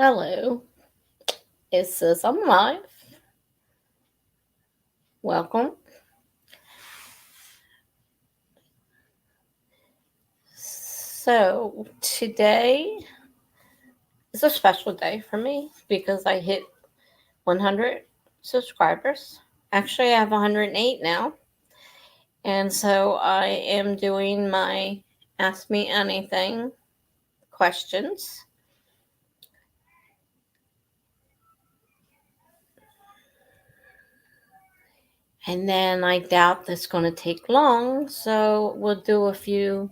Hello, it says I'm live. Welcome. So, today is a special day for me because I hit 100 subscribers. Actually, I have 108 now. And so I am doing my Ask Me Anything questions. And then I doubt that's going to take long, so we'll do a few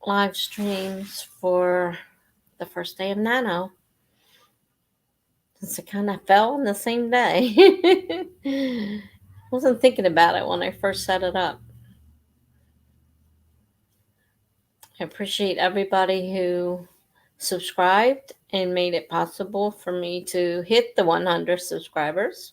live streams for the first day of NaNo. Since it kind of fell on the same day. Wasn't thinking about it when I first set it up. I appreciate everybody who subscribed and made it possible for me to hit the 100 subscribers.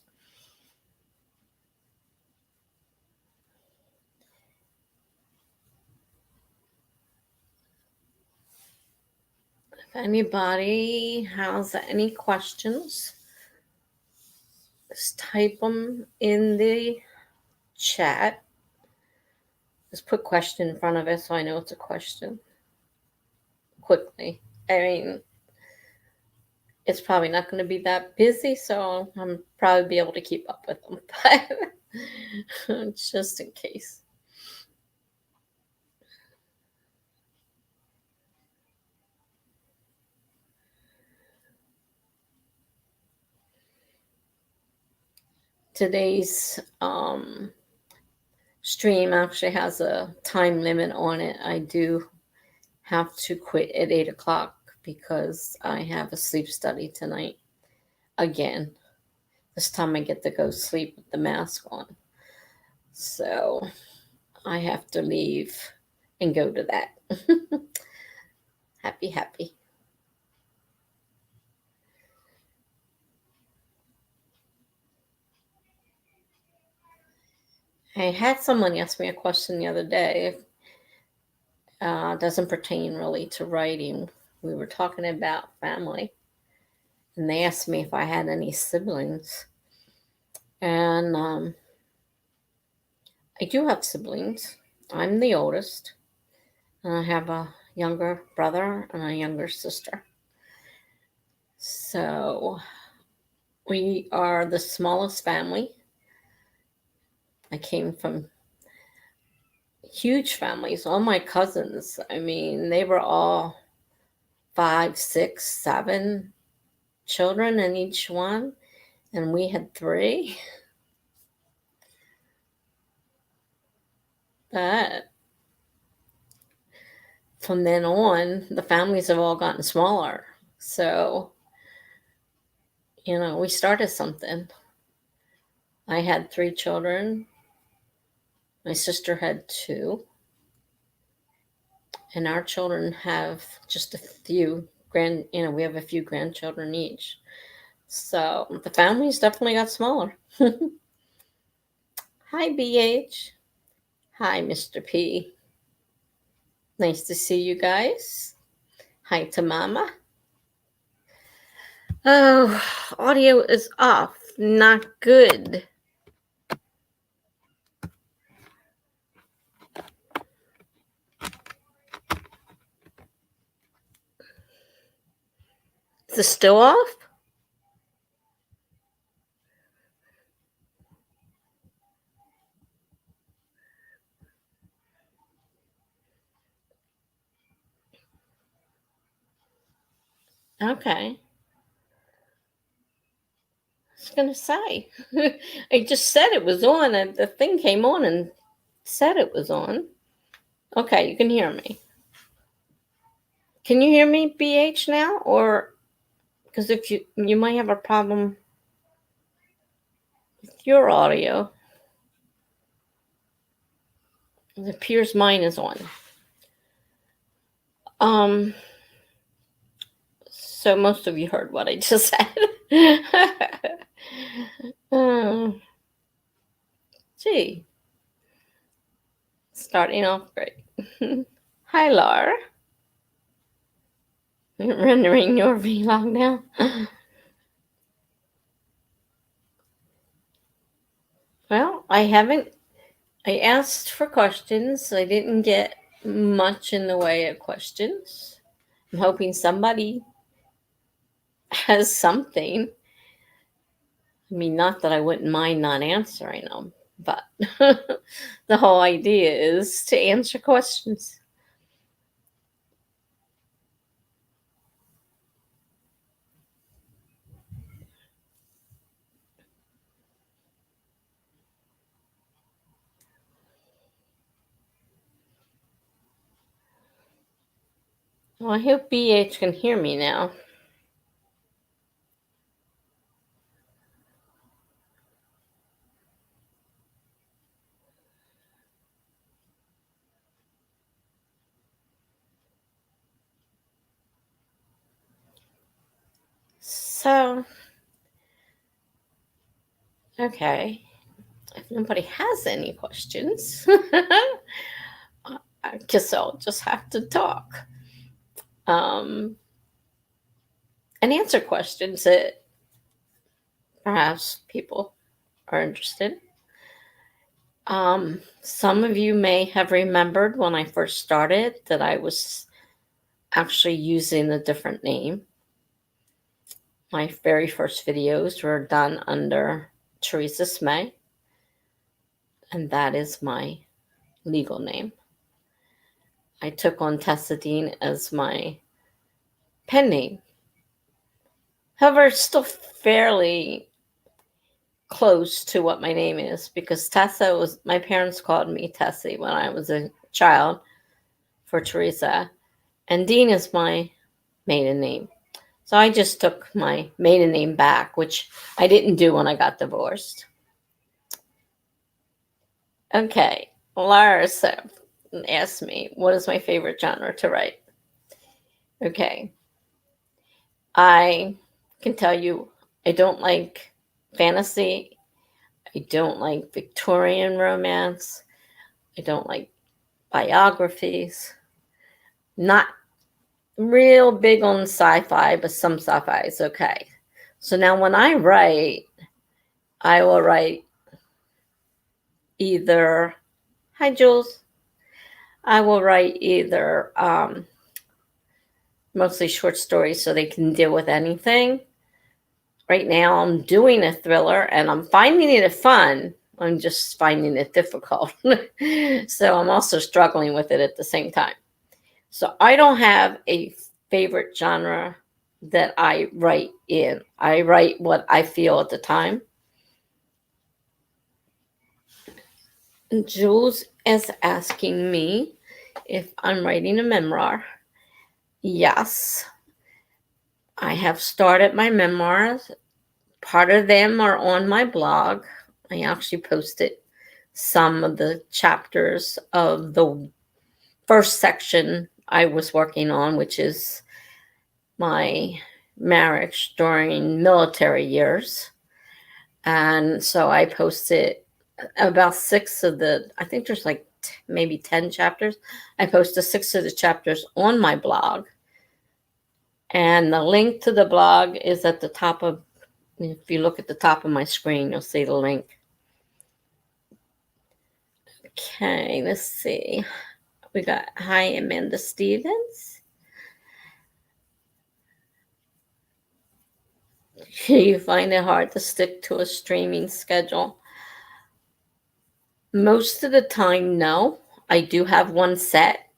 If anybody has any questions, just type them in the chat. Just put question in front of it so I know it's a question quickly. I mean, it's probably not going to be that busy, so I'm probably be able to keep up with them, but just in case. Today's stream actually has a time limit on it. I do have to quit at 8 o'clock because I have a sleep study tonight again. This time I get to go sleep with the mask on. So I have to leave and go to that. Happy. I had someone ask me a question the other day. Doesn't pertain really to writing. We were talking about family, and they asked me if I had any siblings. And I do have siblings. I'm the oldest, and I have a younger brother and a younger sister. So we are the smallest family. I came from huge families. All my cousins, I mean, they were all 5, 6, 7 children in each one, and we had 3. But from then on, the families have all gotten smaller. So, we started something. I had 3 children. My sister had 2. And our children have just a few we have a few grandchildren each. So the families definitely got smaller. Hi, BH. Hi, Mr. P. Nice to see you guys. Hi to Mama. Oh, audio is off. Not good. Is it still off? Okay. I was going to say. I just said it was on, and the thing came on and said it was on. Okay, you can hear me. Can you hear me, BH, now? Or because if you might have a problem with your audio. It appears mine is on. So most of you heard what I just said. Gee. Starting off great. Hi, Laura. Rendering your vlog now. Well, I asked for questions. I didn't get much in the way of questions. I'm hoping somebody has something. I mean, not that I wouldn't mind not answering them, but the whole idea is to answer questions. Well, I hope BH can hear me now. So, okay. If nobody has any questions, I guess I'll just have to talk and answer questions that perhaps people are interested. Some of you may have remembered when I first started that I was actually using a different name. My very first videos were done under Teresa Smay, and that is my legal name. I took on Tessa Dean as my pen name. However, it's still fairly close to what my name is because Tessa was, my parents called me Tessie when I was a child for Teresa, and Dean is my maiden name. So I just took my maiden name back, which I didn't do when I got divorced. Okay, Lars asked me, what is my favorite genre to write? Okay, I can tell you I don't like fantasy. I don't like Victorian romance. I don't like biographies. Not real big on sci-fi, but some sci-fi is okay. So now when I write, I will write either, hi Jules, I will write either mostly short stories so they can deal with anything. Right now I'm doing a thriller and I'm finding it fun. I'm just finding it difficult. So I'm also struggling with it at the same time. So I don't have a favorite genre that I write in. I write what I feel at the time. And Jules is asking me if I'm writing a memoir. Yes, I have started my memoirs. Part of them are on my blog. I actually posted some of the chapters of the first section I was working on, which is my marriage during military years. And so I posted about 6 of the, I think there's like maybe 10 chapters. I posted 6 of the chapters on my blog. And the link to the blog is at the top of, if you look at the top of my screen, you'll see the link. Okay, let's see. We got, hi, Amanda Stevens. Do you find it hard to stick to a streaming schedule? Most of the time, no. I do have one set,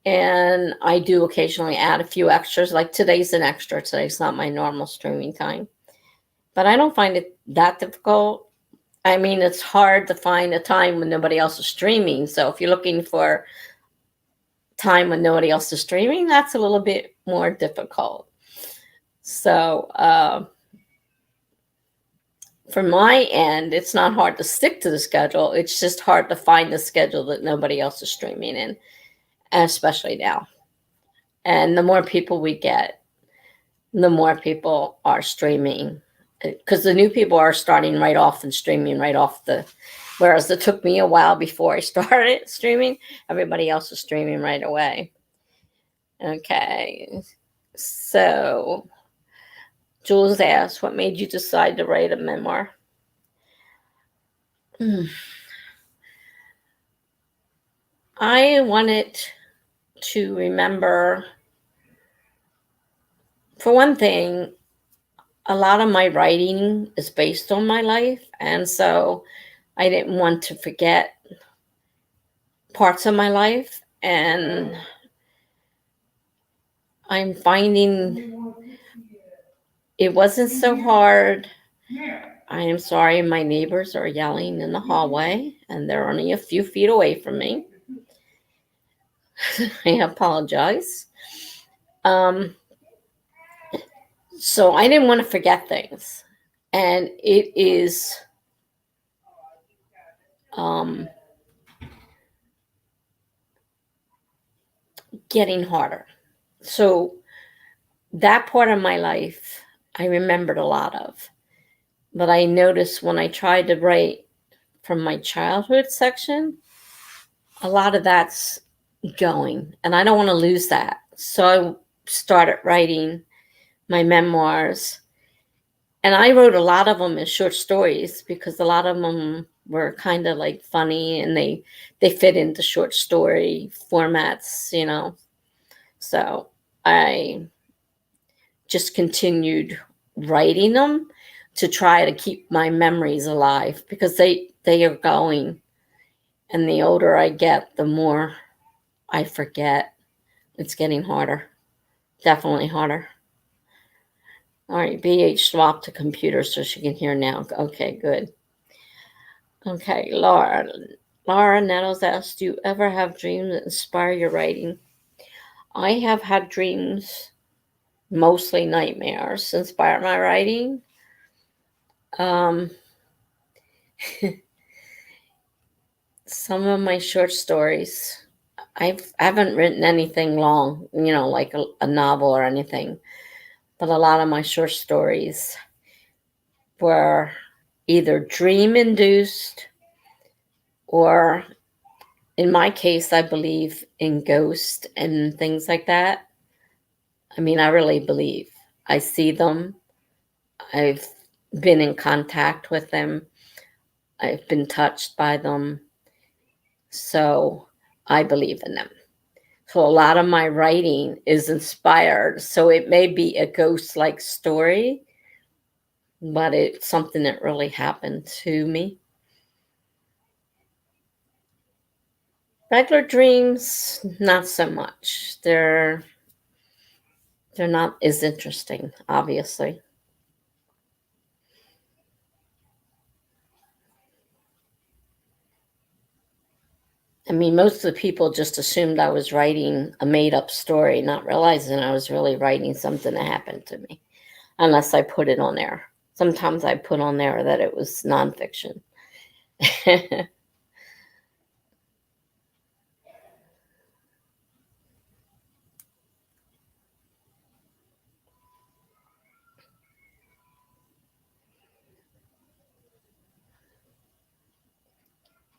and I do occasionally add a few extras. Like today's an extra. Today's not my normal streaming time. But I don't find it that difficult. I mean, it's hard to find a time when nobody else is streaming. So if you're looking for time when nobody else is streaming, that's a little bit more difficult. So from my end, it's not hard to stick to the schedule. It's just hard to find the schedule that nobody else is streaming in, especially now. And the more people we get, the more people are streaming, because the new people are starting right off and streaming right off the, whereas it took me a while before I started streaming, everybody else is streaming right away. Okay. So, Jules asked, what made you decide to write a memoir? I wanted to remember, for one thing, a lot of my writing is based on my life. And so I didn't want to forget parts of my life. And I'm finding it wasn't so hard. I am sorry, my neighbors are yelling in the hallway, and they're only a few feet away from me. I apologize. Um, so I didn't want to forget things. And it is um, getting harder. So that part of my life, I remembered a lot of. But I noticed when I tried to write from my childhood section, a lot of that's going. And I don't want to lose that. So I started writing my memoirs. And I wrote a lot of them as short stories because a lot of them were kind of like funny, and they fit into short story formats. So I just continued writing them to try to keep my memories alive because they are going. And the older I get, the more I forget. It's getting harder. Definitely harder. All right, BH swapped to computer so she can hear now. Okay, good. Okay, Laura. Laura Nettles asked, do you ever have dreams that inspire your writing? I have had dreams, mostly nightmares, inspire my writing. Um, some of my short stories, I haven't written anything long, like a novel or anything, but a lot of my short stories were either dream induced, or in my case, I believe in ghosts and things like that. I mean, I really believe. I see them. I've been in contact with them. I've been touched by them. So I believe in them. So a lot of my writing is inspired. So it may be a ghost like story, but it's something that really happened to me. Regular dreams, not so much. They're not as interesting, obviously. I mean, most of the people just assumed I was writing a made up story, not realizing I was really writing something that happened to me, unless I put it on there. Sometimes I put on there that it was nonfiction.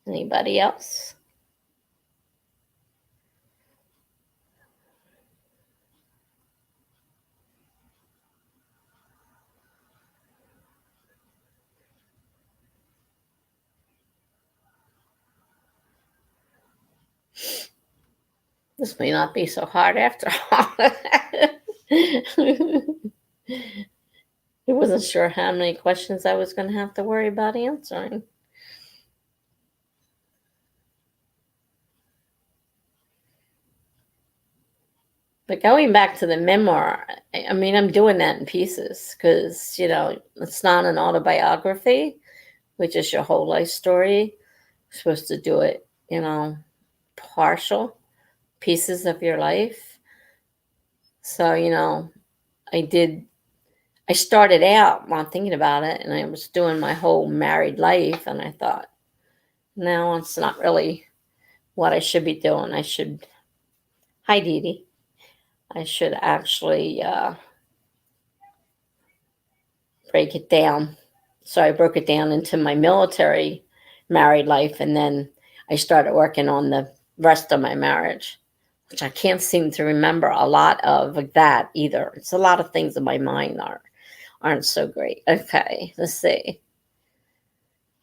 Anybody else? This may not be so hard after all. I wasn't sure how many questions I was going to have to worry about answering. But going back to the memoir, I mean, I'm doing that in pieces because, it's not an autobiography, which is your whole life story. You're supposed to do it, partial pieces of your life. So, I started out while thinking about it, and I was doing my whole married life, and I thought, no, it's not really what I should be doing. Hi, Dee Dee. I should actually break it down. So I broke it down into my military married life, and then I started working on the rest of my marriage. which I can't seem to remember a lot of like that either. It's a lot of things in my mind aren't so great. Okay, let's see.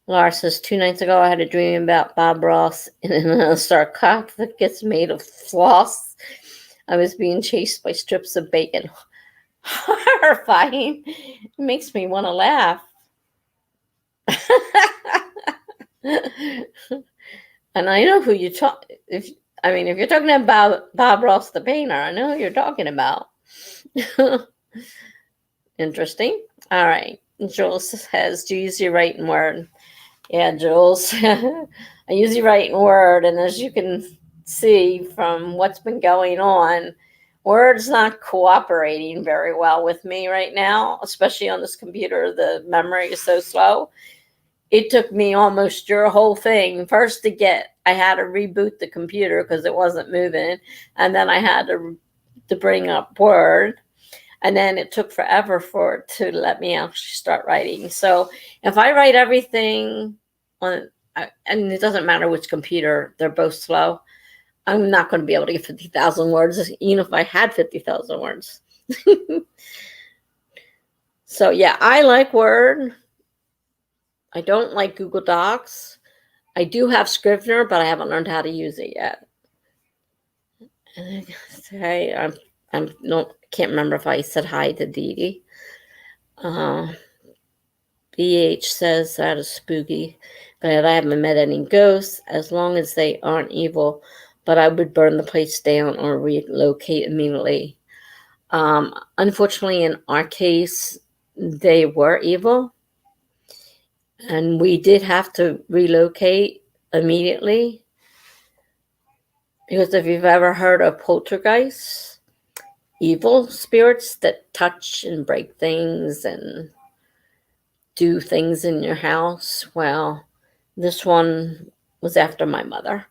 Laura says, 2 nights ago I had a dream about Bob Ross in a sarcophagus made of floss. I was being chased by strips of bacon. Horrifying. It makes me want to laugh. And I know who you talk. If you're talking about Bob Ross the painter, I know who you're talking about. Interesting. All right. Jules says, "Do you use your written word?" Yeah, Jules. I usually write in Word, and as you can see from what's been going on, Word's not cooperating very well with me right now, especially on this computer. The memory is so slow. It took me almost your whole thing first to get. I had to reboot the computer because it wasn't moving, and then I had to bring up Word, and then it took forever for it to let me actually start writing. So if I write everything on, and it doesn't matter which computer, they're both slow, I'm not going to be able to get 50,000 words, even if I had 50,000 words. So yeah, I like Word. I don't like Google Docs. I do have Scrivener, but I haven't learned how to use it yet. Hey, I can't remember if I said hi to Dee Dee. BH says that is spooky, but I haven't met any ghosts as long as they aren't evil. But I would burn the place down or relocate immediately. Unfortunately, in our case, they were evil, and we did have to relocate immediately. Because if you've ever heard of poltergeists, evil spirits that touch and break things and do things in your house, well, this one was after my mother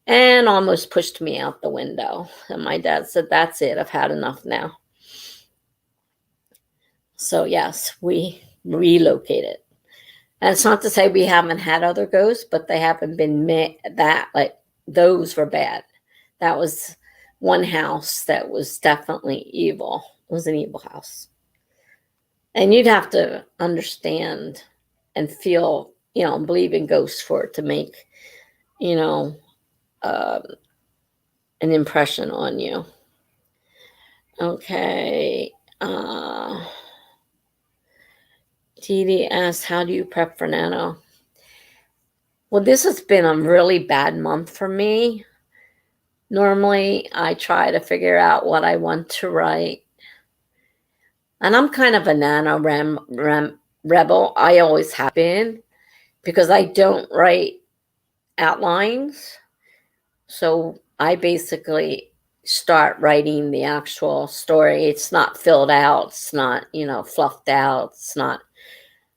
and almost pushed me out the window. And my dad said, "That's it. I've had enough now." So yes, we relocated. And it's not to say we haven't had other ghosts, but they haven't been those were bad. That was one house that was definitely evil. It was an evil house. And you'd have to understand and feel, believe in ghosts for it to make, an impression on you. Okay. TD asks, how do you prep for NaNo? Well, this has been a really bad month for me. Normally, I try to figure out what I want to write. And I'm kind of a NaNo rebel. I always have been, because I don't write outlines. So I basically start writing the actual story. It's not filled out. It's not, fluffed out. It's not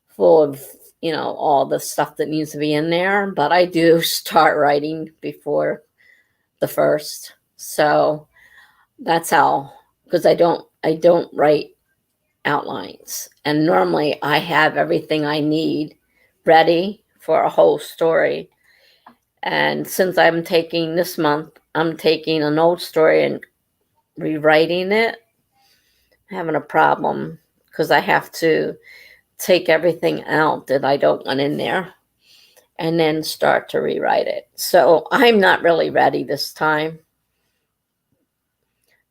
full of, all the stuff that needs to be in there. But I do start writing before the first. So that's how, because I don't write outlines. And normally I have everything I need ready for a whole story. And since I'm taking this month, I'm taking an old story and rewriting it, I'm having a problem because I have to take everything out that I don't want in there and then start to rewrite it. So I'm not really ready this time.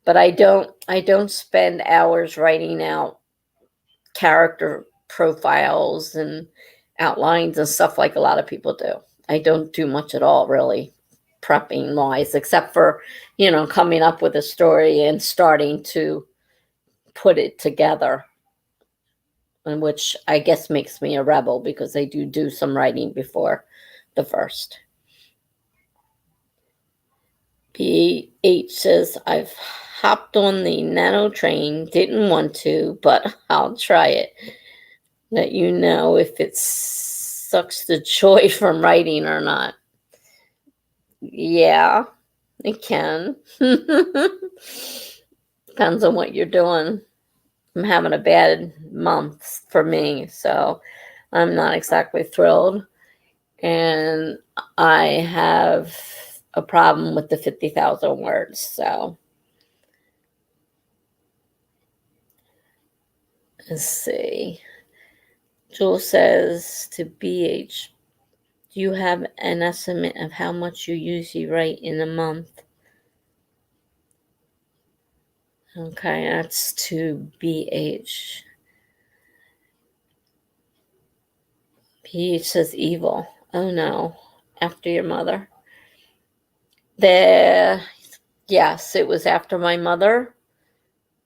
But I don't spend hours writing out character profiles and outlines and stuff like a lot of people do. I don't do much at all, really, prepping wise, except for, coming up with a story and starting to put it together, and which I guess makes me a rebel because I do some writing before the first. BH says, I've hopped on the NaNo train, didn't want to, but I'll try it. Let you know if it sucks the joy from writing or not. Yeah, it can. Depends on what you're doing. I'm having a bad month for me, so I'm not exactly thrilled. And I have a problem with the 50,000 words. So let's see. Jules says to BH, do you have an estimate of how much you usually write in a month? Okay, that's to BH. BH says evil. Oh no, after your mother. Yes, it was after my mother.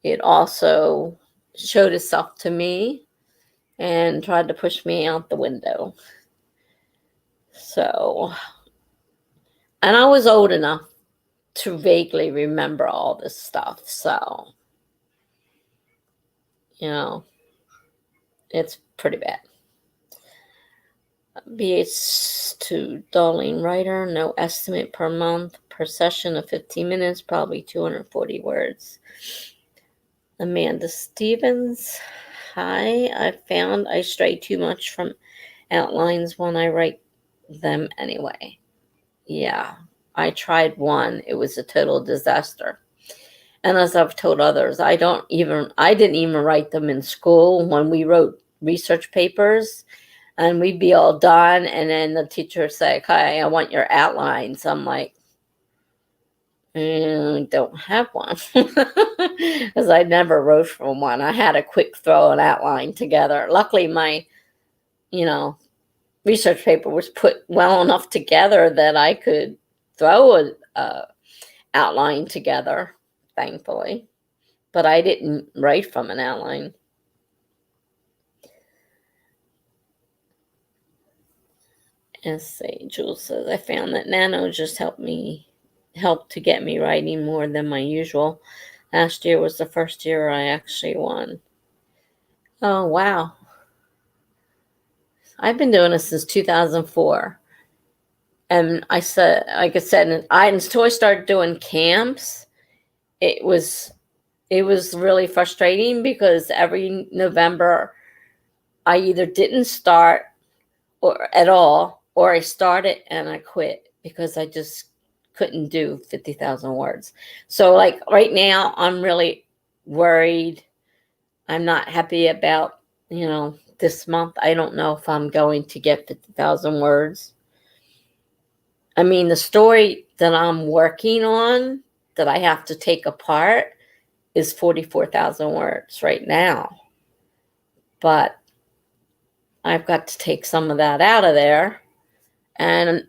It also showed itself to me and tried to push me out the window. So, and I was old enough to vaguely remember all this stuff. So, it's pretty bad. BH to Darlene Writer, no estimate per month, per session of 15 minutes, probably 240 words. Amanda Stevens, hi, I found I stray too much from outlines when I write them anyway. Yeah, I tried one. It was a total disaster. And as I've told others, I didn't even write them in school when we wrote research papers, and we'd be all done, and then the teacher would say, "Hi, I want your outlines." I'm like, I don't have one, because I never wrote from one. I had to quick throw an outline together. Luckily, my, research paper was put well enough together that I could throw a outline together, thankfully. But I didn't write from an outline. Let's see, Jules says, I found that NaNo just helped to get me writing more than my usual. Last year was the first year I actually won. Oh, wow. I've been doing this since 2004. And I said, like I said, until I started doing camps, it was really frustrating because every November I either didn't start or at all, or I started and I quit because I just couldn't do 50,000 words. So like right now, I'm really worried. I'm not happy about, this month. I don't know if I'm going to get 50,000 words. I mean, the story that I'm working on that I have to take apart is 44,000 words right now. But I've got to take some of that out of there. And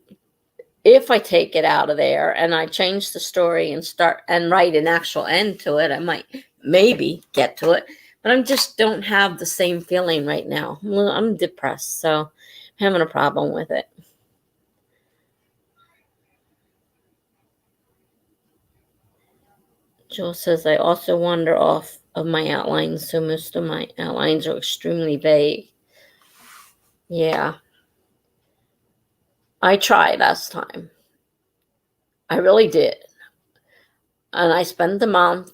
if I take it out of there and I change the story and start and write an actual end to it, I might maybe get to it. But I just don't have the same feeling right now. I'm depressed, so I'm having a problem with it. Jill says, I also wander off of my outlines, so most of my outlines are extremely vague. Yeah. I tried last time. I really did. And I spent the month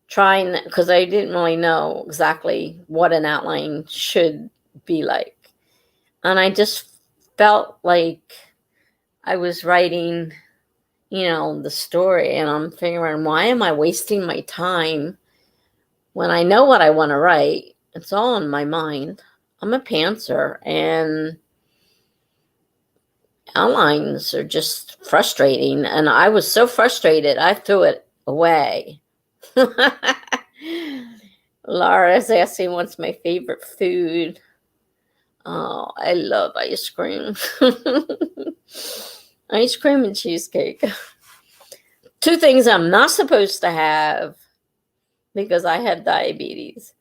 trying, because I didn't really know exactly what an outline should be like. And I just felt like I was writing, the story, and I'm figuring, why am I wasting my time when I know what I want to write? It's all in my mind. I'm a pantser, and outlines are just frustrating. And I was so frustrated, I threw it away. Laura's asking what's my favorite food. Oh, I love ice cream. Ice cream and cheesecake. Two things I'm not supposed to have because I have diabetes.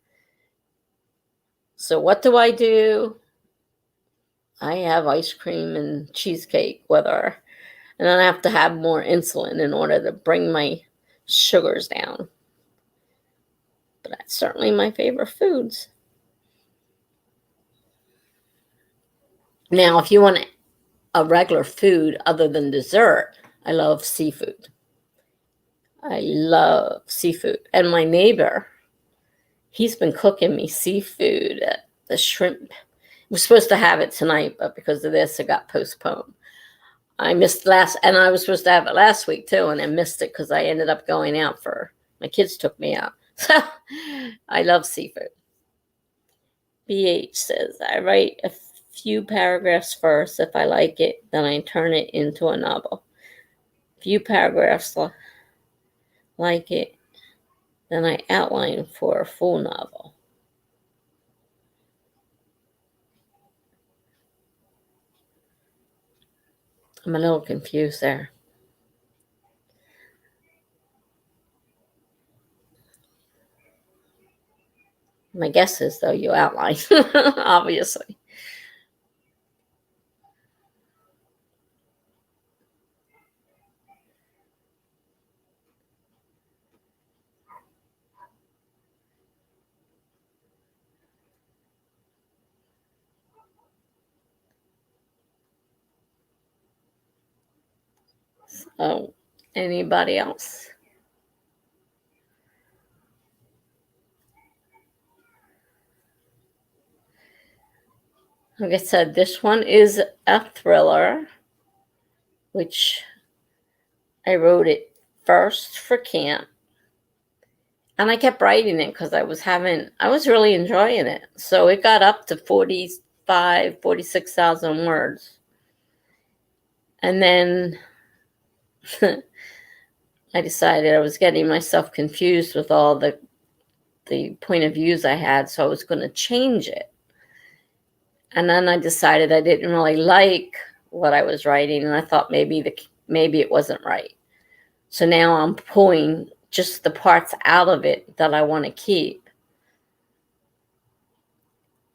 So what do? I have ice cream and cheesecake, and then I have to have more insulin in order to bring my sugars down. But that's certainly my favorite foods. Now, if you want a regular food other than dessert, I love seafood. And my neighbor, he's been cooking me seafood, the shrimp. We're supposed to have it tonight, but because of this, it got postponed. I missed last, and I was supposed to have it last week too, and I missed it because I ended up going out for, my kids took me out. So I love seafood. BH says, I write a few paragraphs first. If I like it, then I turn it into a novel. Few paragraphs like it, then I outline for a full novel. I'm a little confused there. My guess is, though, you outline, obviously. So, anybody else? Like I said, this one is a thriller, which I wrote it first for camp. And I kept writing it because I was really enjoying it. So it got up to 46,000 words. And then I decided I was getting myself confused with all the point of views I had, so I was going to change it. And then I decided I didn't really like what I was writing, and I thought maybe it wasn't right. So now I'm pulling just the parts out of it that I want to keep.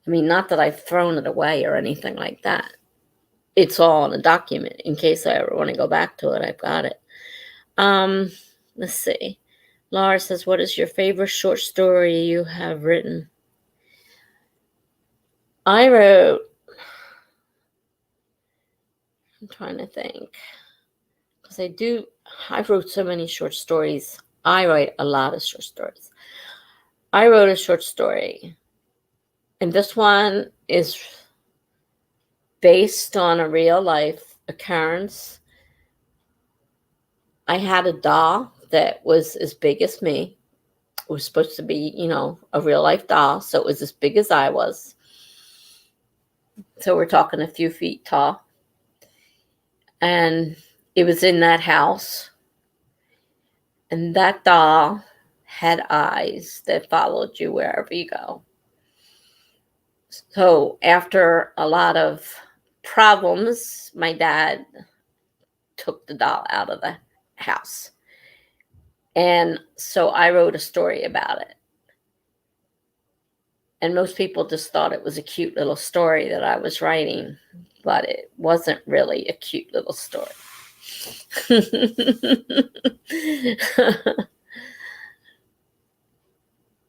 I mean, not that I've thrown it away or anything like that. It's all in a document. In case I ever want to go back to it, I've got it. Let's see. Laura says, what is your favorite short story you have written? I'm trying to think. Because I wrote so many short stories. I write a lot of short stories. I wrote a short story, and this one is based on a real life occurrence. I had a doll that was as big as me. It was supposed to be, a real life doll, so it was as big as I was. So we're talking a few feet tall. And it was in that house. And that doll had eyes that followed you wherever you go. So after a lot of problems, my dad took the doll out of the house. And so I wrote a story about it. And most people just thought it was a cute little story that I was writing, but it wasn't really a cute little story.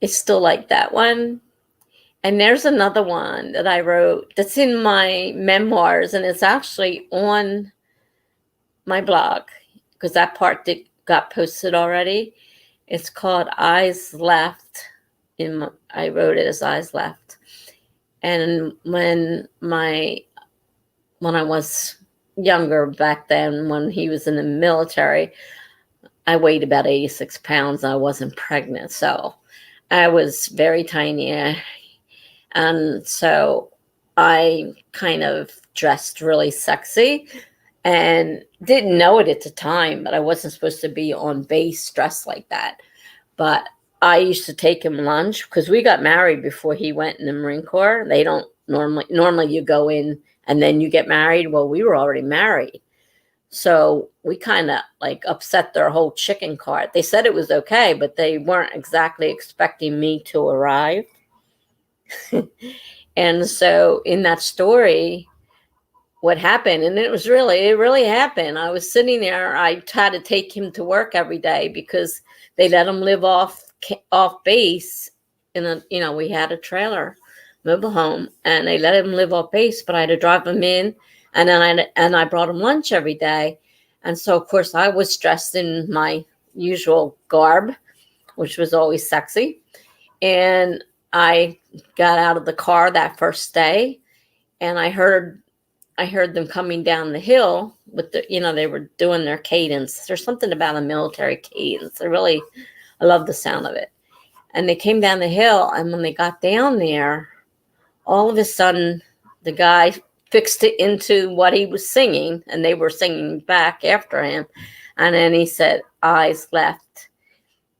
It's still like that one. And there's another one that I wrote that's in my memoirs, and it's actually on my blog because that part got posted already. It's called Eyes Left. I wrote it as Eyes Left. And when I was younger back then, when he was in the military, I weighed about 86 pounds. I wasn't pregnant, so I was very tiny. And so I kind of dressed really sexy and didn't know it at the time, but I wasn't supposed to be on base dressed like that. But I used to take him lunch because we got married before he went in the Marine Corps. They don't normally you go in and then you get married. Well, we were already married. So we kind of like upset their whole chicken cart. They said it was okay, but they weren't exactly expecting me to arrive. And so in that story, what happened, and it really happened. I was sitting there. I had to take him to work every day because they let him live off base. We had a trailer, mobile home, and they let him live off base. But I had to drive him in, and then I brought him lunch every day. And so of course I was dressed in my usual garb, which was always sexy. And I got out of the car that first day, and I heard I heard them coming down the hill with the, they were doing their cadence. There's something about a military cadence. I love the sound of it. And they came down the hill, and when they got down there, all of a sudden, the guy fixed it into what he was singing, and they were singing back after him. And then he said, eyes left.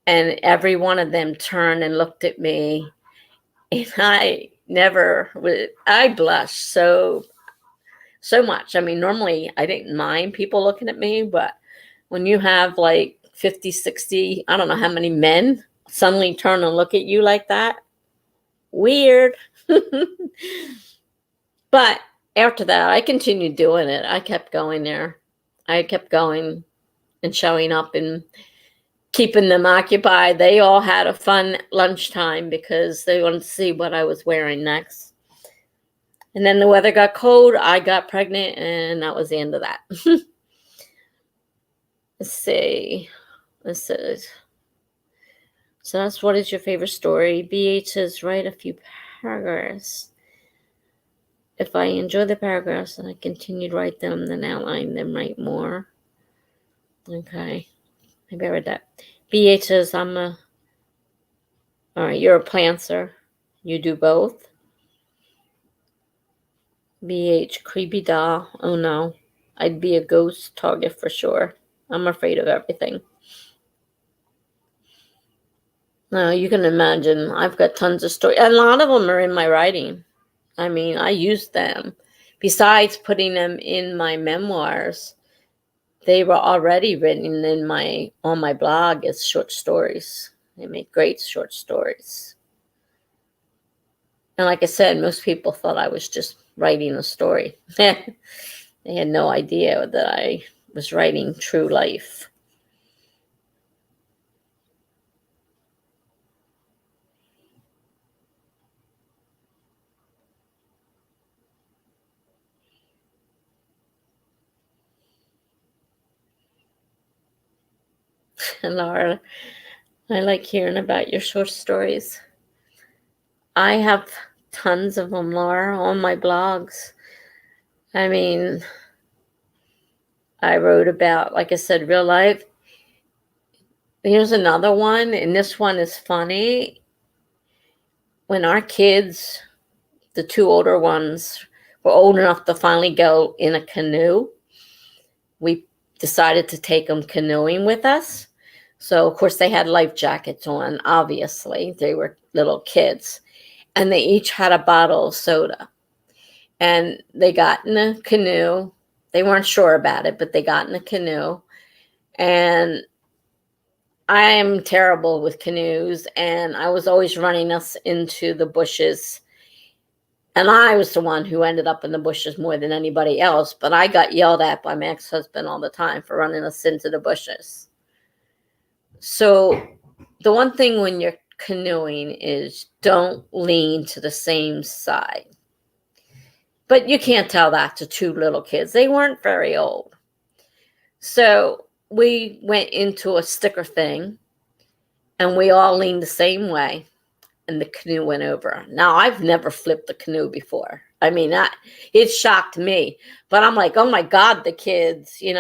And every one of them turned and looked at me. And I blushed so much. I mean, normally I didn't mind people looking at me, but when you have like 50, 60, I don't know how many men suddenly turn and look at you like that, weird. But after that, I continued doing it. I kept going there. I kept going and showing up and keeping them occupied. They all had a fun lunchtime because they wanted to see what I was wearing next. And then the weather got cold. I got pregnant, and that was the end of that. Let's see. So that's what is your favorite story? BH says, write a few paragraphs. If I enjoy the paragraphs and I continue to write them, then outline them, write more. Okay. Maybe I read that. BH says, all right, you're a plantser. You do both. BH, creepy doll. Oh no. I'd be a ghost target for sure. I'm afraid of everything. No, you can imagine. I've got tons of stories. A lot of them are in my writing. I mean, I use them. Besides putting them in my memoirs, they were already written on my blog as short stories. They make great short stories. And like I said, most people thought I was just writing a story. They had no idea that I was writing true life. And Laura, I like hearing about your short stories. I have tons of them, Laura, on my blogs. I mean, I wrote about, like I said, real life. Here's another one, and this one is funny. When our kids, the two older ones, were old enough to finally go in a canoe, we decided to take them canoeing with us. So, of course, they had life jackets on, obviously. They were little kids. And they each had a bottle of soda. And they got in a canoe. They weren't sure about it, but they got in a canoe. And I am terrible with canoes, and I was always running us into the bushes. And I was the one who ended up in the bushes more than anybody else, but I got yelled at by my ex-husband all the time for running us into the bushes. So the one thing when you're canoeing is don't lean to the same side. But you can't tell that to two little kids. They weren't very old. So we went into a sticker thing, and we all leaned the same way, and the canoe went over. Now, I've never flipped a canoe before. I mean, it shocked me. But I'm like, oh, my God, the kids, And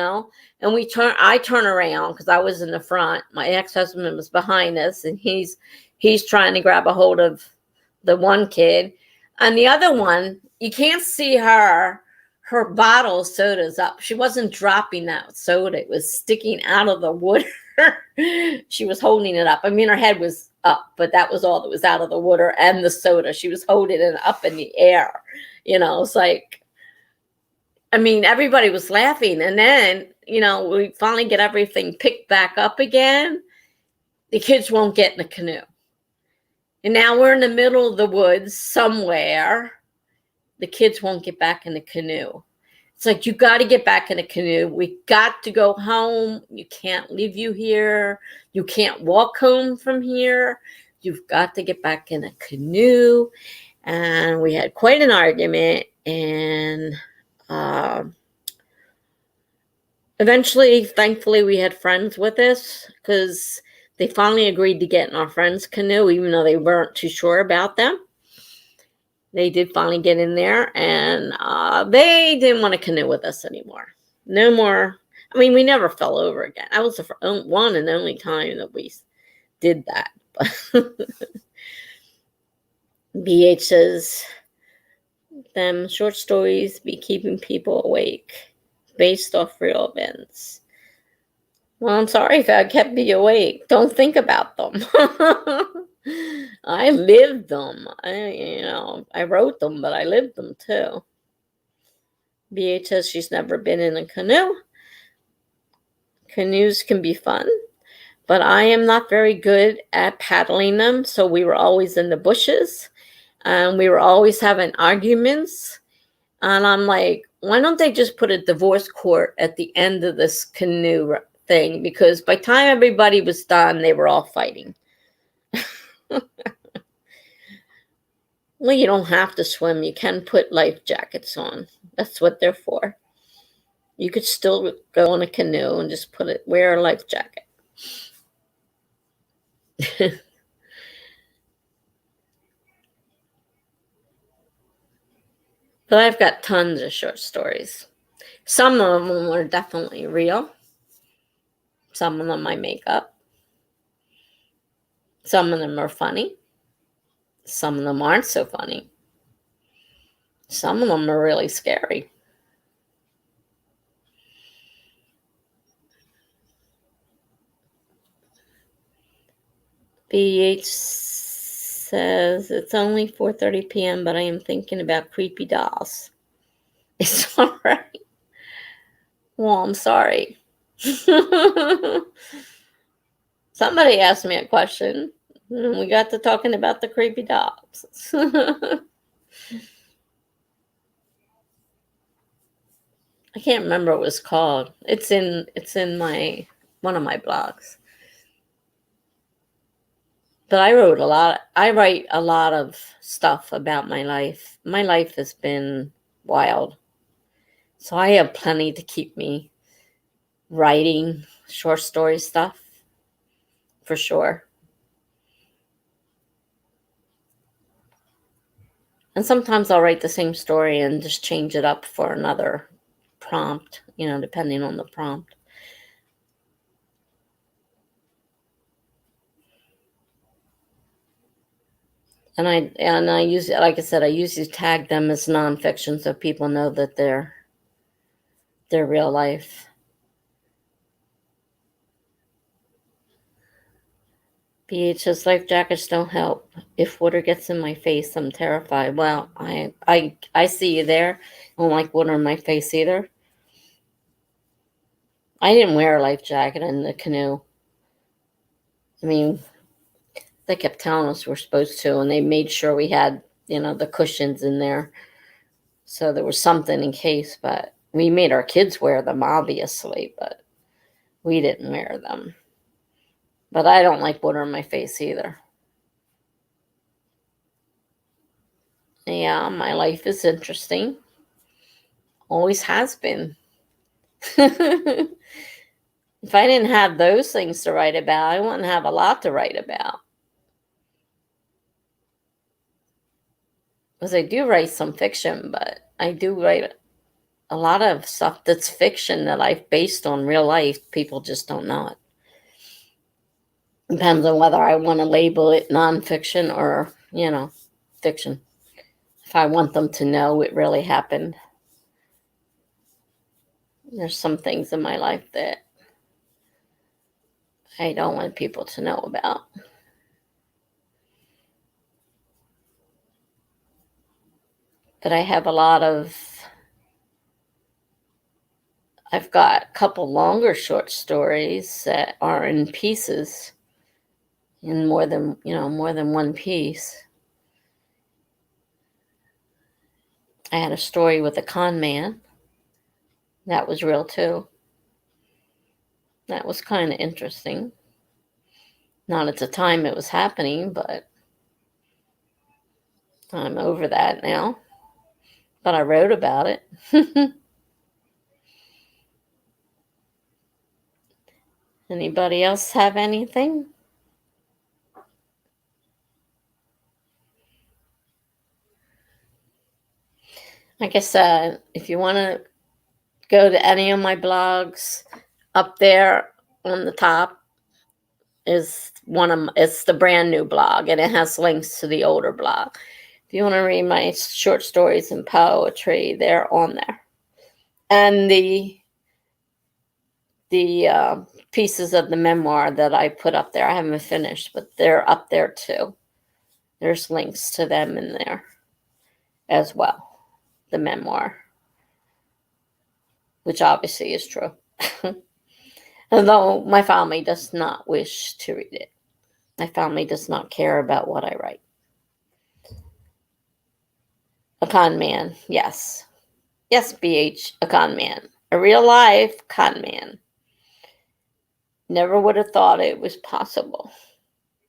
I turn around because I was in the front. My ex-husband was behind us, and he's trying to grab a hold of the one kid. And the other one, you can't see her bottle of soda's up. She wasn't dropping that soda. It was sticking out of the water. She was holding it up. I mean, her head was up, but that was all that was out of the water and the soda. She was holding it up in the air. It's like, I mean, everybody was laughing. And then, we finally get everything picked back up again. The kids won't get in the canoe. And now we're in the middle of the woods somewhere. The kids won't get back in the canoe. It's like, you got to get back in a canoe. We got to go home. You can't leave you here. You can't walk home from here. You've got to get back in a canoe. And we had quite an argument. And eventually, thankfully, we had friends with us because they finally agreed to get in our friend's canoe, even though they weren't too sure about them. They did finally get in there, and they didn't want to canoe with us anymore. No more. I mean, we never fell over again. That was the one and only time that we did that. BH says, them short stories be keeping people awake based off real events. Well, I'm sorry if I kept you awake. Don't think about them. I lived them. I wrote them, but I lived them too. BH says she's never been in a canoe. Canoes can be fun, but I am not very good at paddling them. So we were always in the bushes, and we were always having arguments. And I'm like, why don't they just put a divorce court at the end of this canoe thing? Because by the time everybody was done, they were all fighting. Well, you don't have to swim. You can put life jackets on. That's what they're for. You could still go in a canoe and just wear a life jacket. But I've got tons of short stories. Some of them are definitely real. Some of them I make up. Some of them are funny. Some of them aren't so funny. Some of them are really scary. BH says it's only 4:30 p.m., but I am thinking about creepy dolls. It's all right. Well, I'm sorry. Somebody asked me a question, and we got to talking about the creepy dolls. I can't remember what it was called. It's in my one of my blogs. But I write a lot of stuff about my life. My life has been wild. So I have plenty to keep me writing short story stuff, for sure. And sometimes I'll write the same story and just change it up for another prompt, depending on the prompt. And I use, like I said, I usually tag them as nonfiction so people know that they're real life. BH says life jackets don't help. If water gets in my face, I'm terrified. Well, I see you there. I don't like water in my face either. I didn't wear a life jacket in the canoe. I mean, they kept telling us we're supposed to, and they made sure we had, the cushions in there. So there was something in case, but we made our kids wear them, obviously, but we didn't wear them. But I don't like water in my face either. Yeah, my life is interesting. Always has been. If I didn't have those things to write about, I wouldn't have a lot to write about. Because I do write some fiction, but I do write a lot of stuff that's fiction that I've based on real life. People just don't know it. Depends on whether I want to label it nonfiction or, fiction. If I want them to know it really happened. There's some things in my life that I don't want people to know about. But I've got a couple longer short stories that are in pieces, in more than one piece. I had a story with a con man. That was real too. That was kind of interesting. Not at the time it was happening, but I'm over that now. But I wrote about it. Anybody else have anything? Like I said, if you want to go to any of my blogs, up there on the top is it's the brand new blog, and it has links to the older blog. If you want to read my short stories and poetry, they're on there. And the pieces of the memoir that I put up there, I haven't finished, but they're up there too. There's links to them in there as well. The memoir, which obviously is true. Although my family does not wish to read it. My family does not care about what I write. A con man, yes. Yes, BH, a con man. A real life con man. Never would have thought it was possible.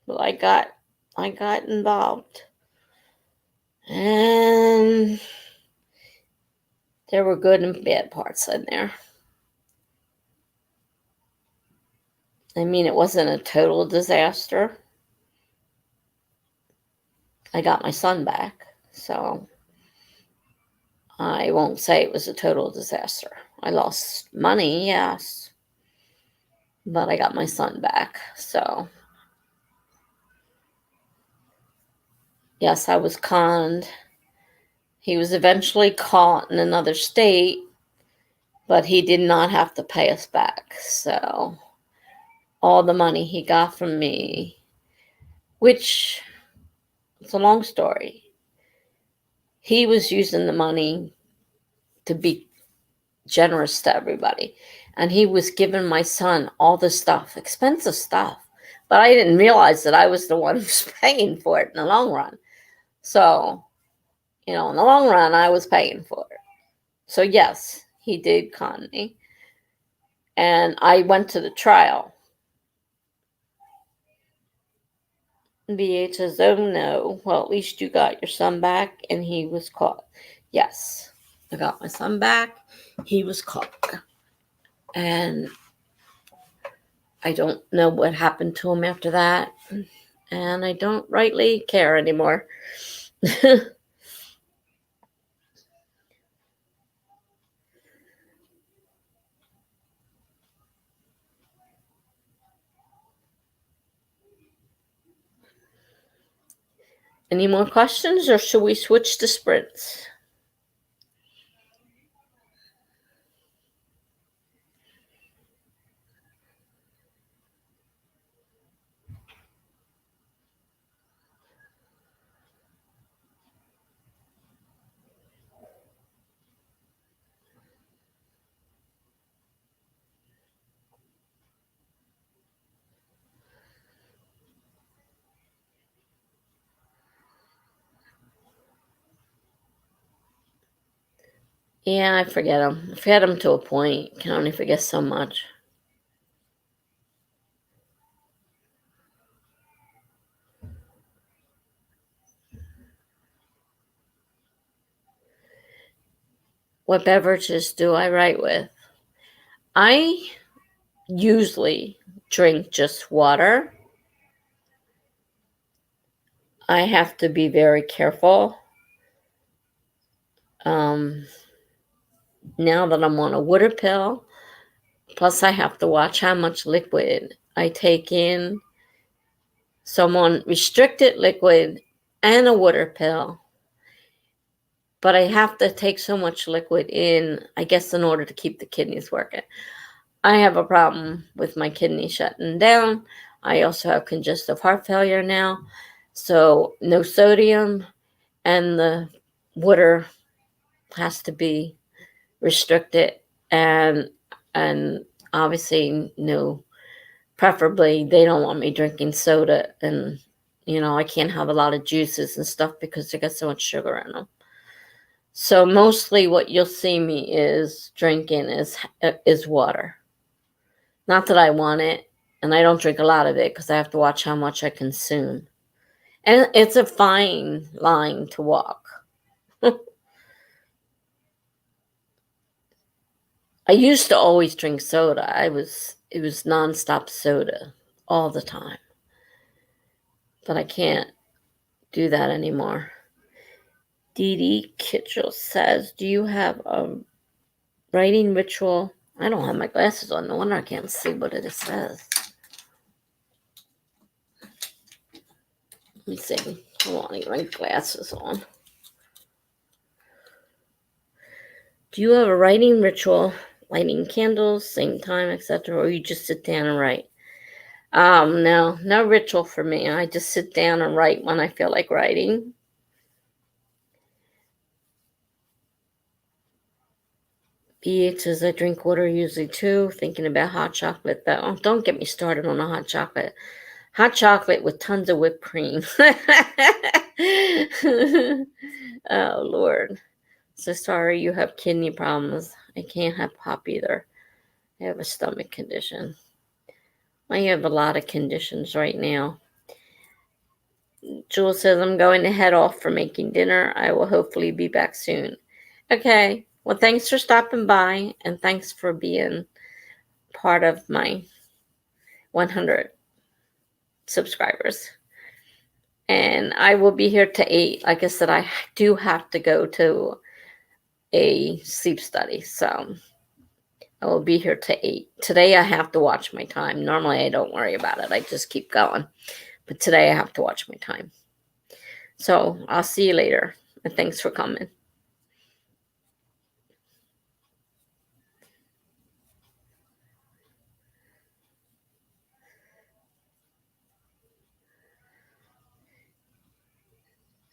But I got involved. And there were good and bad parts in there. I mean, it wasn't a total disaster. I got my son back, so I won't say it was a total disaster. I lost money, yes, but I got my son back, so yes, I was conned. He was eventually caught in another state, but he did not have to pay us back, so all the money he got from me, which it's a long story. He was using the money to be generous to everybody. And he was giving my son all the stuff, expensive stuff. But I didn't realize that I was the one who was paying for it in the long run. So, in the long run, I was paying for it. So, yes, he did con me. And I went to the trial. BH says, oh no, well, at least you got your son back and he was caught. Yes, I got my son back. He was caught. And I don't know what happened to him after that. And I don't rightly care anymore. Any more questions, or should we switch to sprints? Yeah, I forget them. I forget them to a point. Can only forget so much. What beverages do I write with? I usually drink just water. I have to be very careful. Now that I'm on a water pill, plus I have to watch how much liquid I take in. So I'm on restricted liquid and a water pill. But I have to take so much liquid in, I guess, in order to keep the kidneys working. I have a problem with my kidney shutting down. I also have congestive heart failure now. So no sodium, and the water has to be restricted, and obviously no, preferably they don't want me drinking soda, and I can't have a lot of juices and stuff because they got so much sugar in them. So mostly what you'll see me is drinking is water. Not that I want it, and I don't drink a lot of it because I have to watch how much I consume. And it's a fine line to walk. I used to always drink soda. It was nonstop soda all the time. But I can't do that anymore. Dee Dee Kitchell says, do you have a writing ritual? I don't have my glasses on. No wonder I can't see what it says. Let me see. Hold on, I get my glasses on. Do you have a writing ritual? Lighting candles, same time, etc., or you just sit down and write? No ritual for me. I just sit down and write when I feel like writing. BH says I drink water usually too. Thinking about hot chocolate though. Oh, don't get me started on the hot chocolate. Hot chocolate with tons of whipped cream. Oh Lord. So sorry you have kidney problems. I can't have pop either. I have a stomach condition. I have a lot of conditions right now. Jules says I'm going to head off for making dinner. I will hopefully be back soon. Okay. Well, thanks for stopping by and thanks for being part of my 100 subscribers. And I will be here to 8. Like I said, I do have to go to a sleep study. So I will be here to 8. Today I have to watch my time. Normally I don't worry about it. I just keep going. But today I have to watch my time. So I'll see you later. And thanks for coming.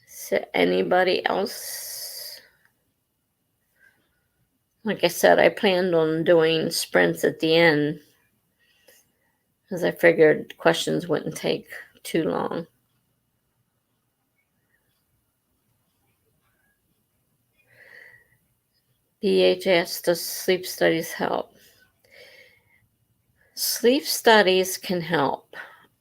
So anybody else? Like I said, I planned on doing sprints at the end because I figured questions wouldn't take too long. BHS, does sleep studies help? Sleep studies can help.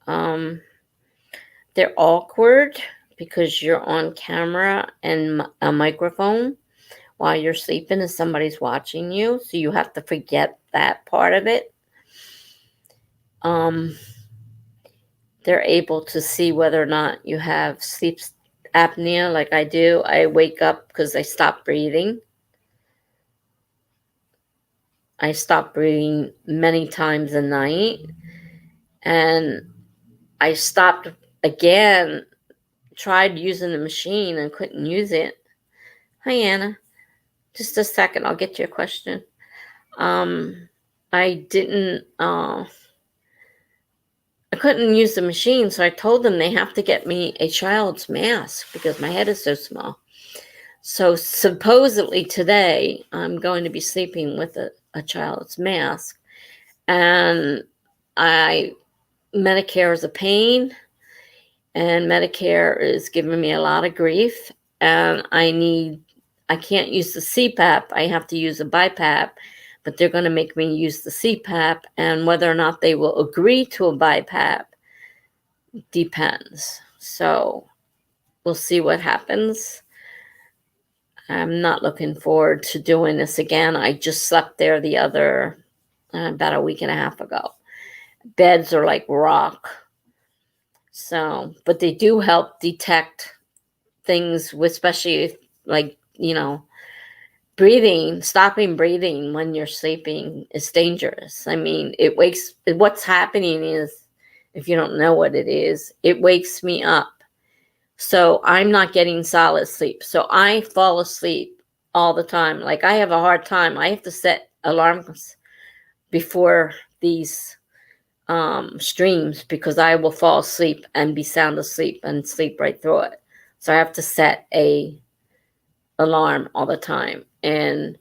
They're awkward because you're on camera and a microphone while you're sleeping and somebody's watching you. So you have to forget that part of it. They're able to see whether or not you have sleep apnea like I do. I wake up because I stop breathing. I stop breathing many times a night. And I stopped again, tried using the machine and couldn't use it. Hi, Anna. Just a second, I'll get to your question. I didn't, I couldn't use the machine, so I told them they have to get me a child's mask because my head is so small. So supposedly today, I'm going to be sleeping with a child's mask. And Medicare is a pain, and Medicare is giving me a lot of grief, and I can't use the CPAP. I have to use a BiPAP, but they're going to make me use the CPAP, and whether or not they will agree to a BiPAP depends. So we'll see what happens. I'm not looking forward to doing this again. I just slept there about a week and a half ago. Beds are like rock. So, but they do help detect things, especially like, stopping breathing when you're sleeping is dangerous. I mean, what's happening is, if you don't know what it is, it wakes me up. So I'm not getting solid sleep. So I fall asleep all the time. Like I have a hard time. I have to set alarms before these streams because I will fall asleep and be sound asleep and sleep right through it. So I have to set a alarm all the time. And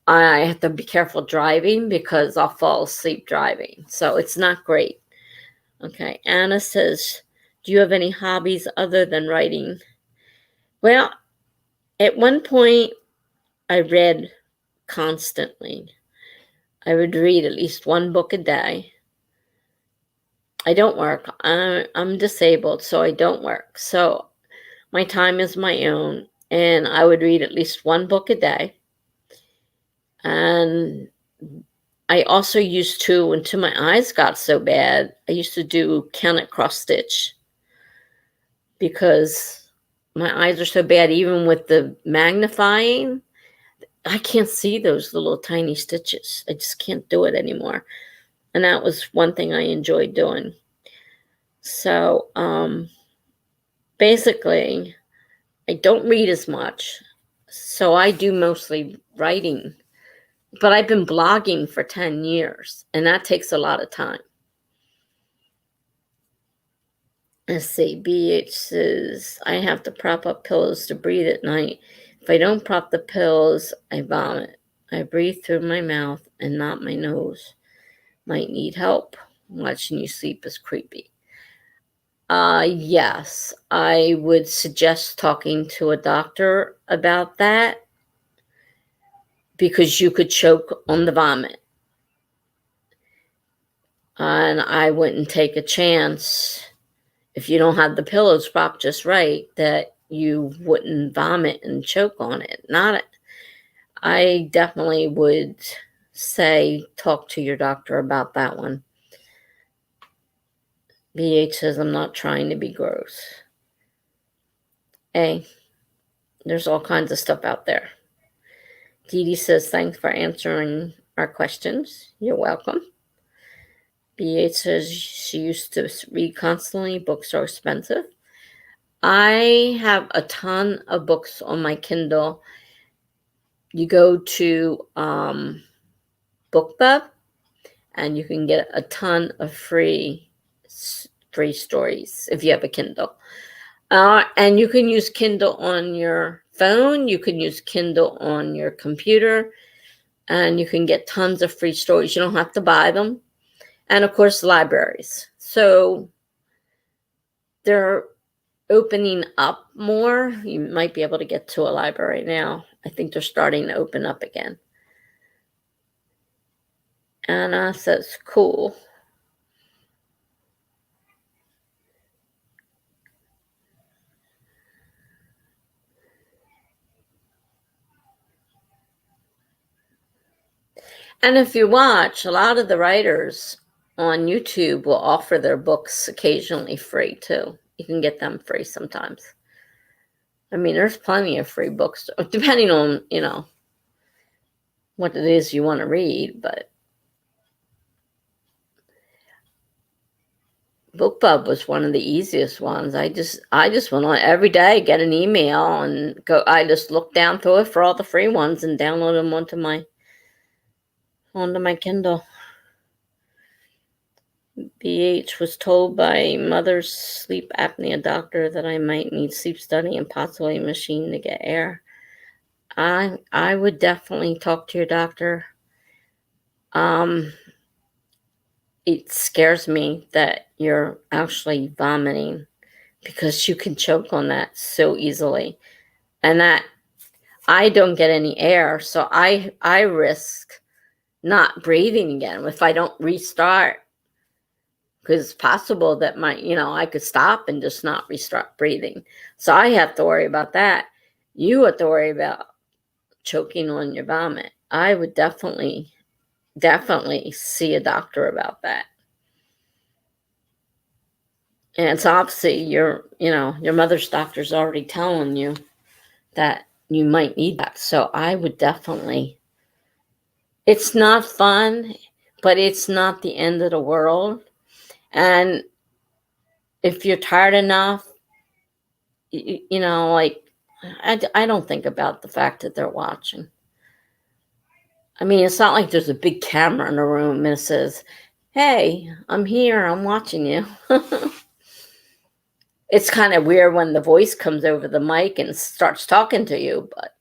I have to be careful driving because I'll fall asleep driving. So it's not great. Okay. Anna says, do you have any hobbies other than writing? Well, at one point, I read constantly. I would read at least one book a day. I don't work. I'm disabled, so I don't work. So my time is my own, and I would read at least one book a day. And I also used to, until my eyes got so bad, I used to do count it cross stitch because My eyes are so bad, even with the magnifying, I can't see those little tiny stitches. I just can't do it anymore. And that was one thing I enjoyed doing. So, basically, I don't read as much. So I do mostly writing. But I've been blogging for 10 years, and that takes a lot of time. Let's see, BH says, I have to prop up pillows to breathe at night. If I don't prop the pillows, I vomit. I breathe through my mouth and not my nose. Might need help. Watching you sleep is creepy. Yes, I would suggest talking to a doctor about that because you could choke on the vomit. And I wouldn't take a chance if you don't have the pillows propped just right that you wouldn't vomit and choke on it. Not, I definitely would say talk to your doctor about that one. BH says, I'm not trying to be gross. Hey, there's all kinds of stuff out there. Dee Dee says, thanks for answering our questions. You're welcome. BH says she used to read constantly. Books are expensive. I have a ton of books on my Kindle. You go to BookBub, and you can get a ton of free stories if you have a Kindle. And you can use Kindle on your phone. You can use Kindle on your computer, and you can get tons of free stories. You don't have to buy them. And of course, libraries. So they're opening up more. You might be able to get to a library now. I think they're starting to open up again. Anna says, cool. And if you watch, a lot of the writers on YouTube will offer their books occasionally free too. You can get them free sometimes. I mean, there's plenty of free books, depending on, what it is you want to read, but BookBub was one of the easiest ones. I just went on every day, get an email, and go. I just looked down through it for all the free ones and download them onto my Kindle. BH was told by mother's sleep apnea doctor that I might need sleep study and possibly a machine to get air. I would definitely talk to your doctor. It scares me that you're actually vomiting because you can choke on that so easily. And that I don't get any air, so I risk not breathing again if I don't restart. Because it's possible that I could stop and just not restart breathing. So I have to worry about that. You have to worry about choking on your vomit. I would definitely see a doctor about that. And it's obviously your mother's doctor's already telling you that you might need that. So I would definitely, it's not fun, but it's not the end of the world. And if you're tired enough, like, I don't think about the fact that they're watching. I mean, it's not like there's a big camera in the room and it says, hey, I'm here, I'm watching you. It's kind of weird when the voice comes over the mic and starts talking to you, but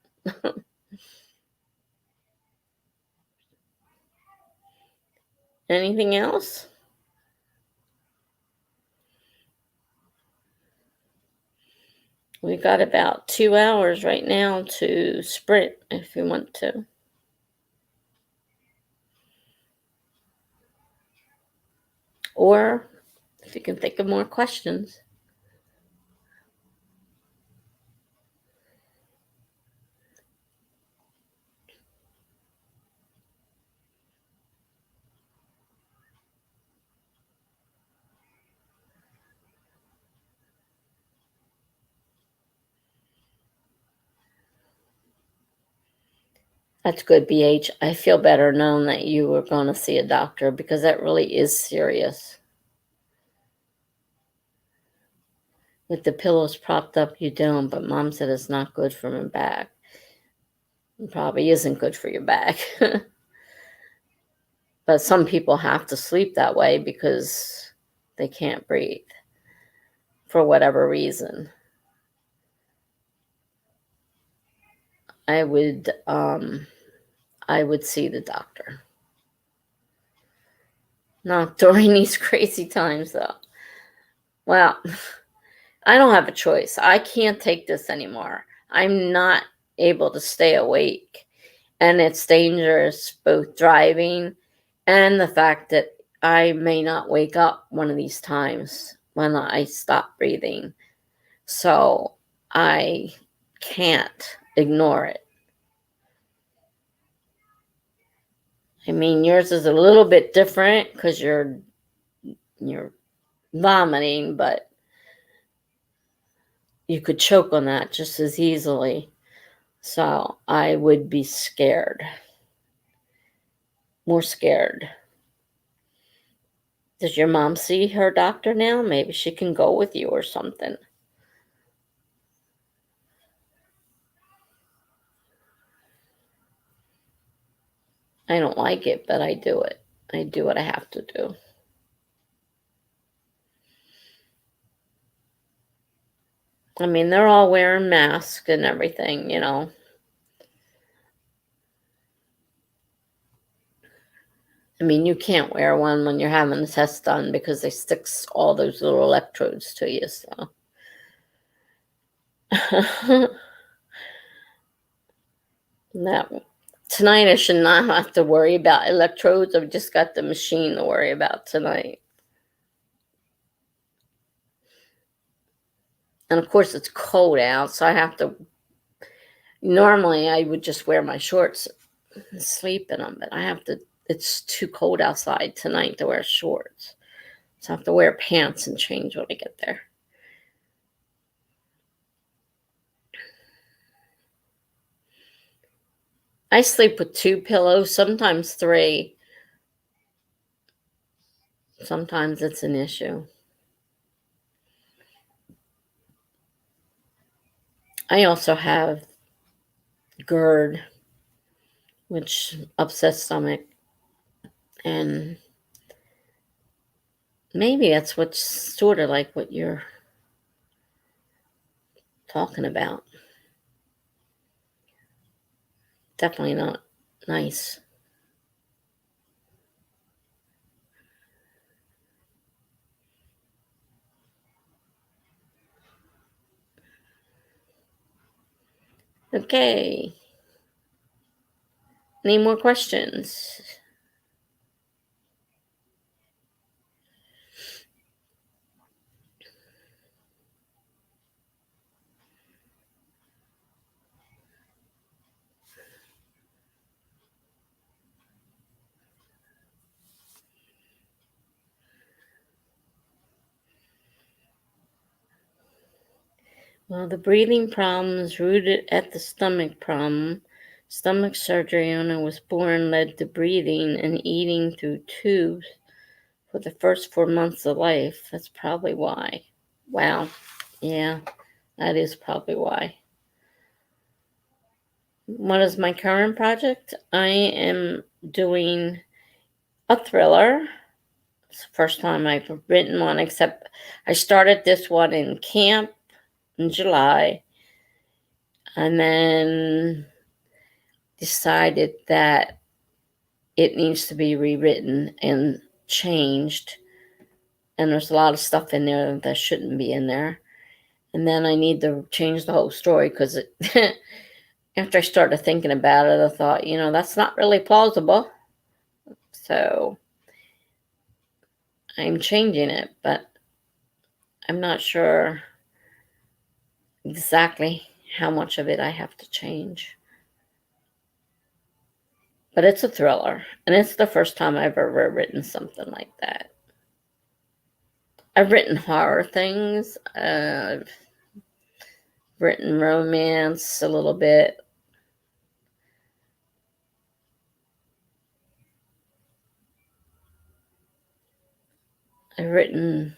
anything else? We got about 2 hours right now to sprint if you want to. Or if you can think of more questions. That's good, BH. I feel better knowing that you were going to see a doctor because that really is serious. With the pillows propped up, you don't, but Mom said it's not good for my back. It probably isn't good for your back. But some people have to sleep that way because they can't breathe for whatever reason. I would see the doctor. Not during these crazy times, though. Well, I don't have a choice. I can't take this anymore. I'm not able to stay awake. And it's dangerous, both driving and the fact that I may not wake up one of these times when I stop breathing. So I can't ignore it. I mean, yours is a little bit different because you're vomiting, but you could choke on that just as easily. So I would be scared. More scared. Does your mom see her doctor now? Maybe she can go with you or something. I don't like it, but I do it. I do what I have to do. I mean, they're all wearing masks and everything, you know. I mean, you can't wear one when you're having a test done because they stick all those little electrodes to you, so. No. Tonight I should not have to worry about electrodes. I've just got the machine to worry about tonight. And of course it's cold out, so I have to, normally I would just wear my shorts and sleep in them, but I have to, it's too cold outside tonight to wear shorts. So I have to wear pants and change when I get there. I sleep with 2 pillows, sometimes 3. Sometimes it's an issue. I also have GERD, which upsets stomach, and maybe that's what's sort of like what you're talking about. Definitely not nice. Okay. Any more questions? Well, the breathing problems rooted at the stomach problem. Stomach surgery when I was born led to breathing and eating through tubes for the first 4 months of life. That's probably why. Wow. Yeah, that is probably why. What is my current project? I am doing a thriller. It's the first time I've written one, except I started this one in camp in July and then decided that it needs to be rewritten and changed. And there's a lot of stuff in there that shouldn't be in there. And then I need to change the whole story because after I started thinking about it, I thought, that's not really plausible. So I'm changing it, but I'm not sure exactly how much of it I have to change. But it's a thriller, and it's the first time I've ever written something like that. I've written horror things. I've written romance a little bit. I've written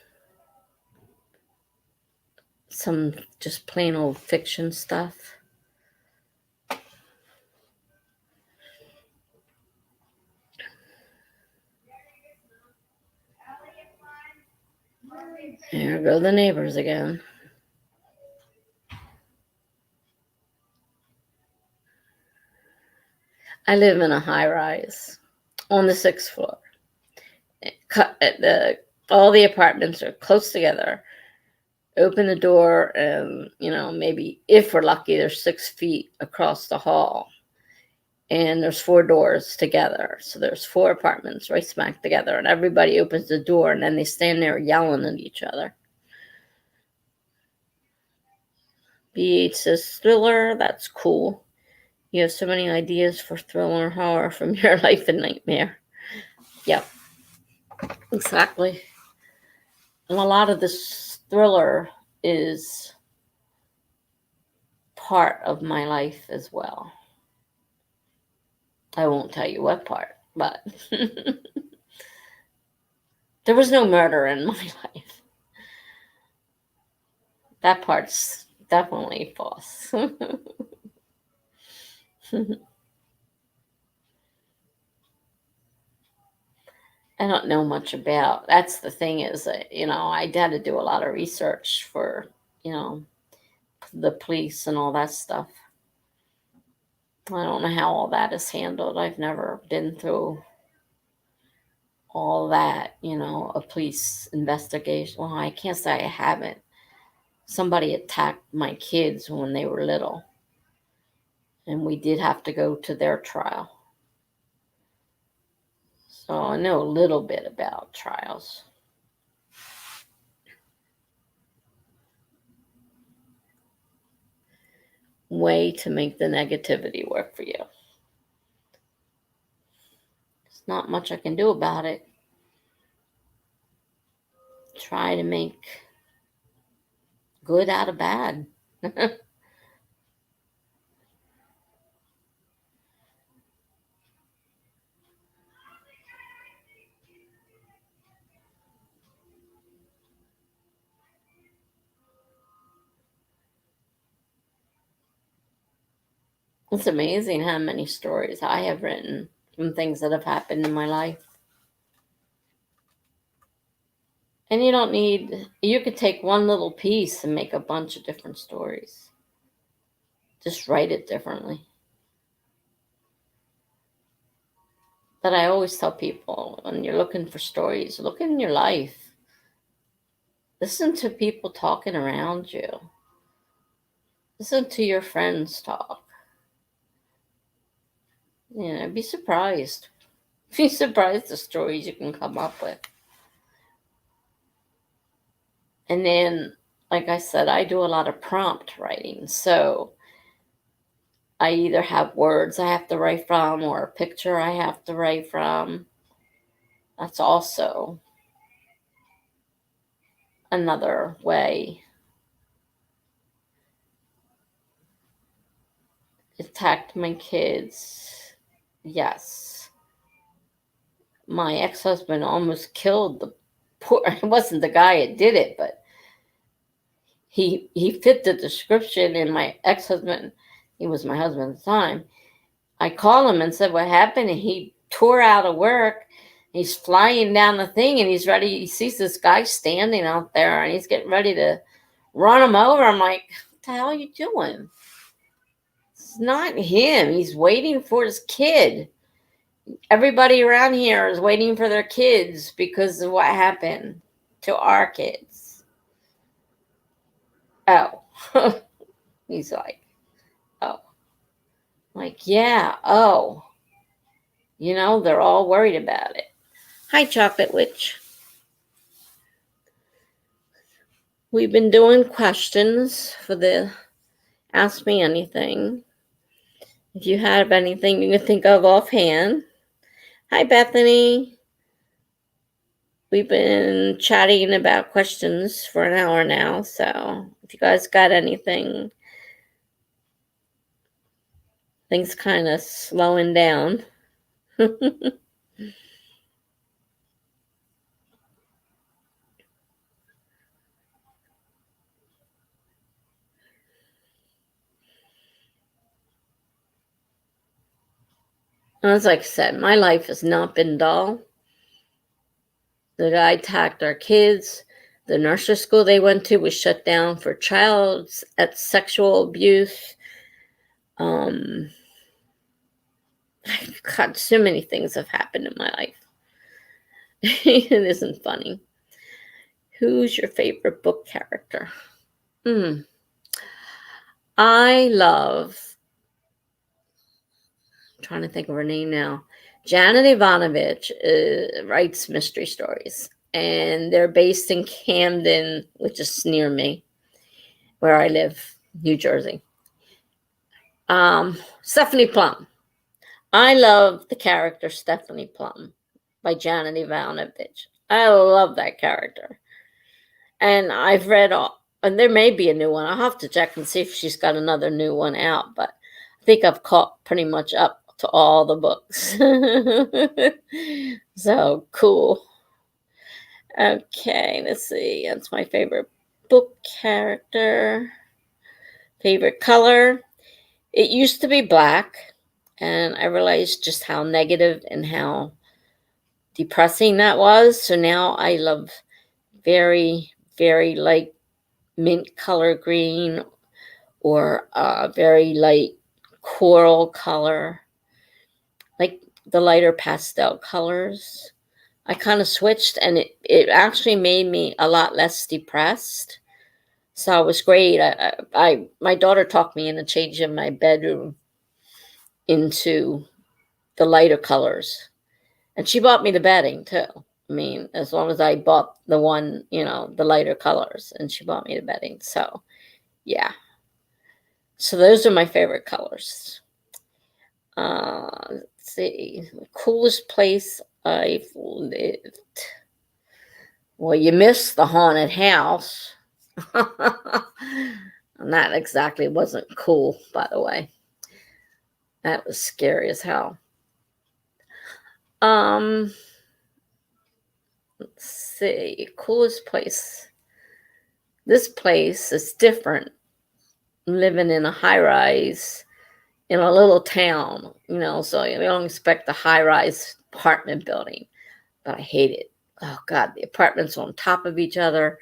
some just plain old fiction stuff. There go the neighbors again. I live in a high rise on the 6th floor. All the apartments are close together. Open the door, and maybe if we're lucky, there's 6 feet across the hall, and there's 4 doors together. So there's 4 apartments right smack together, and everybody opens the door, and then they stand there yelling at each other. BH says thriller. That's cool. You have so many ideas for thriller and horror from your life and nightmare. Yep, exactly. And a lot of this thriller is part of my life as well. I won't tell you what part, but there was no murder in my life. That part's definitely false. I don't know much about. That's the thing is that, I had to do a lot of research for, the police and all that stuff. I don't know how all that is handled. I've never been through all that, a police investigation. Well, I can't say I haven't. Somebody attacked my kids when they were little, and we did have to go to their trial. So I know a little bit about trials. Way to make the negativity work for you. There's not much I can do about it. Try to make good out of bad. It's amazing how many stories I have written from things that have happened in my life. And you could take one little piece and make a bunch of different stories. Just write it differently. But I always tell people, when you're looking for stories, look in your life. Listen to people talking around you. Listen to your friends talk. Be surprised. Be surprised the stories you can come up with. And then, like I said, I do a lot of prompt writing. So I either have words I have to write from or a picture I have to write from. That's also another way. Attacked my kids. Yes. My ex-husband almost killed the poor. It wasn't the guy that did it, but he fit the description. And my ex-husband, he was my husband at the time, I called him and said, what happened? And he tore out of work. He's flying down the thing, and he's ready. He sees this guy standing out there, and he's getting ready to run him over. I'm like, what the hell are you doing? It's not him. He's waiting for his kid. Everybody around here is waiting for their kids because of what happened to our kids. Oh. He's like, oh. Like, yeah, oh. They're all worried about it. Hi, Chocolate Witch. We've been doing questions for the Ask Me Anything. If you have anything you can think of offhand. Hi, Bethany. We've been chatting about questions for an hour now, so if you guys got anything, things kind of slowing down. As like I said, my life has not been dull. The guy attacked our kids. The nursery school they went to was shut down for child sexual abuse. Um, God, so many things have happened in my life. It isn't funny. Who's your favorite book character? I love, I'm trying to think of her name now. Janet Ivanovich writes mystery stories, and they're based in Camden, which is near me, where I live, New Jersey. Stephanie Plum. I love the character Stephanie Plum by Janet Ivanovich. I love that character. And I've read all, and there may be a new one. I'll have to check and see if she's got another new one out, but I think I've caught pretty much up to all the books. So cool. Okay, let's see. That's my favorite book character. Favorite color. It used to be black, and I realized just how negative and how depressing that was. So now I love very, very light mint color green or very light coral color, like the lighter pastel colors. I kind of switched, and it actually made me a lot less depressed. So it was great. My daughter talked me into changing my bedroom into the lighter colors, and she bought me the bedding too. I mean, as long as I bought the one, the lighter colors, and she bought me the bedding. So yeah. So those are my favorite colors. Let's see. The coolest place I've lived. Well, you missed the haunted house. And that exactly wasn't cool, by the way. That was scary as hell. Let's see. Coolest place. This place is different. I'm living in a high rise in a little town, so you don't expect a high rise apartment building, but I hate it. Oh, God, the apartments on top of each other.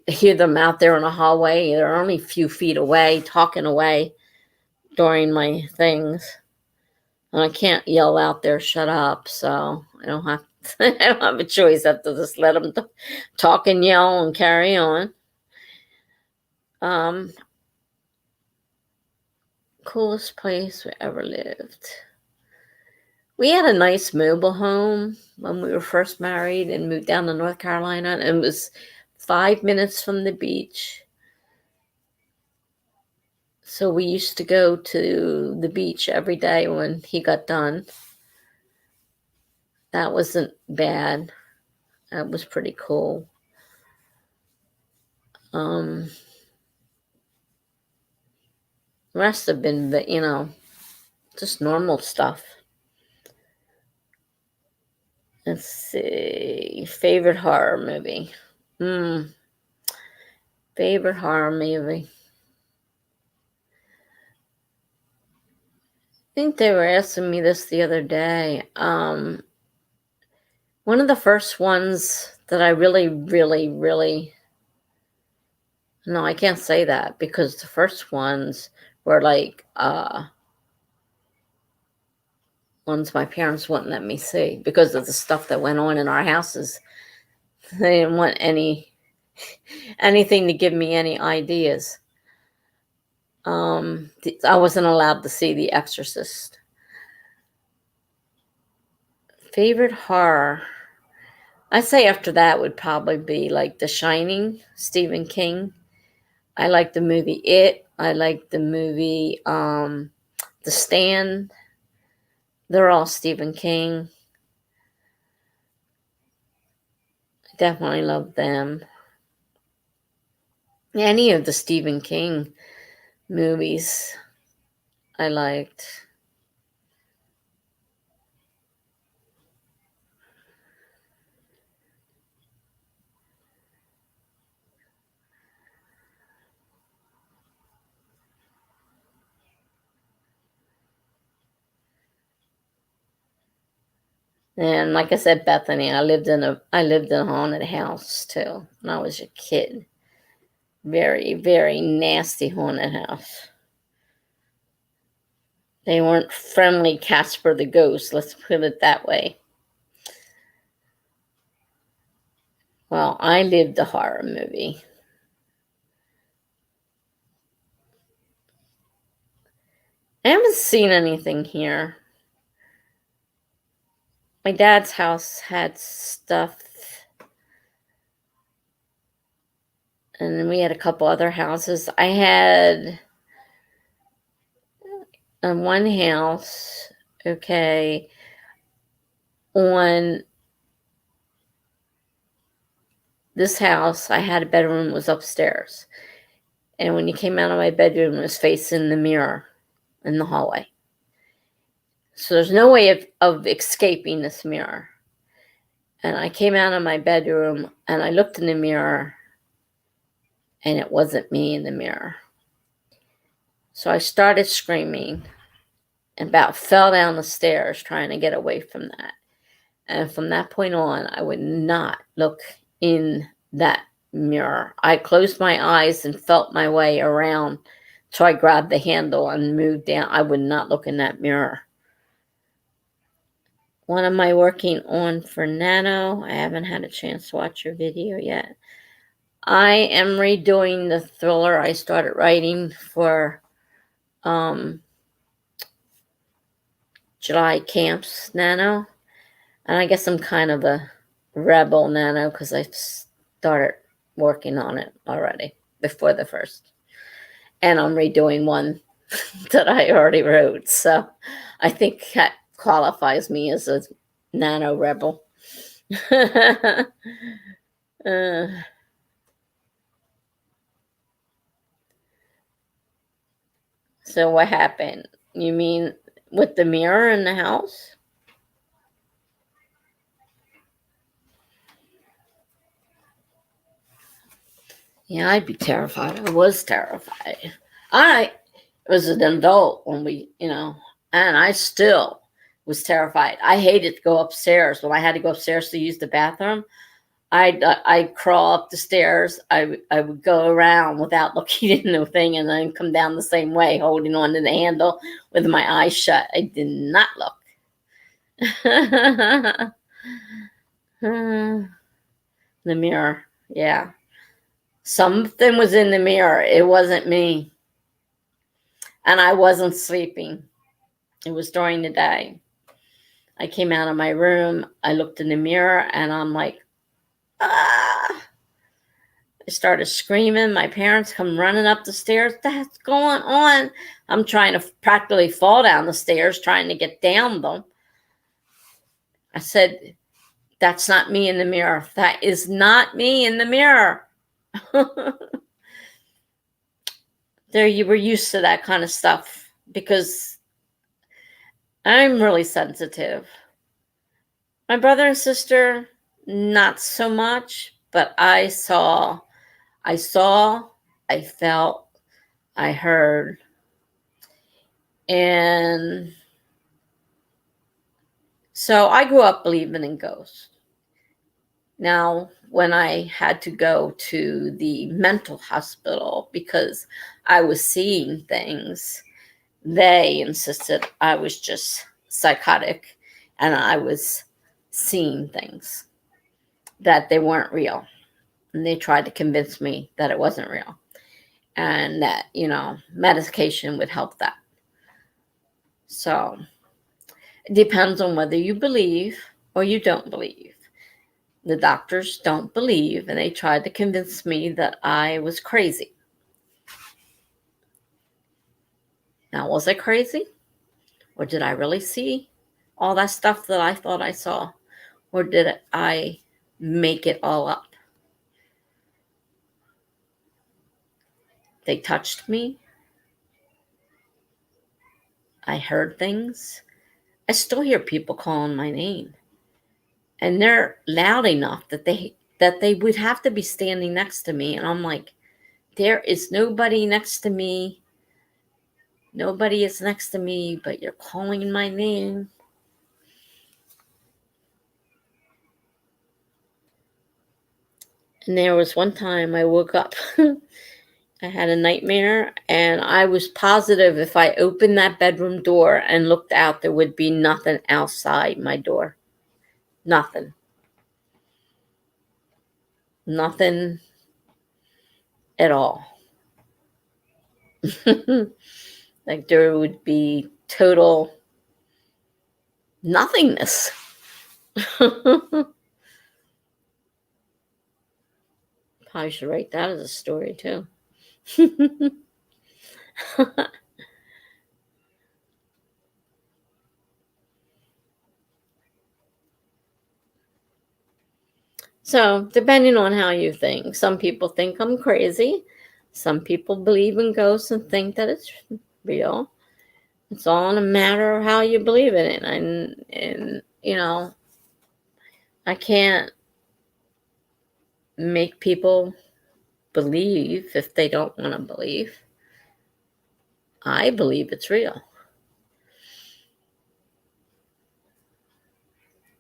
I hear them out there in the hallway. They're only a few feet away, talking away during my things. And I can't yell out there, shut up. So I don't have I don't have a choice. I have to just let them talk and yell and carry on. Coolest place we ever lived. We had a nice mobile home when we were first married and moved down to North Carolina. And it was 5 minutes from the beach. So we used to go to the beach every day when he got done. That wasn't bad. That was pretty cool. Rest have been, just normal stuff. Let's see. Favorite horror movie. Favorite horror movie. I think they were asking me this the other day. One of the first ones that I really, really, really... No, I can't say that because the first ones were like ones my parents wouldn't let me see because of the stuff that went on in our houses. They didn't want anything to give me any ideas. I wasn't allowed to see The Exorcist. Favorite horror. I say after that would probably be like The Shining, Stephen King. I like the movie It. I like the movie The Stand. They're all Stephen King. I definitely love them. Any of the Stephen King movies I liked. And like I said, Bethany, I lived in a haunted house too when I was a kid. Very, very nasty haunted house. They weren't friendly Casper the Ghost, let's put it that way. Well, I lived a horror movie. I haven't seen anything here. My dad's house had stuff, and then we had a couple other houses. I had one house, okay, on this house, I had a bedroom was upstairs. And when you came out of my bedroom, it was facing the mirror in the hallway. So there's no way of escaping this mirror. And I came out of my bedroom and I looked in the mirror and it wasn't me in the mirror. So I started screaming and about fell down the stairs trying to get away from that. And from that point on, I would not look in that mirror. I closed my eyes and felt my way around. So I grabbed the handle and moved down. I would not look in that mirror. What am I working on for NaNo? I haven't had a chance to watch your video yet. I am redoing the thriller I started writing for July camps NaNo. And I guess I'm kind of a rebel NaNo because I started working on it already before the first. And I'm redoing one that I already wrote. So I think that qualifies me as a NaNo rebel. So what happened? You mean with the mirror in the house? Yeah, I'd be terrified. I was terrified. I was an adult when and I still was terrified. I hated to go upstairs. When I had to go upstairs to use the bathroom, I'd crawl up the stairs. I would go around without looking in the thing and then come down the same way, holding on to the handle with my eyes shut. I did not look. The mirror, yeah. Something was in the mirror. It wasn't me. And I wasn't sleeping. It was during the day. I came out of my room. I looked in the mirror and I'm like, ah. I started screaming. My parents come running up the stairs. What's going on? I'm trying to practically fall down the stairs, trying to get down them. I said, that's not me in the mirror. That is not me in the mirror. There, you were used to that kind of stuff because I'm really sensitive. My brother and sister, not so much, but I saw, I felt, I heard, and so I grew up believing in ghosts. Now, when I had to go to the mental hospital because I was seeing things, they insisted I was just psychotic and I was seeing things, that they weren't real. And they tried to convince me that it wasn't real and that, medication would help that. So it depends on whether you believe or you don't believe. The doctors don't believe, and they tried to convince me that I was crazy. Now, was I crazy? Or did I really see all that stuff that I thought I saw? Or did I make it all up? They touched me. I heard things. I still hear people calling my name. And they're loud enough that they would have to be standing next to me. And I'm like, there is nobody next to me. Nobody is next to me, but you're calling my name. And there was one time I woke up. I had a nightmare, and I was positive if I opened that bedroom door and looked out, there would be nothing outside my door. Nothing. Nothing at all. Like there would be total nothingness. Probably should write that as a story too. So, depending on how you think, some people think I'm crazy. Some people believe in ghosts and think that it's real. It's all in a matter of how you believe in it. And you know, I can't make people believe if they don't want to believe. I believe it's real.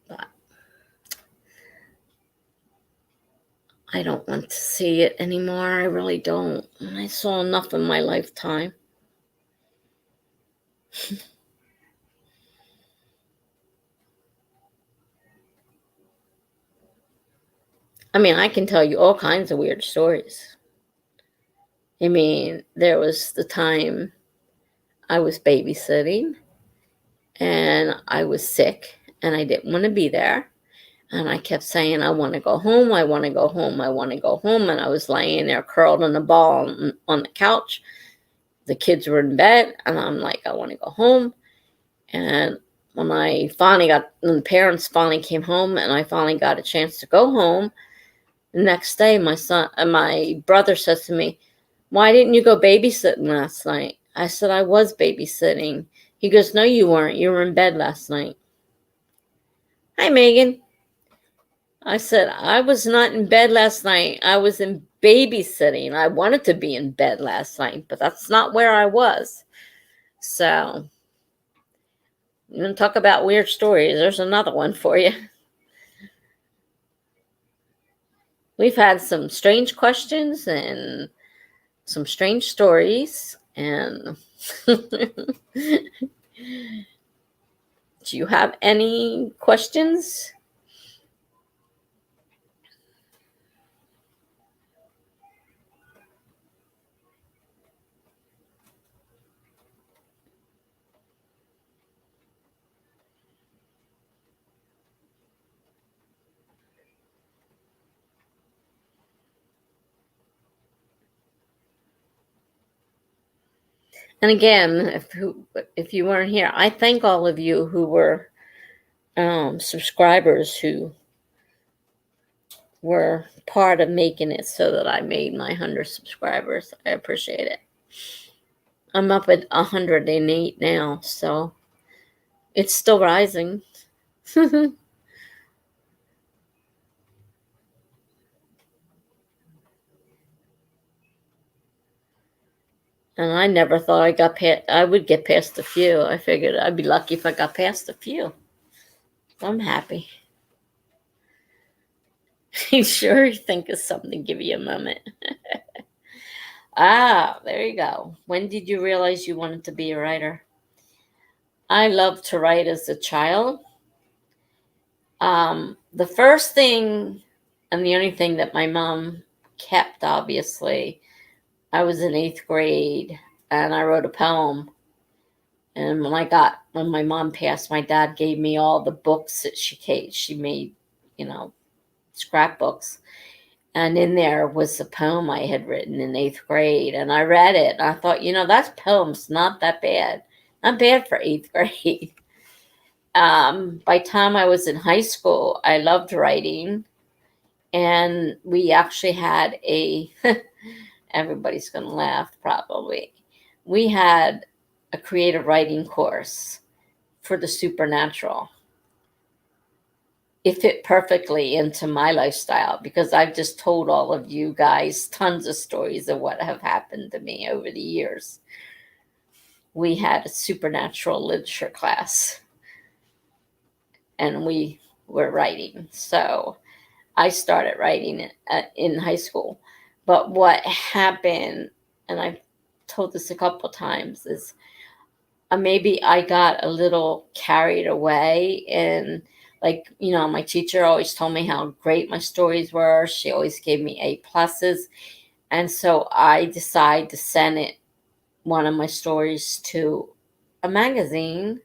But I don't want to see it anymore. I really don't. I saw enough in my lifetime. I mean, I can tell you all kinds of weird stories. I mean, there was the time I was babysitting and I was sick and I didn't want to be there. And I kept saying, I want to go home. I want to go home. I want to go home. And I was laying there curled in a ball on the couch. The kids were in bed. And I'm like, I want to go home. And when the parents finally came home and I finally got a chance to go home, the next day, my brother says to me, why didn't you go babysitting last night? I said, I was babysitting. He goes, no, you weren't. You were in bed last night. Hi, Megan. I said, I was not in bed last night. I was in babysitting. I wanted to be in bed last night, but that's not where I was. So, you want to talk about weird stories? There's another one for you. We've had some strange questions and some strange stories. And do you have any questions? And again, if you weren't here, I thank all of you who were subscribers who were part of making it so that I made my 100 subscribers. I appreciate it. I'm up at 108 now, so it's still rising. And I never thought I would get past a few. I figured I'd be lucky if I got past a few. I'm happy. You sure think of something? Give you a moment. There you go. When did you realize you wanted to be a writer? I loved to write as a child. The first thing and the only thing that my mom kept, obviously, I was in 8th grade and I wrote a poem. And when my mom passed, my dad gave me all the books that she made, scrapbooks. And in there was a poem I had written in 8th grade. And I read it. And I thought, that poem's not that bad. Not bad for 8th grade. By the time I was in high school, I loved writing. And we actually had everybody's going to laugh probably. We had a creative writing course for the supernatural. It fit perfectly into my lifestyle because I've just told all of you guys tons of stories of what have happened to me over the years. We had a supernatural literature class and we were writing. So I started writing it in high school. But what happened, and I've told this a couple times, is maybe I got a little carried away. And, like, my teacher always told me how great my stories were. She always gave me A pluses. And so I decided to send one of my stories to a magazine.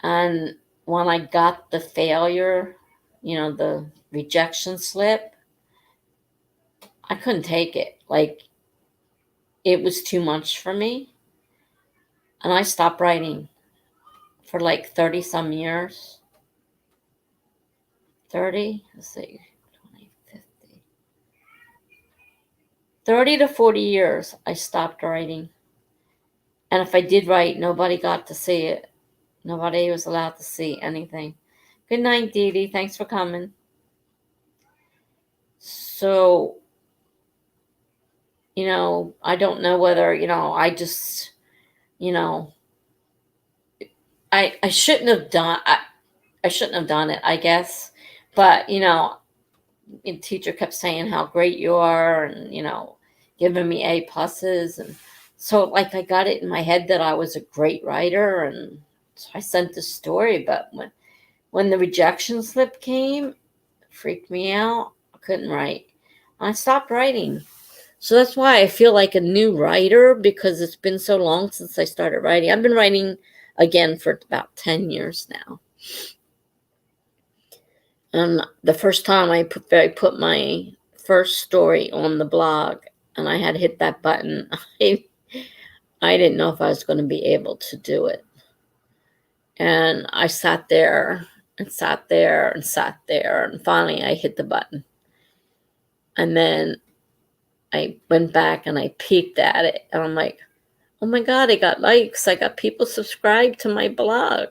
And when I got the failure, the rejection slip, I couldn't take it. Like, it was too much for me. And I stopped writing for like 30 some years. 30, let's see, 20, 50. 30 to 40 years, I stopped writing. And if I did write, nobody got to see it. Nobody was allowed to see anything. Good night, Dee Dee. Thanks for coming. So, I don't know whether, I just, I shouldn't have done, I shouldn't have done it, I guess. But, the teacher kept saying how great you are, and, giving me A pluses. And so, like, I got it in my head that I was a great writer. And so I sent the story. But when the rejection slip came, it freaked me out. I couldn't write. I stopped writing. So that's why I feel like a new writer, because it's been so long since I started writing. I've been writing again for about 10 years now. And the first time I put my first story on the blog, and I had hit that button, I didn't know if I was going to be able to do it. And I sat there and sat there and sat there, and finally I hit the button. And then I went back and I peeked at it, and I'm like, oh my God, I got likes. I got people subscribed to my blog.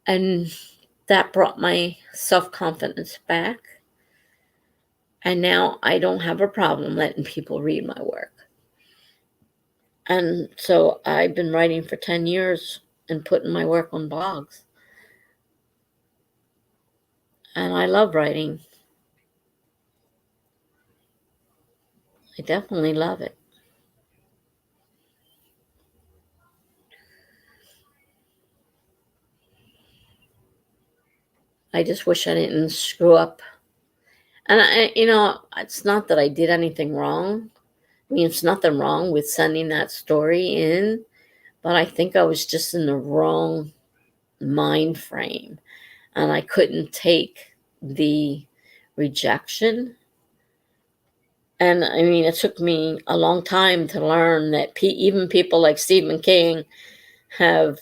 And that brought my self-confidence back. And now I don't have a problem letting people read my work. And so I've been writing for 10 years and putting my work on blogs. And I love writing. I definitely love it. I just wish I didn't screw up. And it's not that I did anything wrong. I mean, it's nothing wrong with sending that story in, but I think I was just in the wrong mind frame, and I couldn't take the rejection. And I mean, it took me a long time to learn that even people like Stephen King have,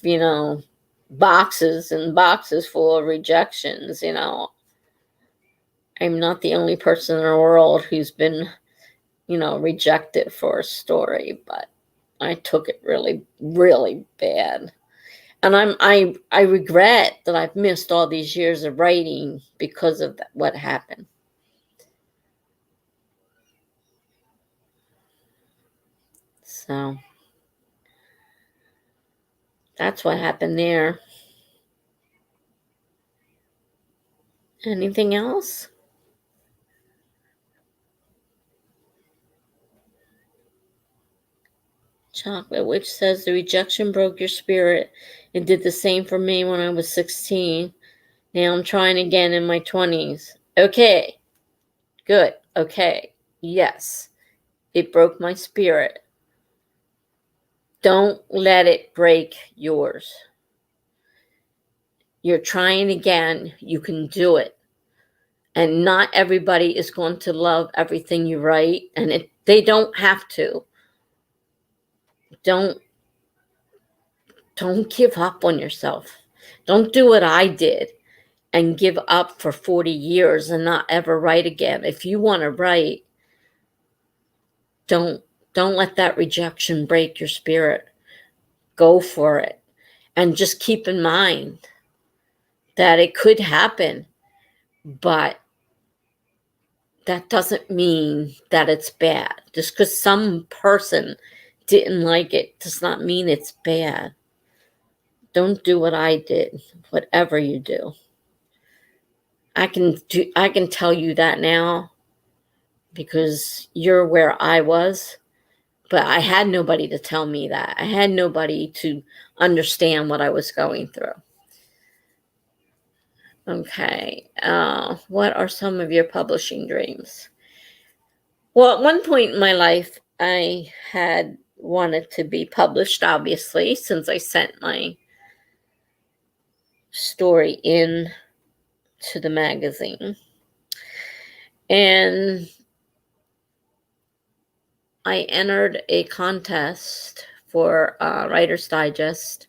boxes and boxes full of rejections. I'm not the only person in the world who's been, rejected for a story, but I took it really, really bad. And I regret that I've missed all these years of writing because of what happened. So that's what happened there. Anything else? Chocolate Witch says the rejection broke your spirit. It did the same for me when I was 16. Now I'm trying again in my 20s. Okay. Good. Okay. Yes. It broke my spirit. Don't let it break yours. You're trying again. You can do it. And not everybody is going to love everything you write. And they don't have to. Don't give up on yourself. Don't do what I did and give up for 40 years and not ever write again. If you want to write, don't let that rejection break your spirit. Go for it. And just keep in mind that it could happen, but that doesn't mean that it's bad. Just because some person didn't like it does not mean it's bad. Don't do what I did, whatever you do. I can tell you that now because you're where I was, but I had nobody to tell me that. I had nobody to understand what I was going through. Okay. What are some of your publishing dreams? Well, at one point in my life, I had wanted to be published, obviously, since I sent my story in to the magazine. And I entered a contest for Writer's Digest,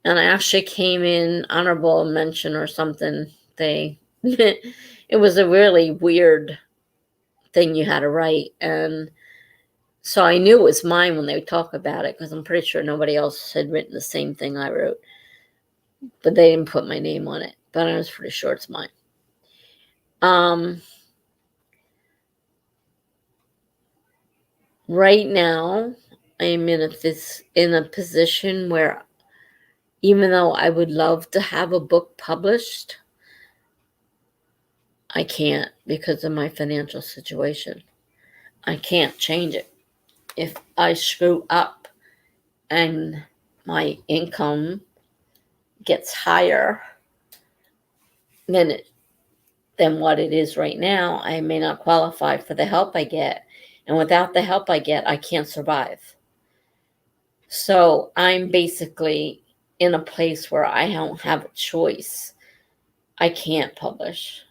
and I actually came in honorable mention or something. It was a really weird thing you had to write, and so I knew it was mine when they would talk about it, because I'm pretty sure nobody else had written the same thing I wrote, but they didn't put my name on it, but I was pretty sure it's mine. Right now, I'm in a position where, even though I would love to have a book published, I can't because of my financial situation. I can't change it. If I screw up and my income gets higher than what it is right now, I may not qualify for the help I get. And without the help I get, I can't survive. So I'm basically in a place where I don't have a choice. I can't publish.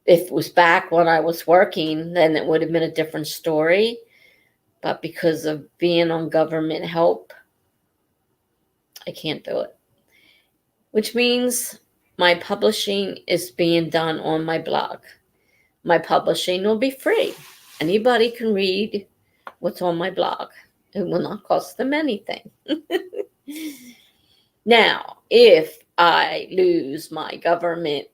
If it was back when I was working, then it would have been a different story. But because of being on government help, I can't do it. Which means my publishing is being done on my blog. My publishing will be free. Anybody can read what's on my blog. It will not cost them anything. Now, if I lose my government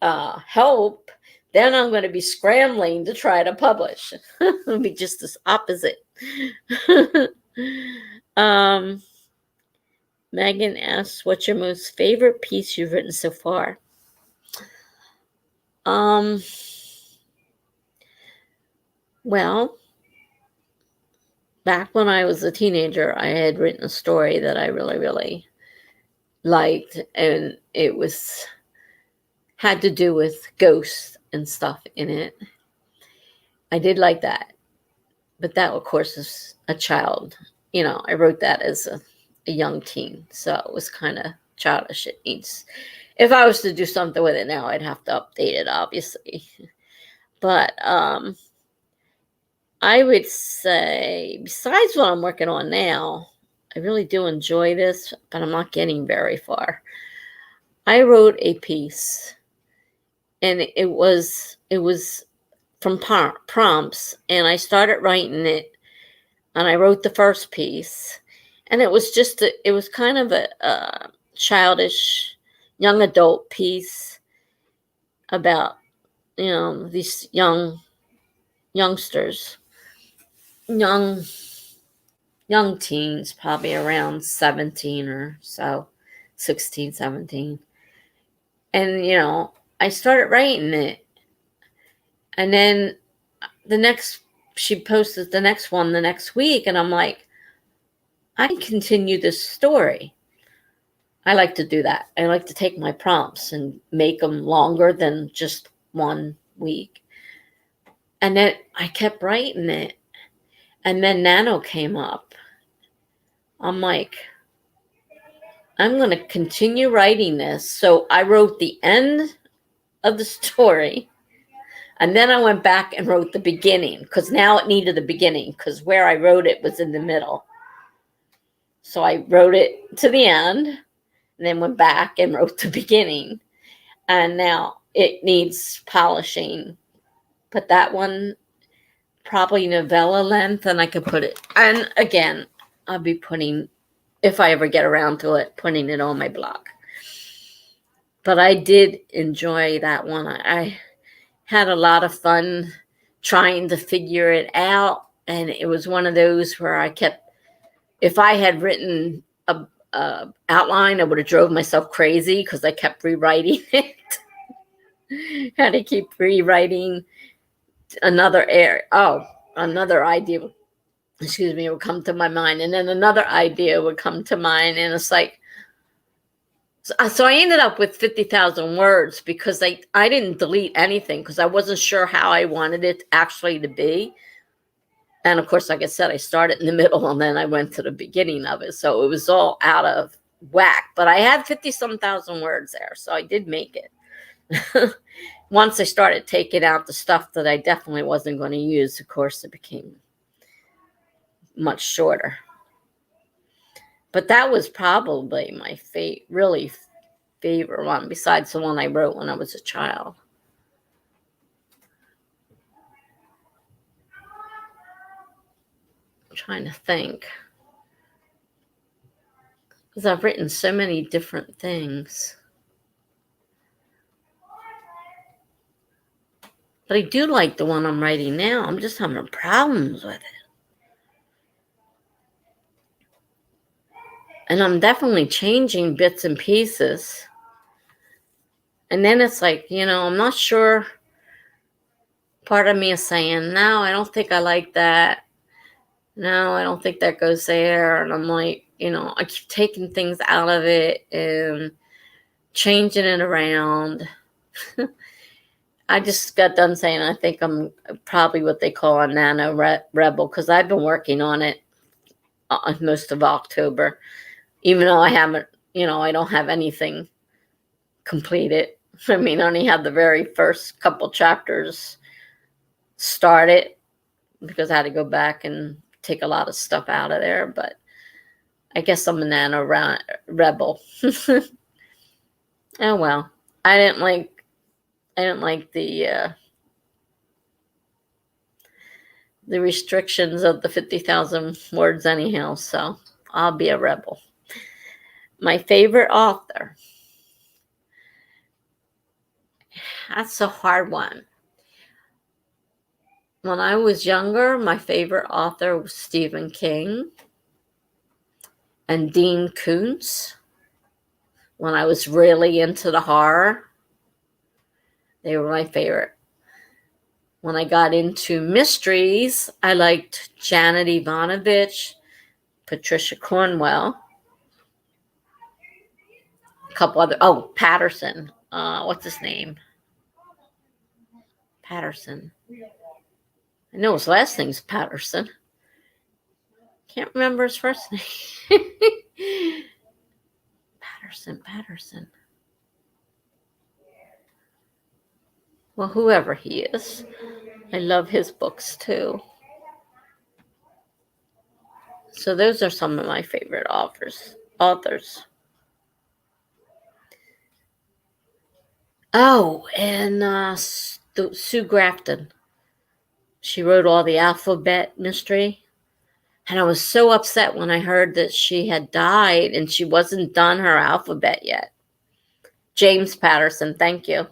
help, then I'm going to be scrambling to try to publish. It'll be just the opposite. Megan asks, what's your most favorite piece you've written so far? Well, back when I was a teenager, I had written a story that I really, really liked, and it had to do with ghosts and stuff in it. I did like that, but that, of course, is a child. I wrote that as a young teen, so it was kind of childish. It needs, if I was to do something with it now, I'd have to update it, obviously. But I would say, besides what I'm working on now, I really do enjoy this, but I'm not getting very far. I wrote a piece, and it was from prompts, and I started writing it, and I wrote the first piece, and it was it was kind of a childish young adult piece about these youngsters, young teens, probably around 17 or so, 16, 17. And I started writing it, and then she posted the next one the next week, and I'm like, I can continue this story. I like to do that. I like to take my prompts and make them longer than just 1 week. And then I kept writing it. And then NaNo came up. I'm like, I'm going to continue writing this. So I wrote the end of the story. And then I went back and wrote the beginning, because now it needed the beginning, because where I wrote it was in the middle. So I wrote it to the end, and then went back and wrote the beginning. And now it needs polishing. But that one, probably novella length, and I could put it. And again, I'll be putting, if I ever get around to it, putting it on my blog. But I did enjoy that one. I had a lot of fun trying to figure it out. And it was one of those where I kept, if I had written outline, I would have drove myself crazy because I kept rewriting it. Had to keep rewriting another area. Oh, another idea, excuse me, would come to my mind, and then another idea would come to mind, and it's like, so I ended up with 50,000 words because I didn't delete anything because I wasn't sure how I wanted it actually to be. And of course, like I said, I started in the middle and then I went to the beginning of it. So it was all out of whack. But I had 50-some thousand words there. So I did make it. Once I started taking out the stuff that I definitely wasn't going to use, of course, it became much shorter. But that was probably my really favorite one, besides the one I wrote when I was a child. I'm trying to think. Because I've written so many different things. But I do like the one I'm writing now. I'm just having problems with it. And I'm definitely changing bits and pieces. And then it's like, I'm not sure. Part of me is saying, no, I don't think I like that. No, I don't think that goes there. And I'm like, I keep taking things out of it and changing it around. I just got done saying I think I'm probably what they call a NaNo rebel because I've been working on it most of October, even though I haven't, I don't have anything completed. I mean, I only have the very first couple chapters started because I had to go back and take a lot of stuff out of there. But I guess I'm a NaNo rebel. Oh well, I didn't like the restrictions of the 50,000 words anyhow, so I'll be a rebel. My favorite author. That's a hard one. When I was younger, my favorite author was Stephen King and Dean Koontz. When I was really into the horror, they were my favorite. When I got into mysteries, I liked Janet Ivanovich, Patricia Cornwell, a couple other, Patterson. What's his name? Patterson. I know his last name's Patterson. Can't remember his first name. Patterson. Well, whoever he is, I love his books too. So those are some of my favorite authors. Oh, and Sue Grafton. She wrote all the alphabet mystery. And I was so upset when I heard that she had died and she wasn't done her alphabet yet. James Patterson, thank you.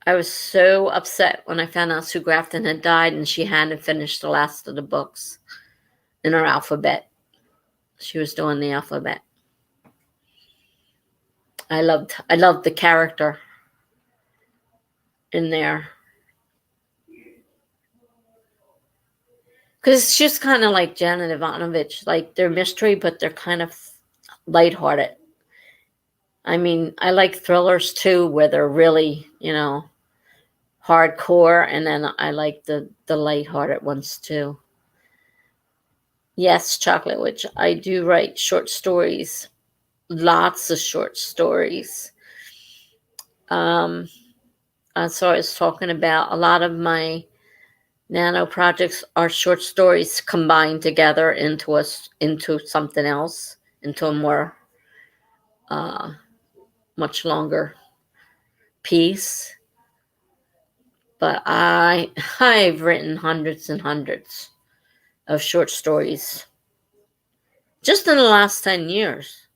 I was so upset when I found out Sue Grafton had died and she hadn't finished the last of the books in her alphabet. She was doing the alphabet. I loved the character in there. Because it's just kind of like Janet Ivanovich, like they're mystery, but they're kind of lighthearted. I mean, I like thrillers too, where they're really, hardcore, and then I like the lighthearted ones too. Yes, Chocolate Witch, I do write short stories, lots of short stories. So I was talking about a lot of my NaNo projects are short stories combined together into something else, into a more much longer piece. But I've written hundreds and hundreds of short stories just in the last 10 years.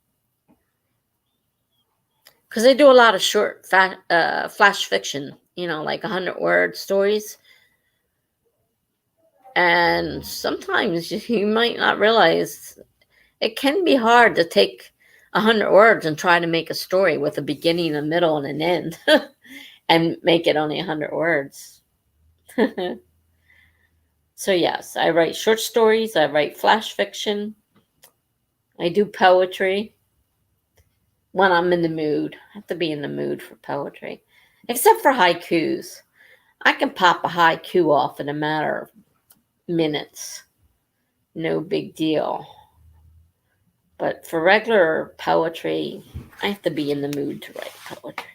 Because I do a lot of short flash fiction, like 100-word stories. And sometimes you might not realize it can be hard to take 100 words and try to make a story with a beginning, a middle, and an end and make it only 100 words. So yes, I write short stories, I write flash fiction, I do poetry when I'm in the mood. I have to be in the mood for poetry. Except for haikus. I can pop a haiku off in a matter of minutes. No big deal. But for regular poetry, I have to be in the mood to write poetry.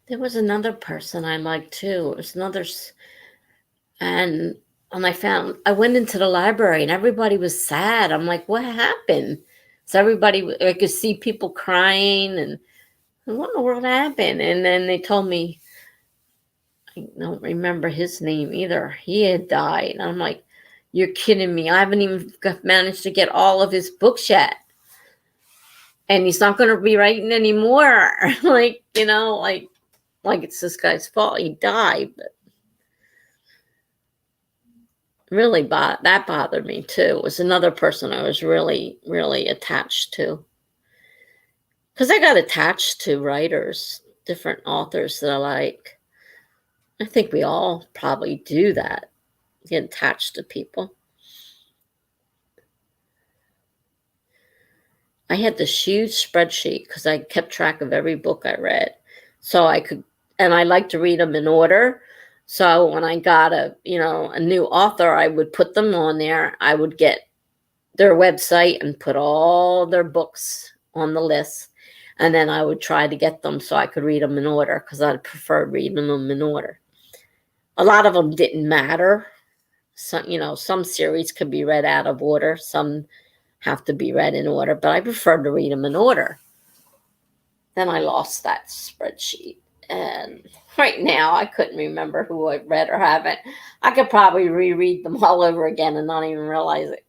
There was another person I liked too. It was another, and I went into the library and everybody was sad. I'm like, what happened? So I could see people crying and what in the world happened? And then they told me, I don't remember his name either. He had died. And I'm like, you're kidding me. I haven't even managed to get all of his books yet. And he's not going to be writing anymore. Like, like it's this guy's fault. He died. But really, that bothered me too. It was another person I was really, really attached to. Because I got attached to writers, different authors that I like. I think we all probably do that, get attached to people. I had this huge spreadsheet because I kept track of every book I read. So and I like to read them in order. So when I got a new author, I would put them on there. I would get their website and put all their books on the list. And then I would try to get them so I could read them in order because I preferred reading them in order. A lot of them didn't matter. Some series could be read out of order. Some have to be read in order, but I prefer to read them in order. Then I lost that spreadsheet. And right now, I couldn't remember who I've read or haven't. I could probably reread them all over again and not even realize it.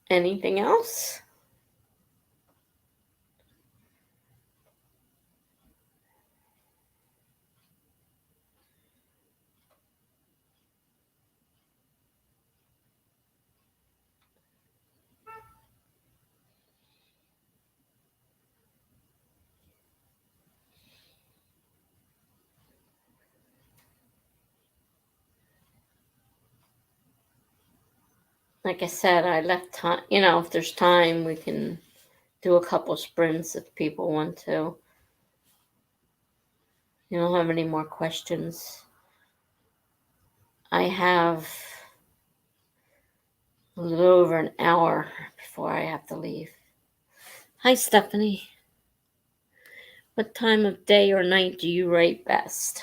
Anything else? Like I said, I left time. If there's time, we can do a couple sprints if people want to. You don't have any more questions? I have a little over an hour before I have to leave. Hi, Stephanie. What time of day or night do you write best?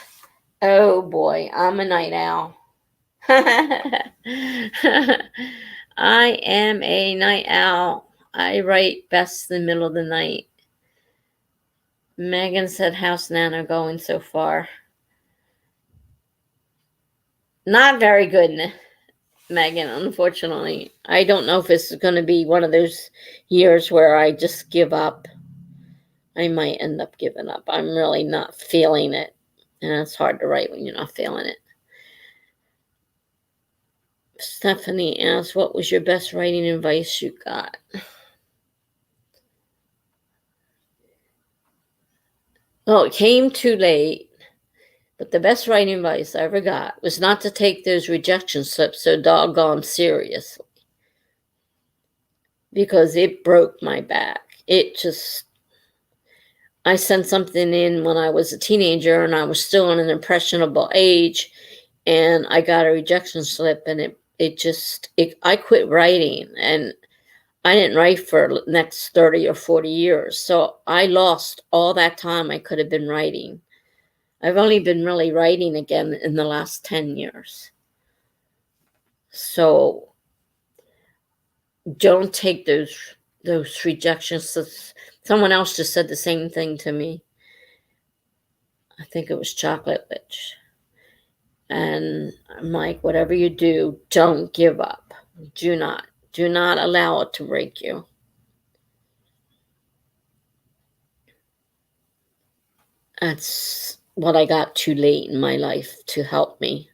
Oh boy, I'm a night owl. I am a night owl. I write best in the middle of the night. Megan said, how's NaNo going so far? Not very good, Megan, unfortunately. I don't know if it's going to be one of those years where I just give up. I might end up giving up. I'm really not feeling it. And it's hard to write when you're not feeling it. Stephanie asked, what was your best writing advice you got? Oh, it came too late. But the best writing advice I ever got was not to take those rejection slips so doggone seriously. Because it broke my back. I sent something in when I was a teenager and I was still in an impressionable age, and I got a rejection slip, and I quit writing, and I didn't write for the next 30 or 40 years. So I lost all that time I could have been writing. I've only been really writing again in the last 10 years. So don't take those rejections. Someone else just said the same thing to me. I think it was Chocolate Witch. And I'm like, whatever you do, don't give up. Do not. Do not allow it to break you. That's what I got too late in my life to help me.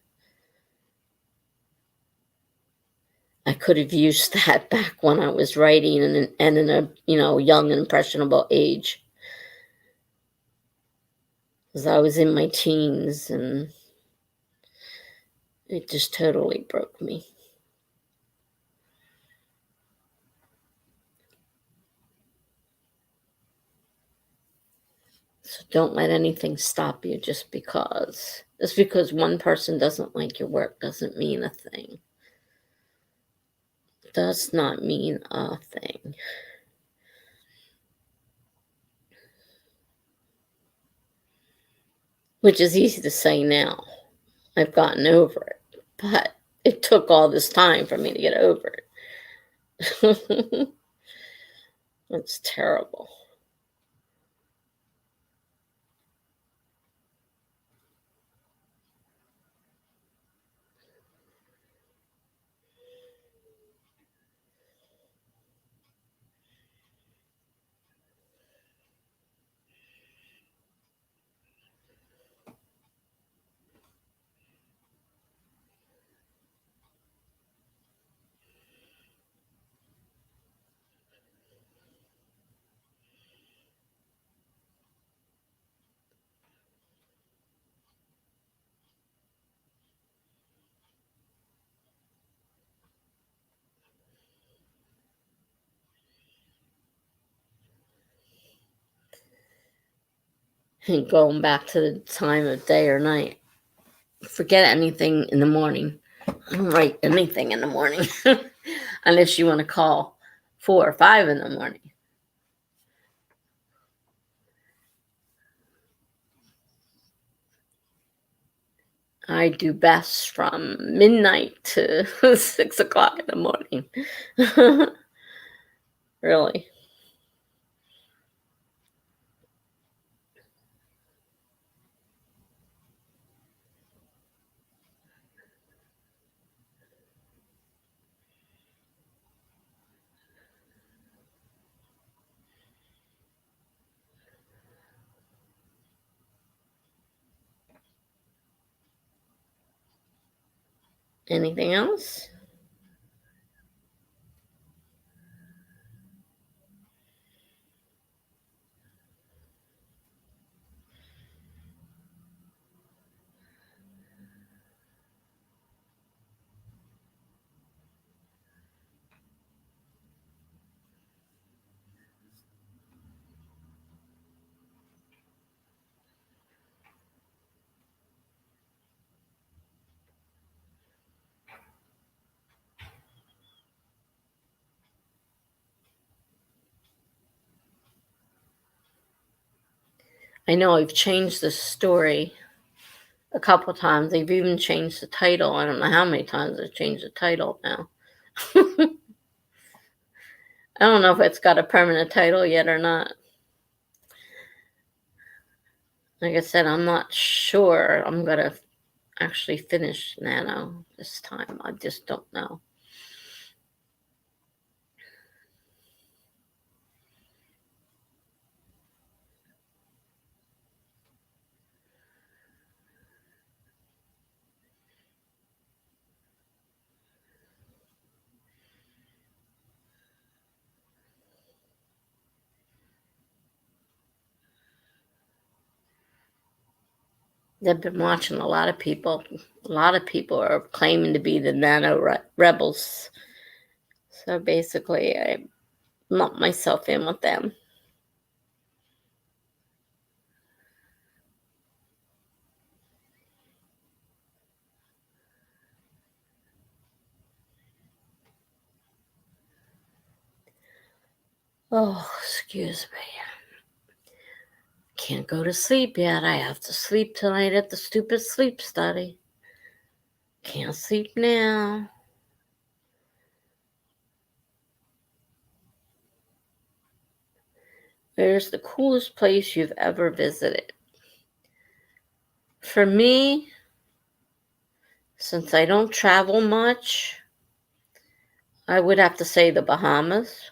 I could have used that back when I was writing and in a, young and impressionable age. Because I was in my teens and it just totally broke me. So don't let anything stop you just because. Just because one person doesn't like your work doesn't mean a thing. Does not mean a thing. Which is easy to say now. I've gotten over it. But it took all this time for me to get over it. It's terrible. And going back to the time of day or night. Forget anything in the morning. I don't write anything in the morning. Unless you want to call 4 or 5 in the morning. I do best from midnight to 6 o'clock in the morning. Really. Anything else? I know I've changed the story a couple times. They've even changed the title. I don't know how many times they've changed the title now. I don't know if it's got a permanent title yet or not. Like I said, I'm not sure I'm going to actually finish NaNo this time. I just don't know. They've been watching a lot of people. A lot of people are claiming to be the NaNo rebels. So basically, I lump myself in with them. Oh, excuse me. Can't go to sleep yet. I have to sleep tonight at the stupid sleep study. Can't sleep now. Where's the coolest place you've ever visited? For me, since I don't travel much, I would have to say the Bahamas.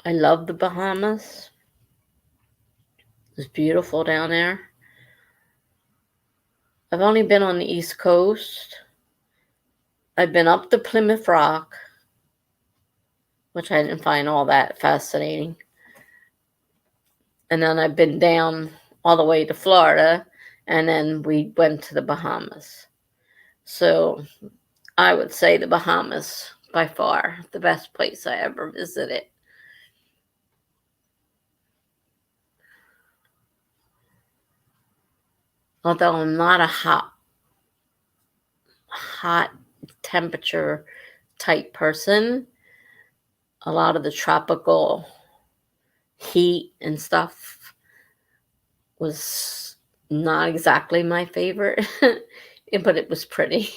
I love the Bahamas. It's beautiful down there. I've only been on the East Coast. I've been up to Plymouth Rock, which I didn't find all that fascinating. And then I've been down all the way to Florida, and then we went to the Bahamas. So I would say the Bahamas, by far, the best place I ever visited. Although I'm not a hot temperature type person, a lot of the tropical heat and stuff was not exactly my favorite, but it was pretty.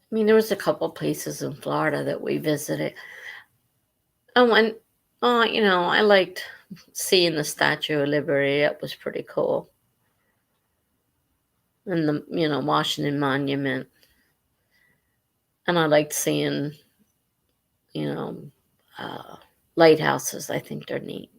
I mean, there was a couple places in Florida that we visited. Oh, and I liked seeing the Statue of Liberty. That was pretty cool. And the, Washington Monument. And I liked seeing, you know, lighthouses. I think they're neat.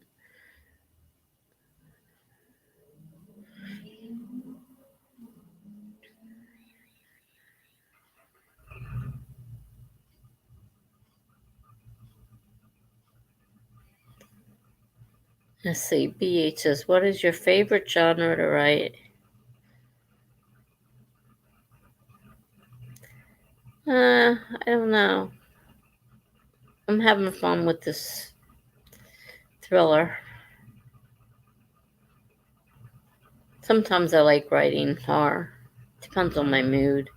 Let's see. BH says, what is your favorite genre to write? I don't know. I'm having fun with this thriller. Sometimes I like writing horror. Depends on my mood.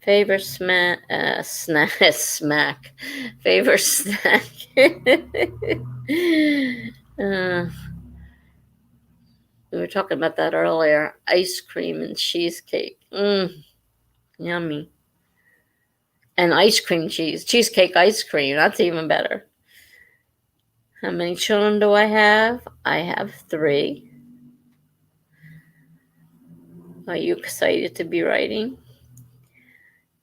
Favorite smack. Favorite snack. We were talking about that earlier. Ice cream and cheesecake. Yummy. And ice cream cheesecake ice cream. That's even better. How many children do I have? I have 3. Are you excited to be writing?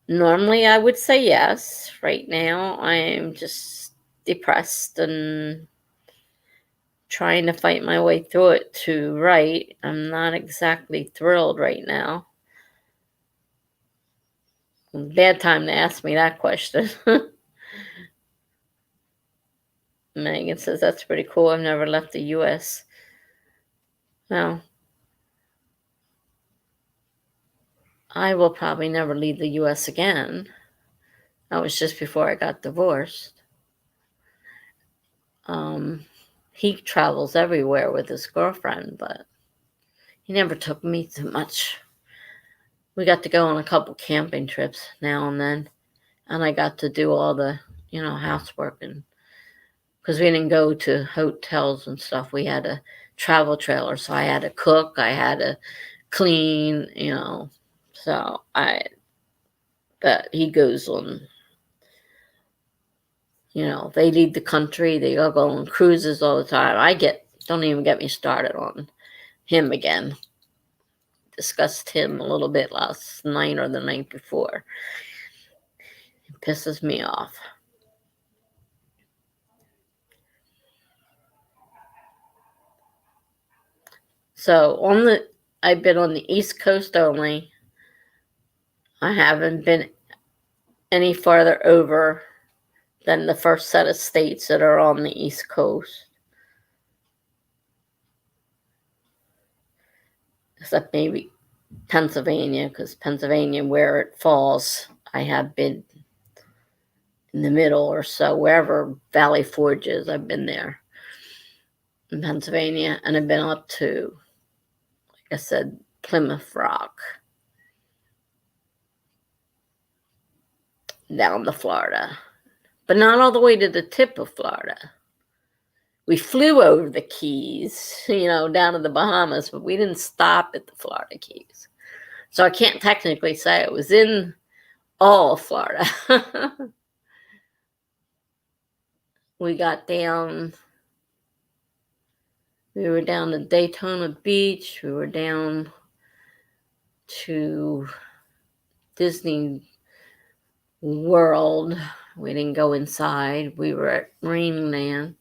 Normally I would say yes. Right now I'm just depressed and trying to fight my way through it to write. I'm not exactly thrilled right now. Bad time to ask me that question. Megan says, that's pretty cool. I've never left the U.S. Well, I will probably never leave the U.S. again. That was just before I got divorced. He travels everywhere with his girlfriend, but he never took me too much. We got to go on a couple camping trips now and then, and I got to do all the, housework, and because we didn't go to hotels and stuff, we had a travel trailer, so I had to cook, I had to clean, but he goes on, they leave the country, they all go on cruises all the time. Don't even get me started on him again. Discussed him a little bit last night or the night before. It pisses me off. So I've been on the East Coast only. I haven't been any farther over than the first set of states that are on the East Coast. Except maybe Pennsylvania, because Pennsylvania, where it falls, I have been in the middle or so. Wherever Valley Forge is, I've been there in Pennsylvania. And I've been up to, like I said, Plymouth Rock, down to Florida. But not all the way to the tip of Florida. We flew over the Keys, down to the Bahamas, but we didn't stop at the Florida Keys. So I can't technically say it was in all of Florida. we got down, we were down to Daytona Beach, we were down to Disney World. We didn't go inside. We were at Marineland,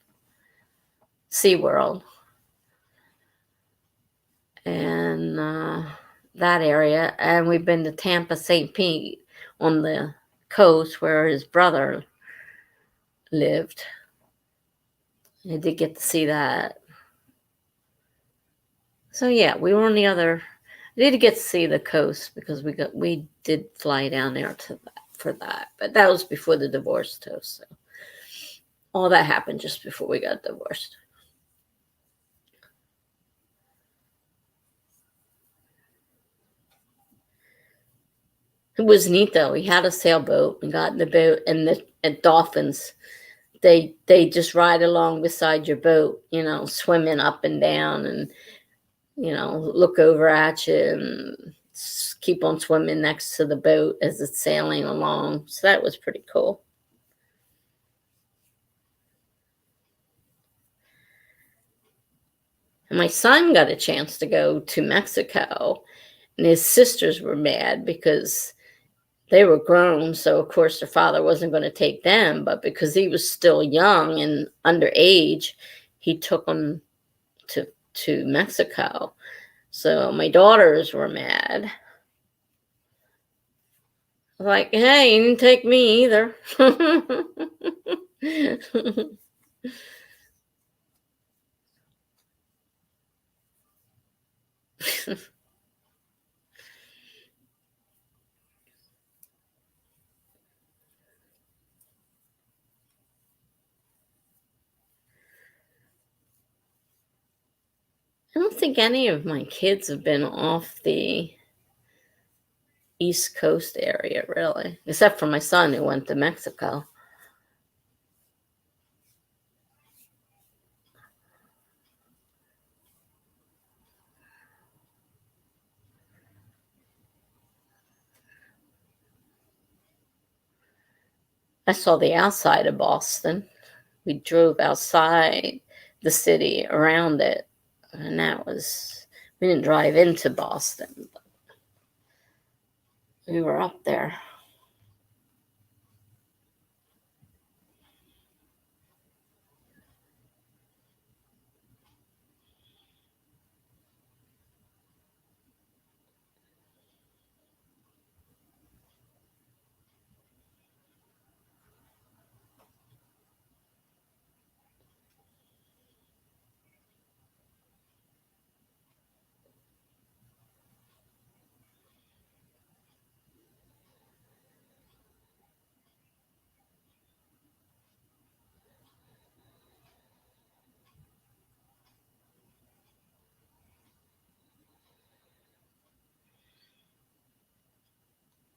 SeaWorld, and that area. And we've been to Tampa, St. Pete on the coast where his brother lived. I did get to see that. So yeah, we were on the other. I did get to see the coast because we did fly down there to that for that, but that was before the divorce too. So all that happened just before we got divorced. It was neat though. We had a sailboat. We got in the boat, and the dolphins. They just ride along beside your boat, swimming up and down, and look over at you and keep on swimming next to the boat as it's sailing along. So that was pretty cool. And my son got a chance to go to Mexico, and his sisters were mad because they were grown. So, of course, their father wasn't going to take them. But because he was still young and underage, he took them to Mexico. So my daughters were mad. Like, hey, you didn't take me either. I don't think any of my kids have been off the East Coast area, really, except for my son who went to Mexico. I saw the outside of Boston. We drove outside the city around it, and we didn't drive into Boston, but we were up there.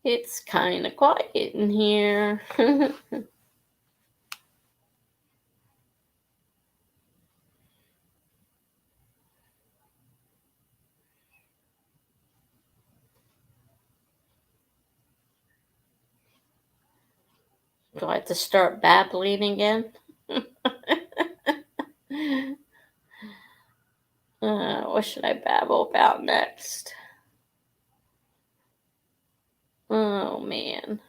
It's kind of quiet in here. Do I have to start babbling again? What should I babble about next? Oh, man.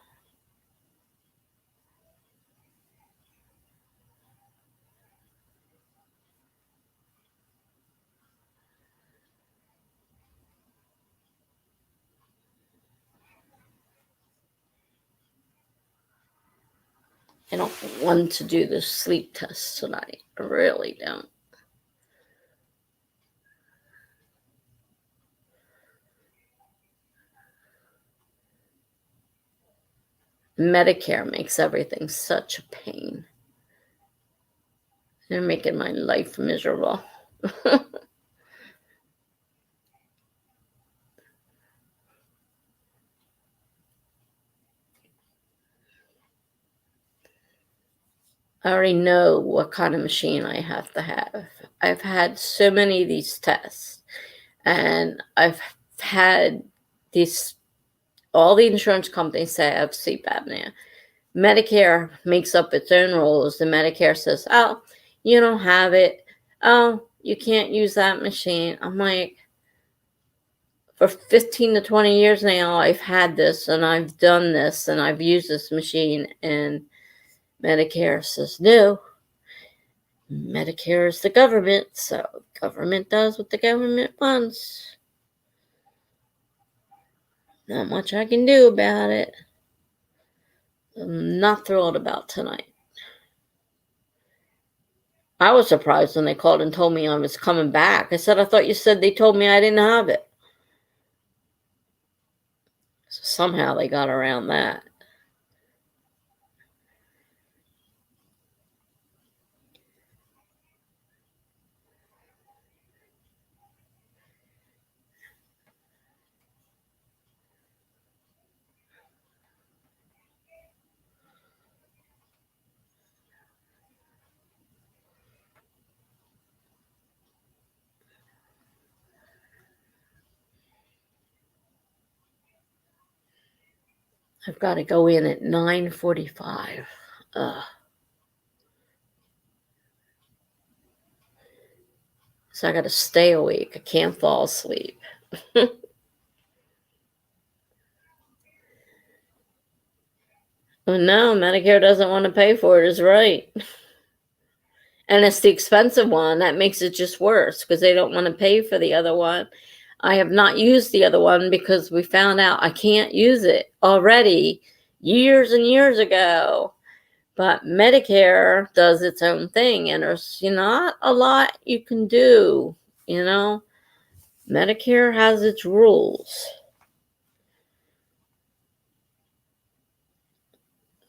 I don't want to do the sleep test tonight. I really don't. Medicare makes everything such a pain. They're making my life miserable. I already know what kind of machine I have to have. I've had so many of these tests, and I've had these, all the insurance companies say I have sleep apnea. Medicare makes up its own rules. The Medicare says, oh, you don't have it. Oh, you can't use that machine. I'm like, for 15 to 20 years now, I've had this and I've done this and I've used this machine, and Medicare says, no, Medicare is the government, so government does what the government wants. Not much I can do about it. I'm not thrilled about tonight. I was surprised when they called and told me I was coming back. I said, I thought you said they told me I didn't have it. So somehow they got around that. I've got to go in at 9:45. So I got to stay awake. I can't fall asleep. Oh, no, Medicare doesn't want to pay for it, is right. And it's the expensive one. That makes it just worse because they don't want to pay for the other one. I have not used the other one because we found out I can't use it already years and years ago. But Medicare does its own thing, and there's not a lot you can do, Medicare has its rules.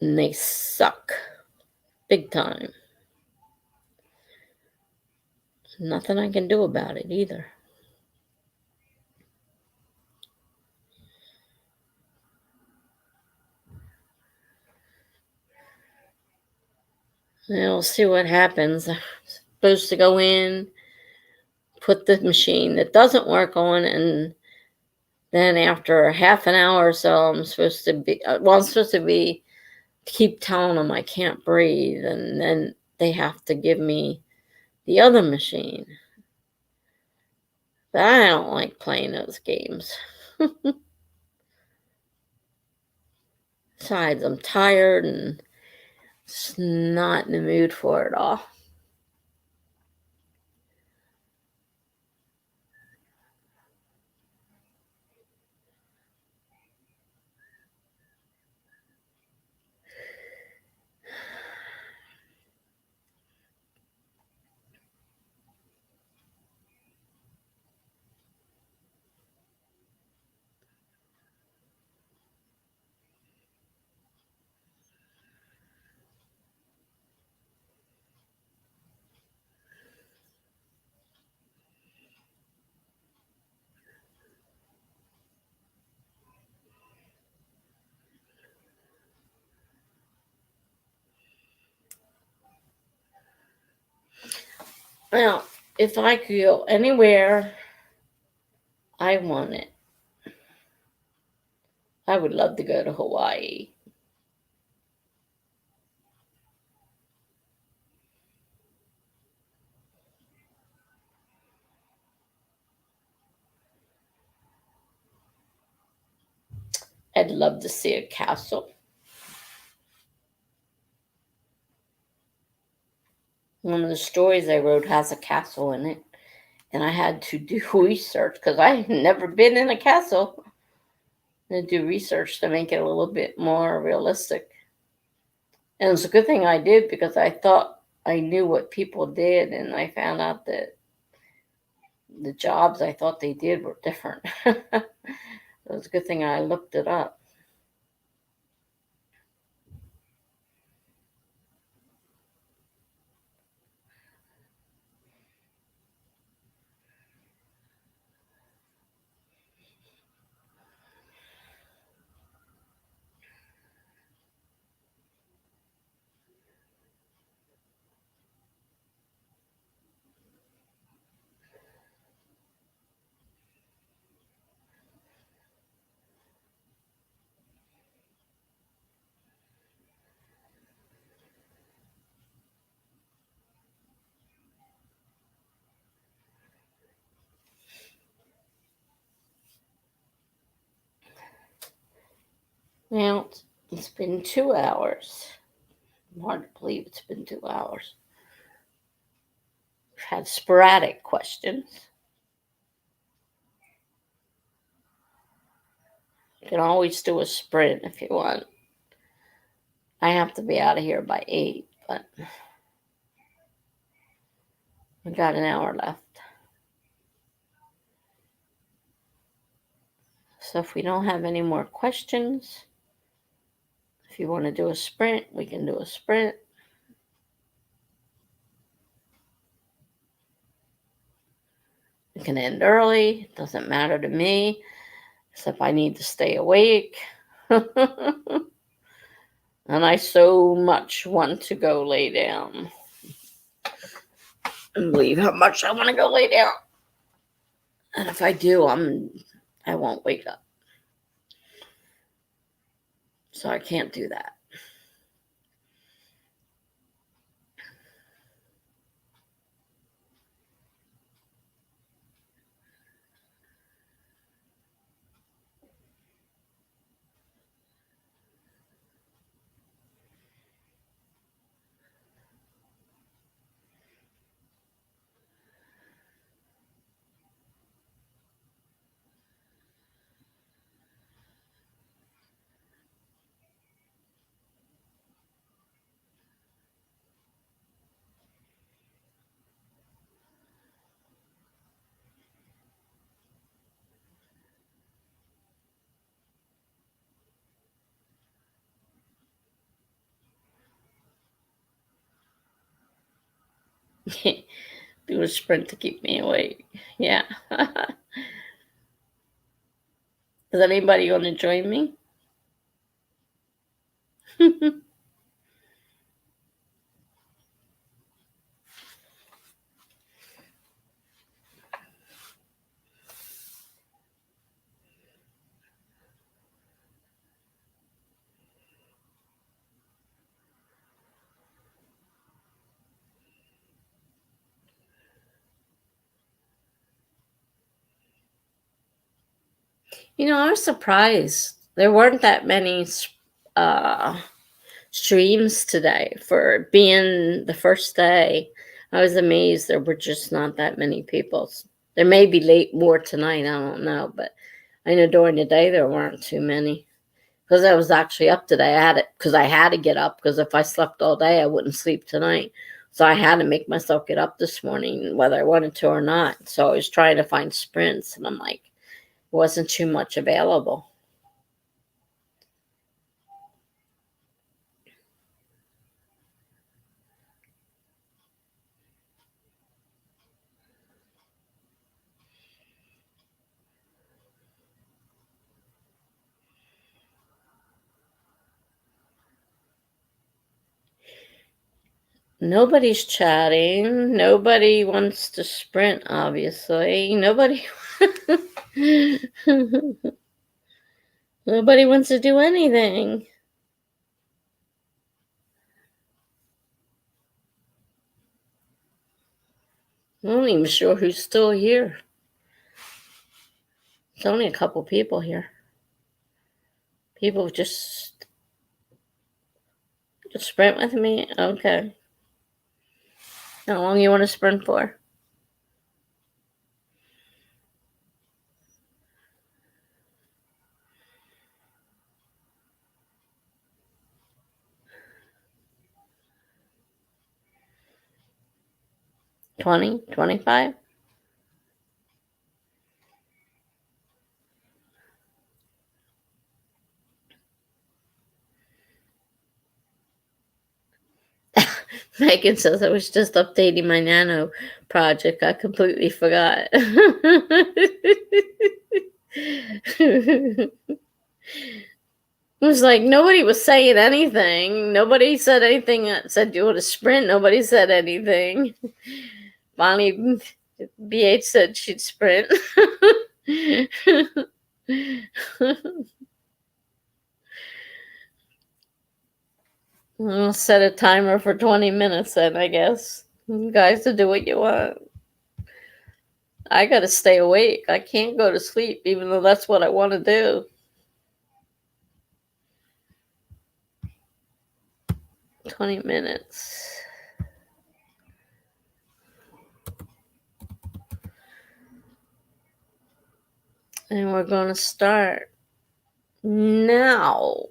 And they suck. Big time. Nothing I can do about it either. We'll see what happens. I'm supposed to go in, put the machine that doesn't work on, and then after half an hour or so, I'm supposed to be keep telling them I can't breathe, and then they have to give me the other machine. But I don't like playing those games. Besides, I'm tired and just not in the mood for it all. Well, if I could go anywhere I wanted, I would love to go to Hawaii. I'd love to see a castle. One of the stories I wrote has a castle in it, and I had to do research because I had never been in a castle. And do research to make it a little bit more realistic. And it's a good thing I did because I thought I knew what people did, and I found out that the jobs I thought they did were different. It was a good thing I looked it up. Now, it's been 2 hours. Hard to believe it's been 2 hours. We've had sporadic questions. You can always do a sprint if you want. I have to be out of here by 8, but we got an hour left. So if we don't have any more questions, if you want to do a sprint, we can do a sprint. We can end early. It doesn't matter to me, except I need to stay awake. And I so much want to go lay down. And believe how much I want to go lay down. And if I do, I won't wake up. So I can't do that. Do a sprint to keep me awake. Yeah. Is anybody want to join me? I was surprised. There weren't that many streams today for being the first day. I was amazed there were just not that many people. There may be more tonight, I don't know, but I know during the day there weren't too many. Because I was actually up today. I had to get up, because if I slept all day, I wouldn't sleep tonight. So I had to make myself get up this morning, whether I wanted to or not. So I was trying to find sprints, and I'm like, it wasn't too much available. Nobody's chatting. Nobody wants to sprint, obviously. Nobody Nobody wants to do anything. I'm not even sure who's still here. It's only a couple people here. People just sprint with me? Okay. How long you want to sprint for? $20, $25? Megan says I was just updating my NaNo project. I completely forgot. It was like nobody was saying anything. Nobody said anything that said you want to sprint. Nobody said anything. Bonnie BH said she'd sprint. I'll set a timer for 20 minutes then, I guess. You guys to do what you want. I gotta stay awake. I can't go to sleep, even though that's what I want to do. 20 minutes. And we're going to start now.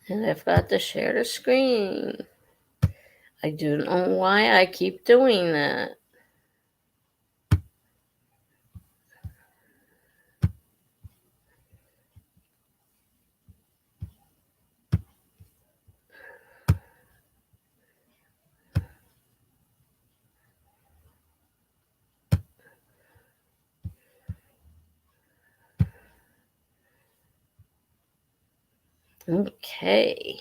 And I've got to share the screen. I don't know why I keep doing that. Okay.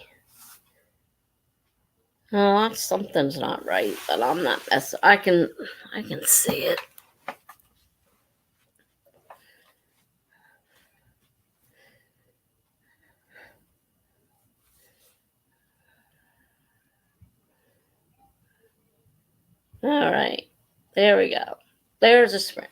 Oh, something's not right, but I'm not messing. I can see it. All right. There we go. There's a sprint.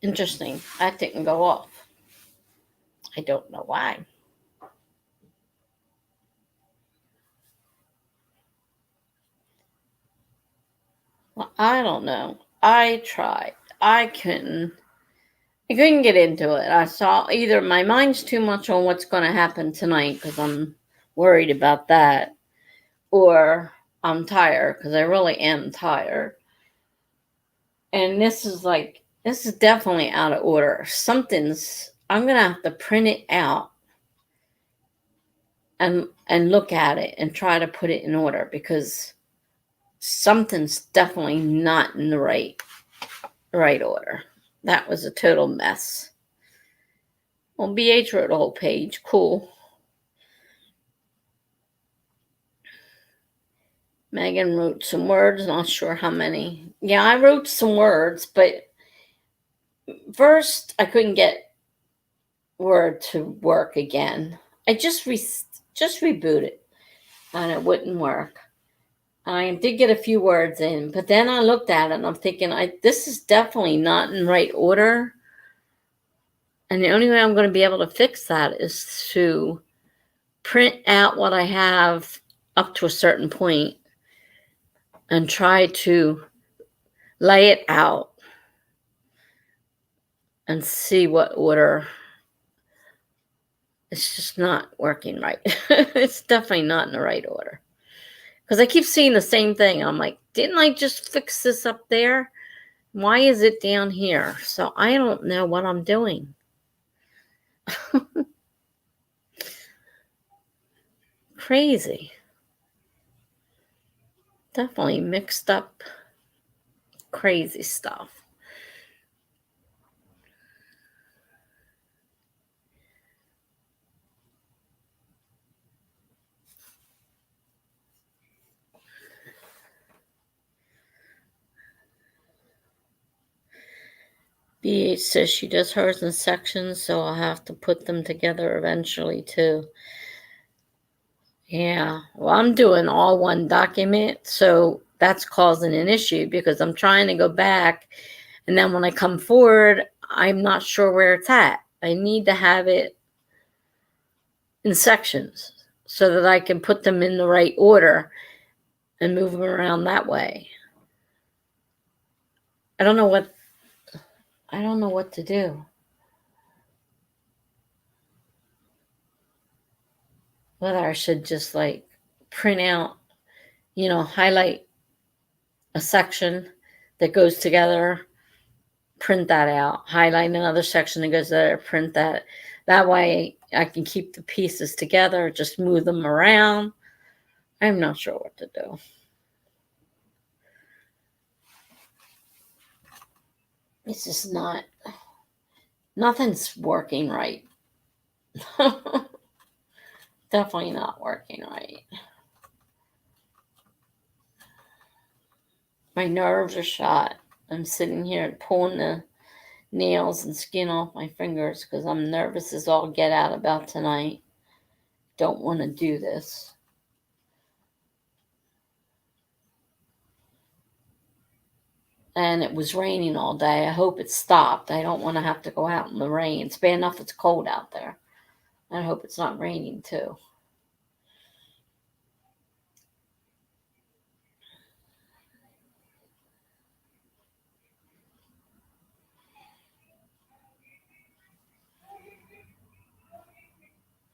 Interesting. That didn't go off. I don't know why. Well, I don't know. I tried. I couldn't get into it. I saw either my mind's too much on what's going to happen tonight because I'm worried about that, or I'm tired because I really am tired. And this is definitely out of order. I'm going to have to print it out and look at it and try to put it in order because something's definitely not in the right order. That was a total mess. Well, BH wrote a whole page. Cool. Megan wrote some words, not sure how many. Yeah, I wrote some words, but first I couldn't get Word to work again. I just rebooted and it wouldn't work. I did get a few words in, but then I looked at it and I'm thinking, this is definitely not in right order. And the only way I'm going to be able to fix that is to print out what I have up to a certain point and try to lay it out and see what order. It's just not working right. It's definitely not in the right order. Because I keep seeing the same thing. I'm like, didn't I just fix this up there? Why is it down here? So I don't know what I'm doing. Crazy. Definitely mixed up crazy stuff. BH says she does hers in sections, so I'll have to put them together eventually too. Yeah, well, I'm doing all one document, so that's causing an issue because I'm trying to go back, and then when I come forward, I'm not sure where it's at. I need to have it in sections so that I can put them in the right order and move them around that way. I don't know what to do. Whether I should just like print out, highlight a section that goes together, print that out, highlight another section that goes there, print that. That way I can keep the pieces together, just move them around. I'm not sure what to do. It's just nothing's working right. Definitely not working right. My nerves are shot. I'm sitting here pulling the nails and skin off my fingers because I'm nervous as all get out about tonight. Don't want to do this. And it was raining all day. I hope it stopped. I don't want to have to go out in the rain. It's bad enough it's cold out there. I hope it's not raining too.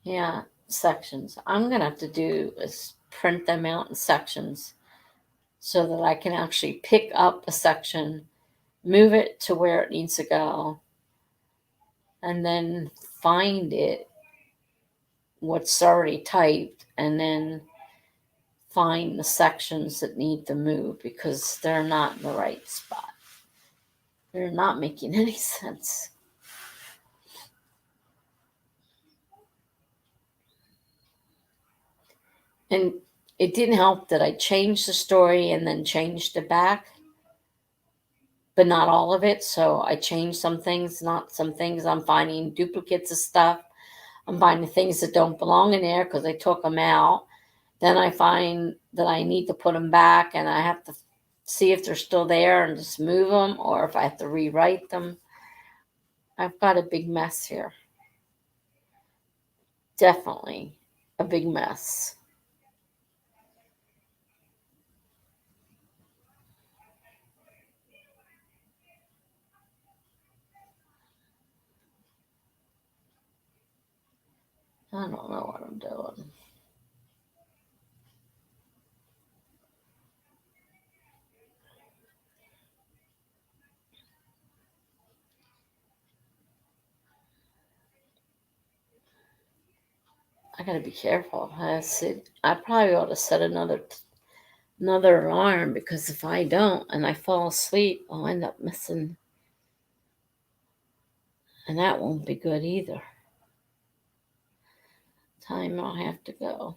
Yeah, sections. I'm going to have to do is print them out in sections so that I can actually pick up a section, move it to where it needs to go, and then find what's already typed, and then find the sections that need to move because they're not in the right spot. They're not making any sense. And it didn't help that I changed the story and then changed it back, but not all of it. So I changed some things, not some things. I'm finding duplicates of stuff. I'm finding things that don't belong in there because I took them out. Then I find that I need to put them back and I have to see if they're still there and just move them, or if I have to rewrite them. I've got a big mess here. Definitely a big mess. I don't know what I'm doing. I gotta be careful. I probably ought to set another alarm, because if I don't and I fall asleep, I'll end up missing, and that won't be good either. Time I'll have to go.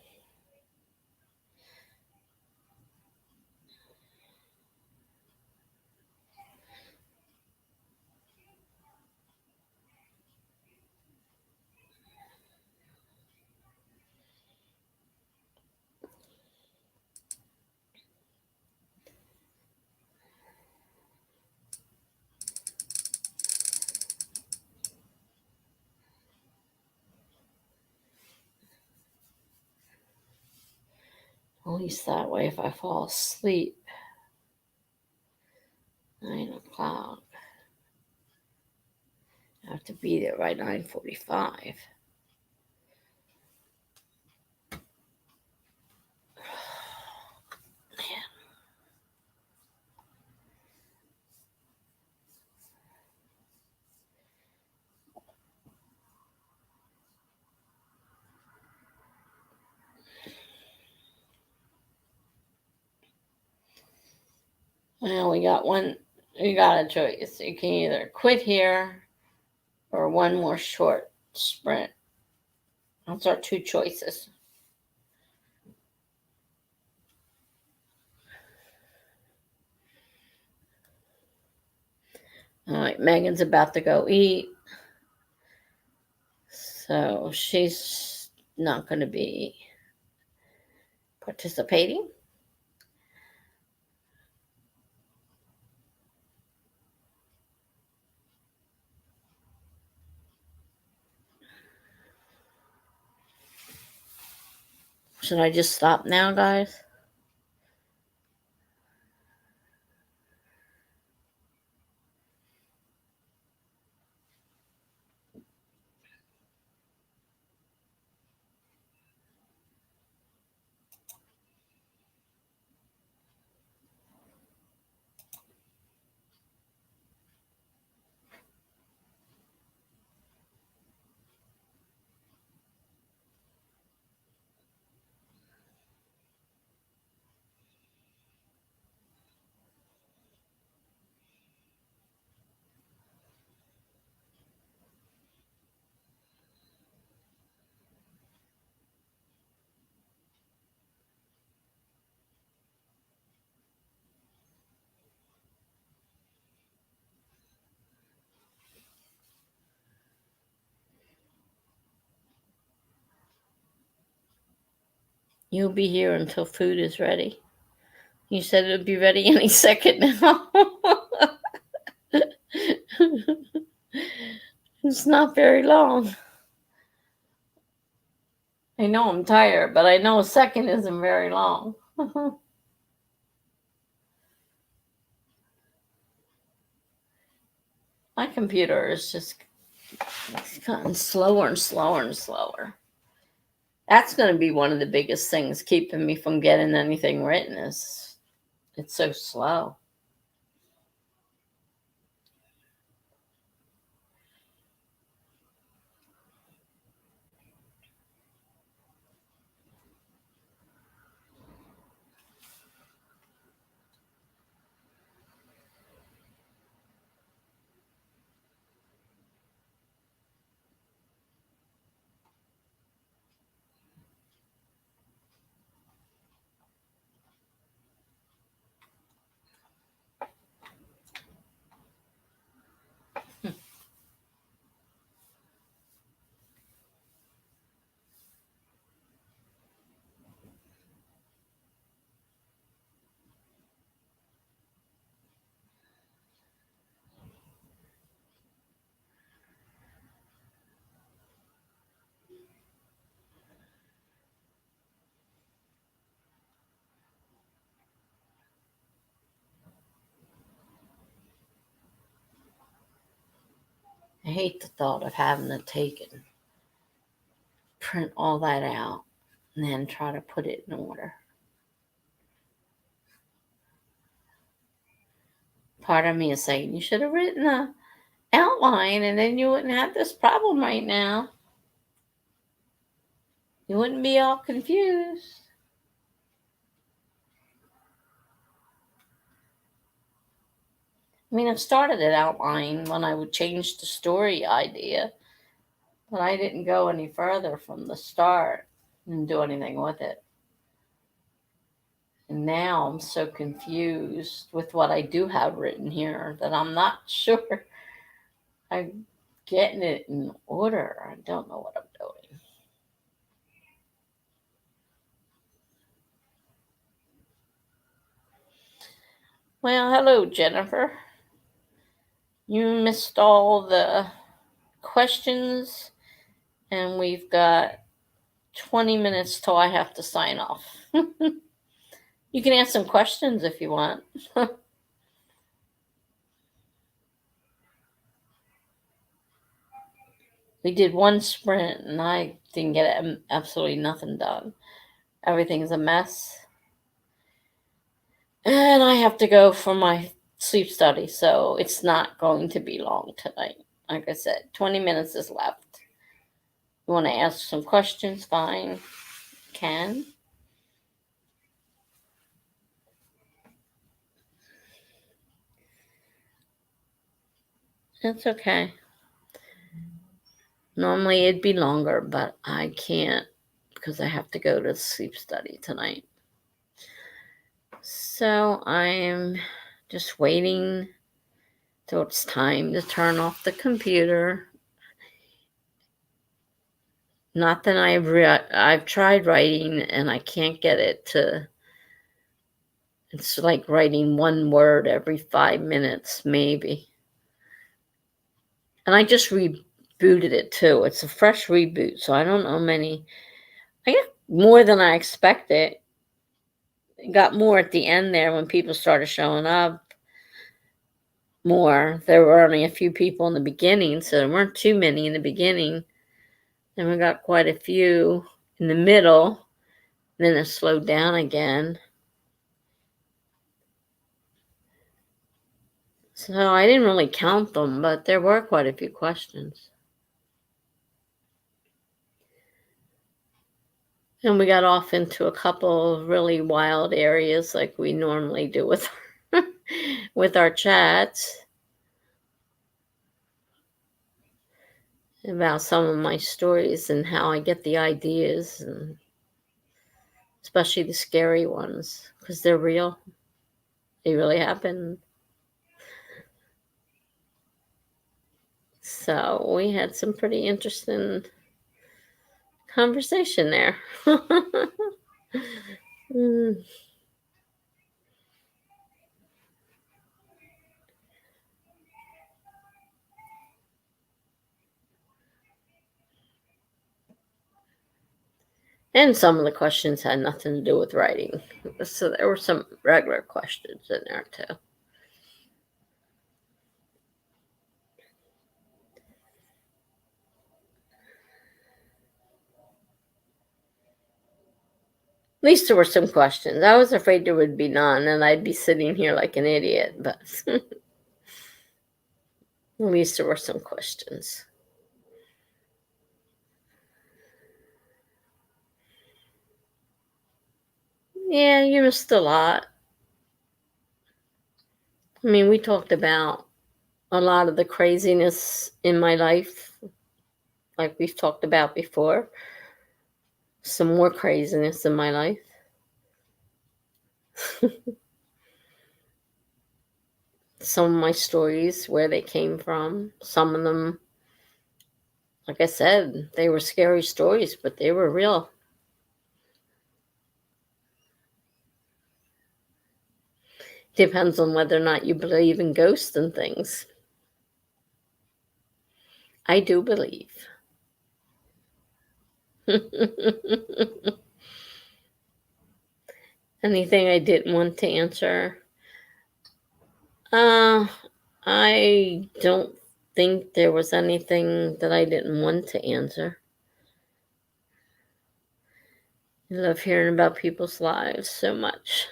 At least that way, if I fall asleep, 9 o'clock, I have to be there by 9:45. Well, we got a choice. You can either quit here or one more short sprint. Those are two choices. All right, Megan's about to go eat, so she's not going to be participating. Should I just stop now, guys? You'll be here until food is ready. You said it would be ready any second now. It's not very long. I know I'm tired, but I know a second isn't very long. My computer is just gotten slower and slower and slower. That's going to be one of the biggest things keeping me from getting anything written, is it's so slow. I hate the thought of having to take and print all that out and then try to put it in order. Part of me is saying you should have written a outline and then you wouldn't have this problem right now. You wouldn't be all confused. I mean, I've started an outline when I would change the story idea, but I didn't go any further from the start and do anything with it. And now I'm so confused with what I do have written here that I'm not sure I'm getting it in order. I don't know what I'm doing. Well, hello, Jennifer. You missed all the questions, and we've got 20 minutes till I have to sign off. You can ask some questions if you want. We did one sprint, and I didn't get absolutely nothing done. Everything's a mess. And I have to go for my sleep study, so it's not going to be long tonight. Like I said, 20 minutes is left. You want to ask some questions? Fine. Can. It's okay. Normally it'd be longer, but I can't because I have to go to sleep study tonight. So I'm just waiting till it's time to turn off the computer. Not that I've tried writing and I can't get it to. It's like writing one word every 5 minutes, maybe. And I just rebooted it too. It's a fresh reboot, so I don't know many. I got more than I expected. Got more at the end there when people started showing up. More. There were only a few people in the beginning, so there weren't too many in the beginning. Then we got quite a few in the middle. Then it slowed down again. So I didn't really count them, but there were quite a few questions. And we got off into a couple of really wild areas like we normally do with with our chats about some of my stories and how I get the ideas, and especially the scary ones because they're real. They really happen. So we had some pretty interesting conversation there. Mm. And some of the questions had nothing to do with writing. So there were some regular questions in there too. At least there were some questions. I was afraid there would be none and I'd be sitting here like an idiot, but at least there were some questions. Yeah, you missed a lot. I mean, we talked about a lot of the craziness in my life, like we've talked about before. Some more craziness in my life. Some of my stories, where they came from. Some of them, like I said, they were scary stories, but they were real. Depends on whether or not you believe in ghosts and things. I do believe. Anything I didn't want to answer? I don't think there was anything that I didn't want to answer. I love hearing about people's lives so much.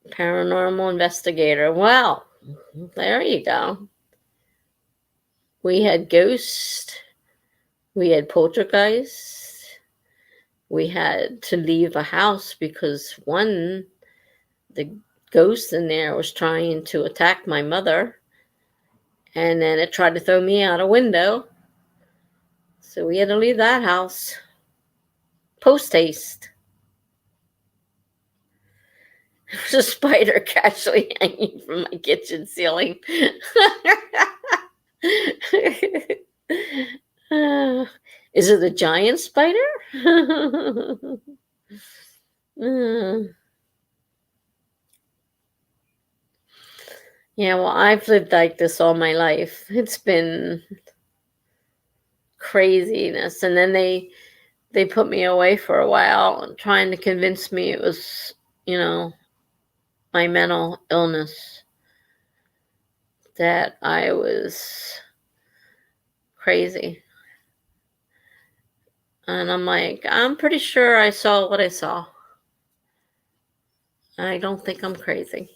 Paranormal investigator. Well, there you go. We had ghosts. We had poltergeist. We had to leave a house because the ghost in there was trying to attack my mother. And then it tried to throw me out a window. So we had to leave that house. Post haste. There was a spider casually hanging from my kitchen ceiling. Is it a giant spider? Yeah, well, I've lived like this all my life. It's been craziness. And then they put me away for a while, trying to convince me it was, my mental illness, that I was crazy. And I'm like, I'm pretty sure I saw what I saw. I don't think I'm crazy.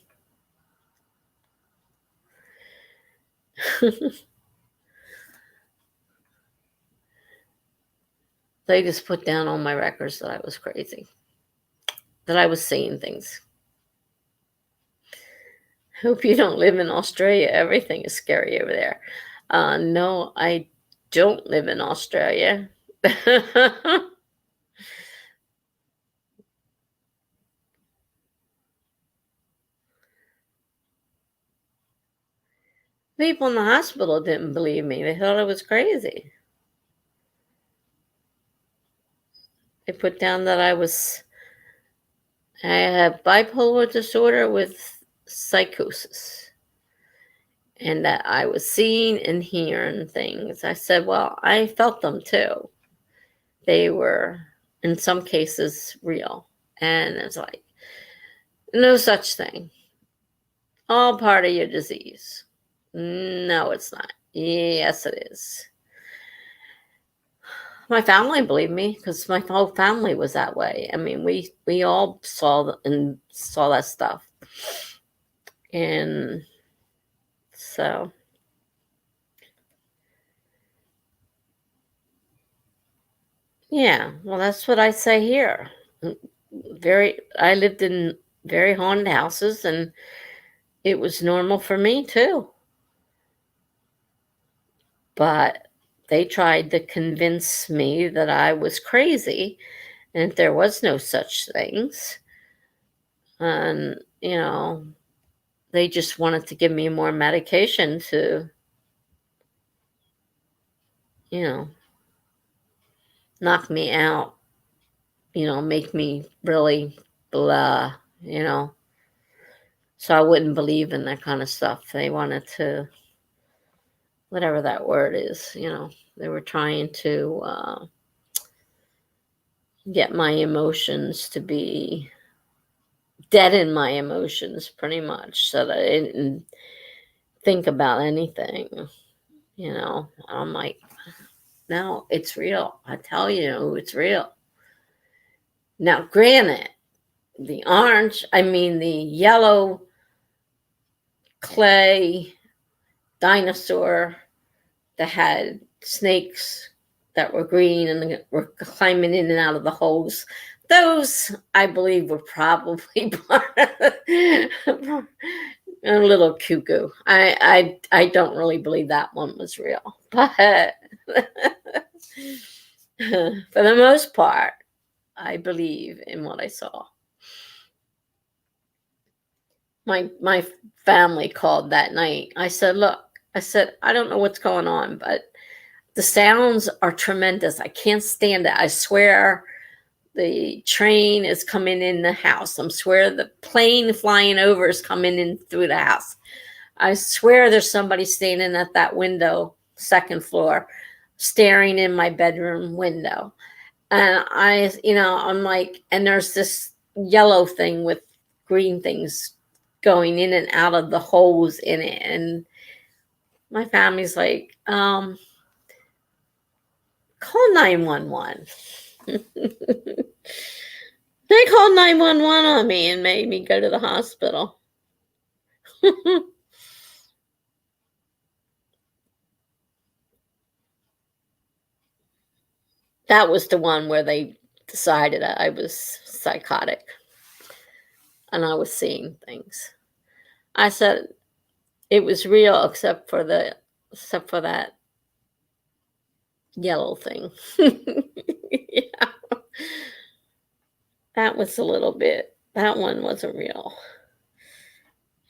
They just put down on my records that I was crazy, that I was seeing things. Hope you don't live in Australia. Everything is scary over there. No, I don't live in Australia. People in the hospital didn't believe me. They thought I was crazy. They put down that I have bipolar disorder with psychosis, and that I was seeing and hearing things. I said, well, I felt them too. They were, in some cases, real. And it's like, no such thing. All part of your disease. No, it's not. Yes, it is. My family believed me because my whole family was that way. I mean, we all saw that stuff. And so, yeah, well, that's what I say here. I lived in very haunted houses, and it was normal for me too. But they tried to convince me that I was crazy and there was no such things. And, they just wanted to give me more medication to, knock me out, make me really blah, So I wouldn't believe in that kind of stuff. They wanted to, whatever that word is, they were trying to get my emotions to be deaden my emotions pretty much, so that I didn't think about anything. I'm like, no, it's real. I tell you, it's real. Now, granted, the yellow clay dinosaur that had snakes that were green and were climbing in and out of the holes, those, I believe, were probably part of a little cuckoo. I don't really believe that one was real, but for the most part, I believe in what I saw. My family called that night. I said, look, I don't know what's going on, but the sounds are tremendous. I can't stand it. I swear the train is coming in the house. I swear the plane flying over is coming in through the house. I swear there's somebody standing at that window, second floor, staring in my bedroom window. And I'm like, and there's this yellow thing with green things going in and out of the holes in it. And my family's like, call 911. They called 911 on me and made me go to the hospital. That was the one where they decided I was psychotic and I was seeing things. I said it was real except for that yellow thing. Yeah. That was a little bit. That one wasn't real.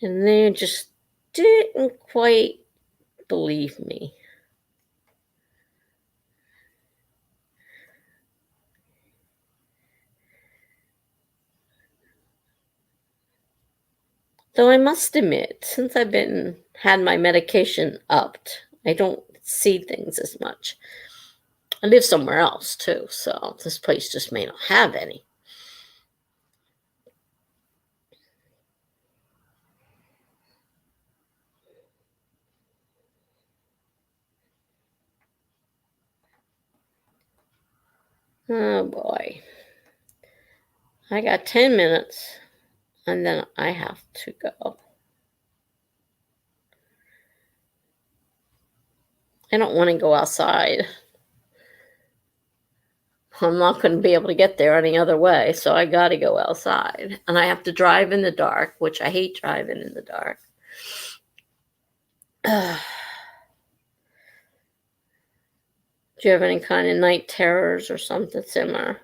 And they just didn't quite believe me. Though I must admit, since I've had my medication upped, I don't see things as much. I live somewhere else too, so this place just may not have any. Oh boy. I got 10 minutes and then I have to go. I don't want to go outside. I'm not going to be able to get there any other way, so I got to go outside. And I have to drive in the dark, which I hate driving in the dark. Do you have any kind of night terrors or something similar?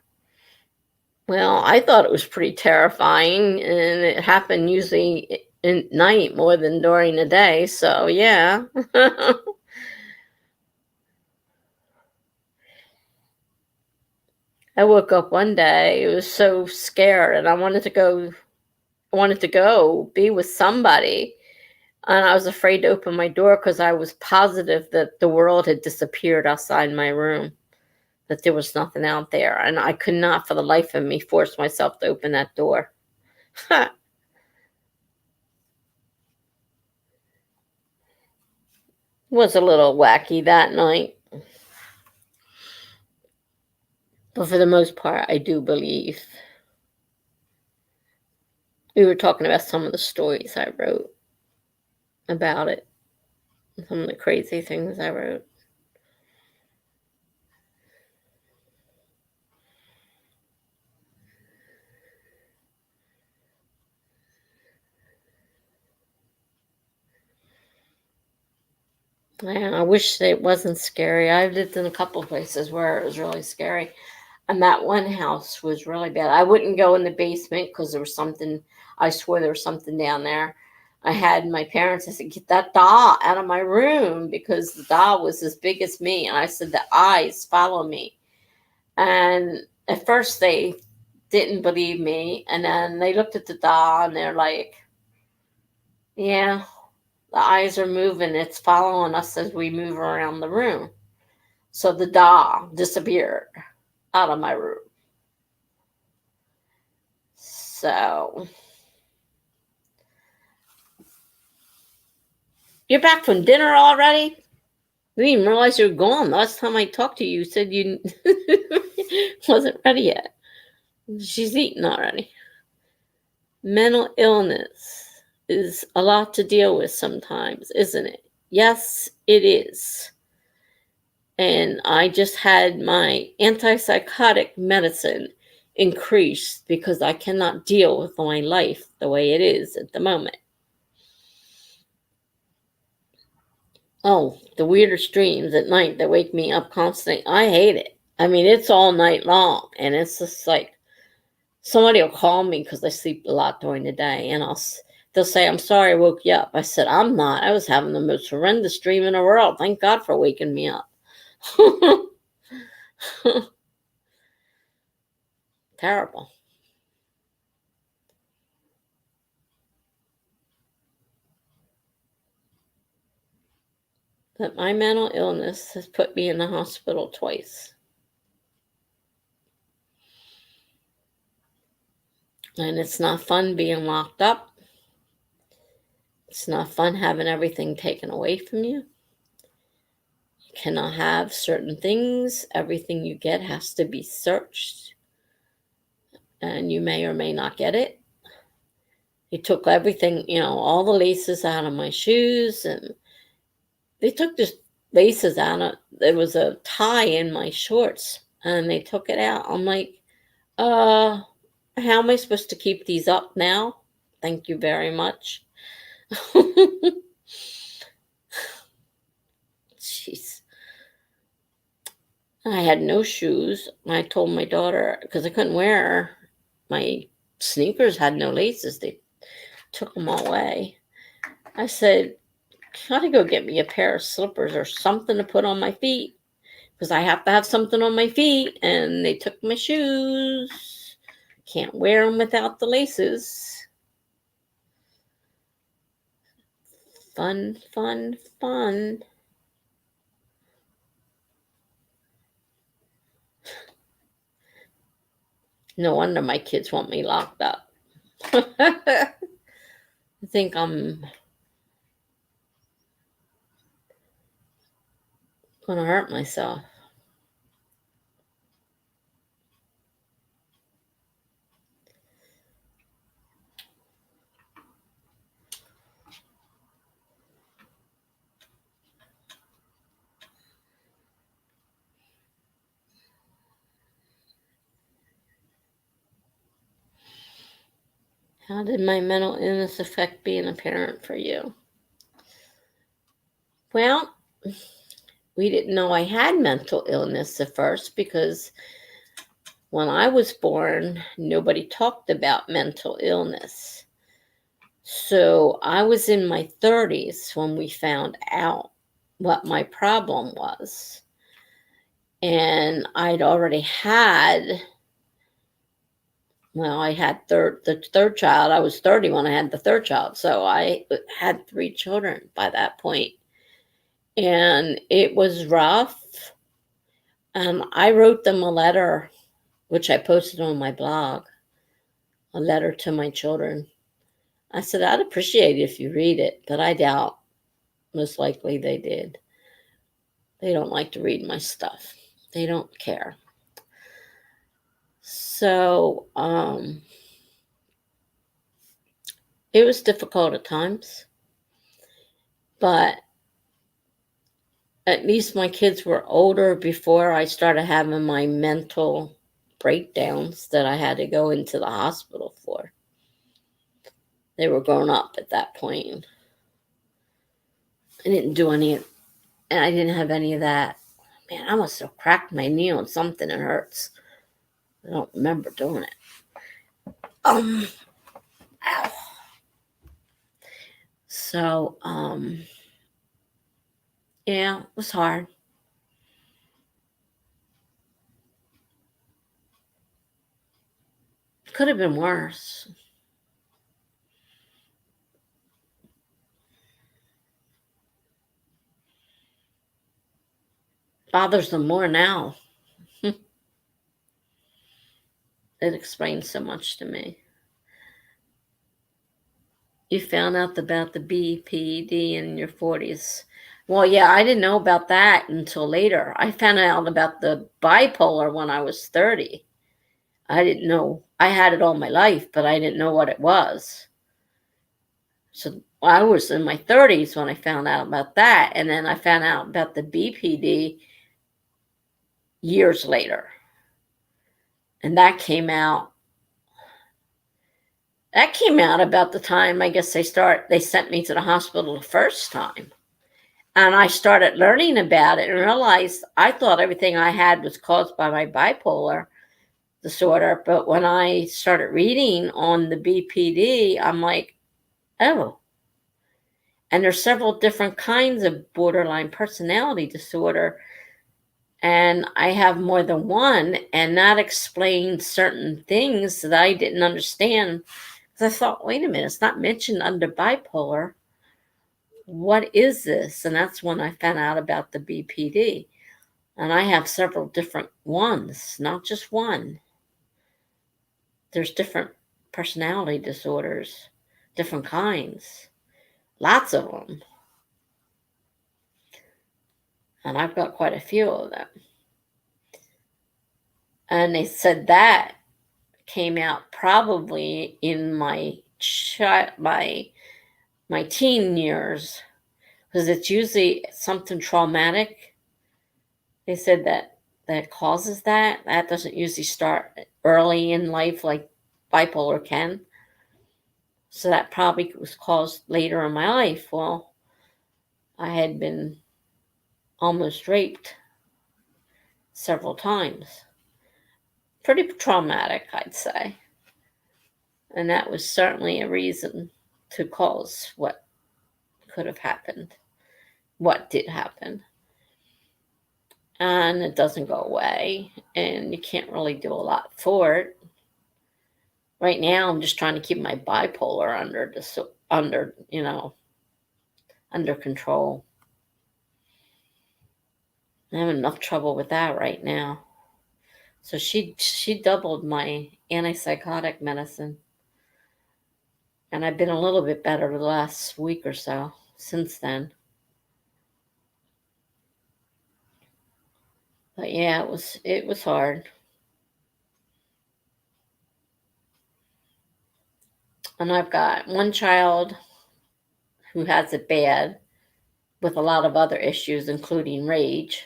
Well, I thought it was pretty terrifying, and it happened usually at night more than during the day, so yeah. I woke up one day, it was so scared, and I wanted to go be with somebody. And I was afraid to open my door because I was positive that the world had disappeared outside my room, that there was nothing out there. And I could not, for the life of me, force myself to open that door. Was a little wacky that night. But for the most part, I do believe. We were talking about some of the stories I wrote about it, some of the crazy things I wrote. Yeah, I wish it wasn't scary. I've lived in a couple of places where it was really scary. And that one house was really bad. I wouldn't go in the basement because there was something, I swore there was something down there. I had my parents, I said, get that doll out of my room because the doll was as big as me. And I said, the eyes follow me. And at first they didn't believe me. And then they looked at the doll and they're like, yeah, the eyes are moving. It's following us as we move around the room. So the doll disappeared out of my room. So you're back from dinner already? I didn't even realize you were gone. Last time I talked to you, you said you wasn't ready yet. She's eaten already. Mental illness is a lot to deal with sometimes, isn't it? Yes, it is. And I just had my antipsychotic medicine increased because I cannot deal with my life the way it is at the moment. Oh, the weirdest dreams at night that wake me up constantly. I hate it. I mean, it's all night long. And it's just like somebody will call me because I sleep a lot during the day. And they'll say, I'm sorry I woke you up. I said, I'm not. I was having the most horrendous dream in the world. Thank God for waking me up. Terrible. But my mental illness has put me in the hospital twice. And it's not fun being locked up. It's not fun having everything taken away from you. You cannot have certain things. Everything you get has to be searched, and you may or may not get it. He took everything, all the laces out of my shoes, and they took just laces out of, there was a tie in my shorts, and they took it out. I'm like, how am I supposed to keep these up now? Thank you very much. Jeez. I had no shoes. I told my daughter, because I couldn't wear my sneakers, had no laces. They took them all away. I said, gotta go get me a pair of slippers or something to put on my feet, because I have to have something on my feet. And they took my shoes. Can't wear them without the laces. Fun, fun, fun. No wonder my kids want me locked up. I think I'm going to hurt myself. How did my mental illness affect being a parent for you? Well, we didn't know I had mental illness at first, because when I was born, nobody talked about mental illness. So I was in my 30s when we found out what my problem was. And I'd already had, well, I had the third child. I was 30 when I had the third child. So I had 3 children by that point. And it was rough. I wrote them a letter, which I posted on my blog, a letter to my children. I said, I'd appreciate it if you read it, but I doubt. Most likely they did. They don't like to read my stuff. They don't care. So, it was difficult at times, but at least my kids were older before I started having my mental breakdowns that I had to go into the hospital for. They were grown up at that point. I didn't do any, and I didn't have any of that. Man, I must have cracked my knee on something. It hurts. I don't remember doing it. Ow. So, yeah, it was hard. Could have been worse. Bothers them more now. It explains so much to me. You found out about the BPD in your 40s. Well, yeah, I didn't know about that until later. I found out about the bipolar when I was 30. I didn't know. I had it all my life, but I didn't know what it was. So I was in my 30s when I found out about that. And then I found out about the BPD years later. And that came out about the time, I guess, they sent me to the hospital the first time. And I started learning about it and realized I thought everything I had was caused by my bipolar disorder. But when I started reading on the BPD, I'm like, oh. And there's several different kinds of borderline personality disorder. And I have more than one. And that explains certain things that I didn't understand. Because I thought, wait a minute, it's not mentioned under bipolar. What is this? And that's when I found out about the BPD. And I have several different ones, not just one. There's different personality disorders, different kinds. Lots of them. And I've got quite a few of them. And they said that came out probably in my my teen years, because it's usually something traumatic. They said that causes that. That doesn't usually start early in life like bipolar can. So that probably was caused later in my life. Well, I had been almost raped several times. Pretty traumatic, I'd say. And that was certainly a reason to cause what could have happened, what did happen. And it doesn't go away, and you can't really do a lot for it. Right now, I'm just trying to keep my bipolar under control. I have enough trouble with that right now. So she doubled my antipsychotic medicine, and I've been a little bit better the last week or so since then. But yeah, it was hard. And I've got one child who has it bad with a lot of other issues, including rage.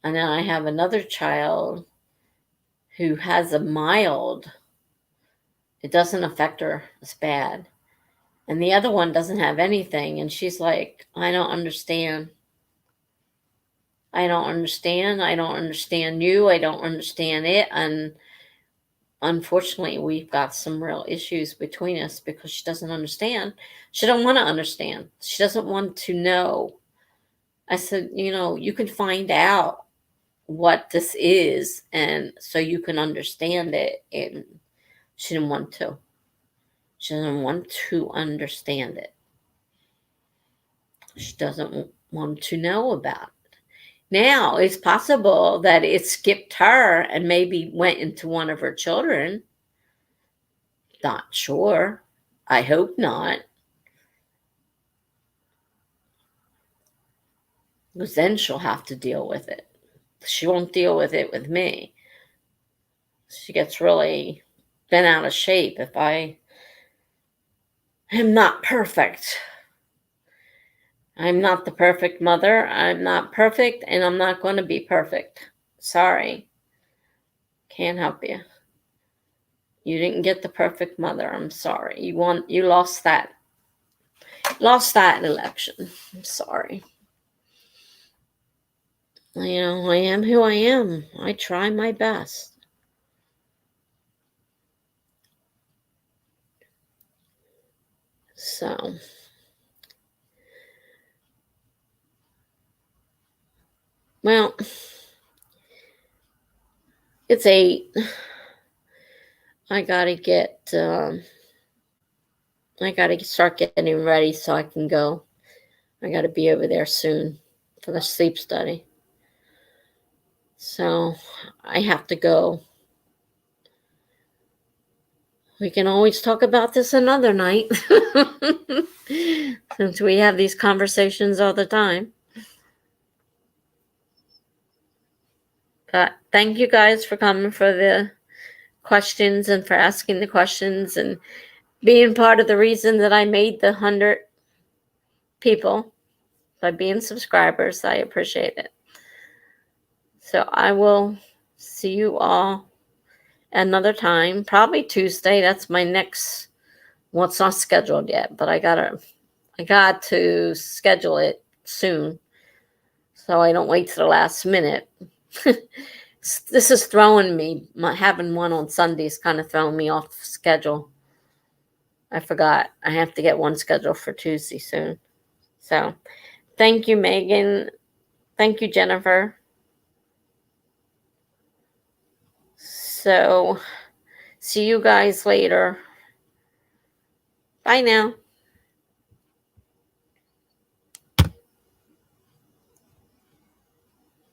And then I have another child who has a mild, it doesn't affect her as bad. And the other one doesn't have anything. And she's like, I don't understand. I don't understand. I don't understand you. I don't understand it. And unfortunately, we've got some real issues between us because she doesn't understand. She don't want to understand. She doesn't want to know. I said, you can find out what this is, and so you can understand it. And she didn't want to. She doesn't want to understand it. She doesn't want to know about it. Now, it's possible that it skipped her and maybe went into one of her children. Not sure. I hope not. Because then she'll have to deal with it. She won't deal with it with me. She gets really bent out of shape if I am not perfect. I'm not the perfect mother. I'm not perfect, and I'm not going to be perfect. Sorry. Can't help you. You didn't get the perfect mother. I'm sorry. You lost that. Lost that election. I'm sorry. I am who I am. I try my best. So, well, it's 8. I gotta start getting ready so I can go. I gotta be over there soon for the sleep study. So I have to go. We can always talk about this another night since we have these conversations all the time. But thank you guys for coming for the questions and for asking the questions and being part of the reason that I made the 100 people by being subscribers. I appreciate it. So I will see you all another time, probably Tuesday. That's my next. Well, it's not scheduled yet, but I got to schedule it soon, so I don't wait to the last minute. This is throwing me. Having one on Sunday is kind of throwing me off schedule. I forgot. I have to get one scheduled for Tuesday soon. So, thank you, Megan. Thank you, Jennifer. So, see you guys later. Bye now.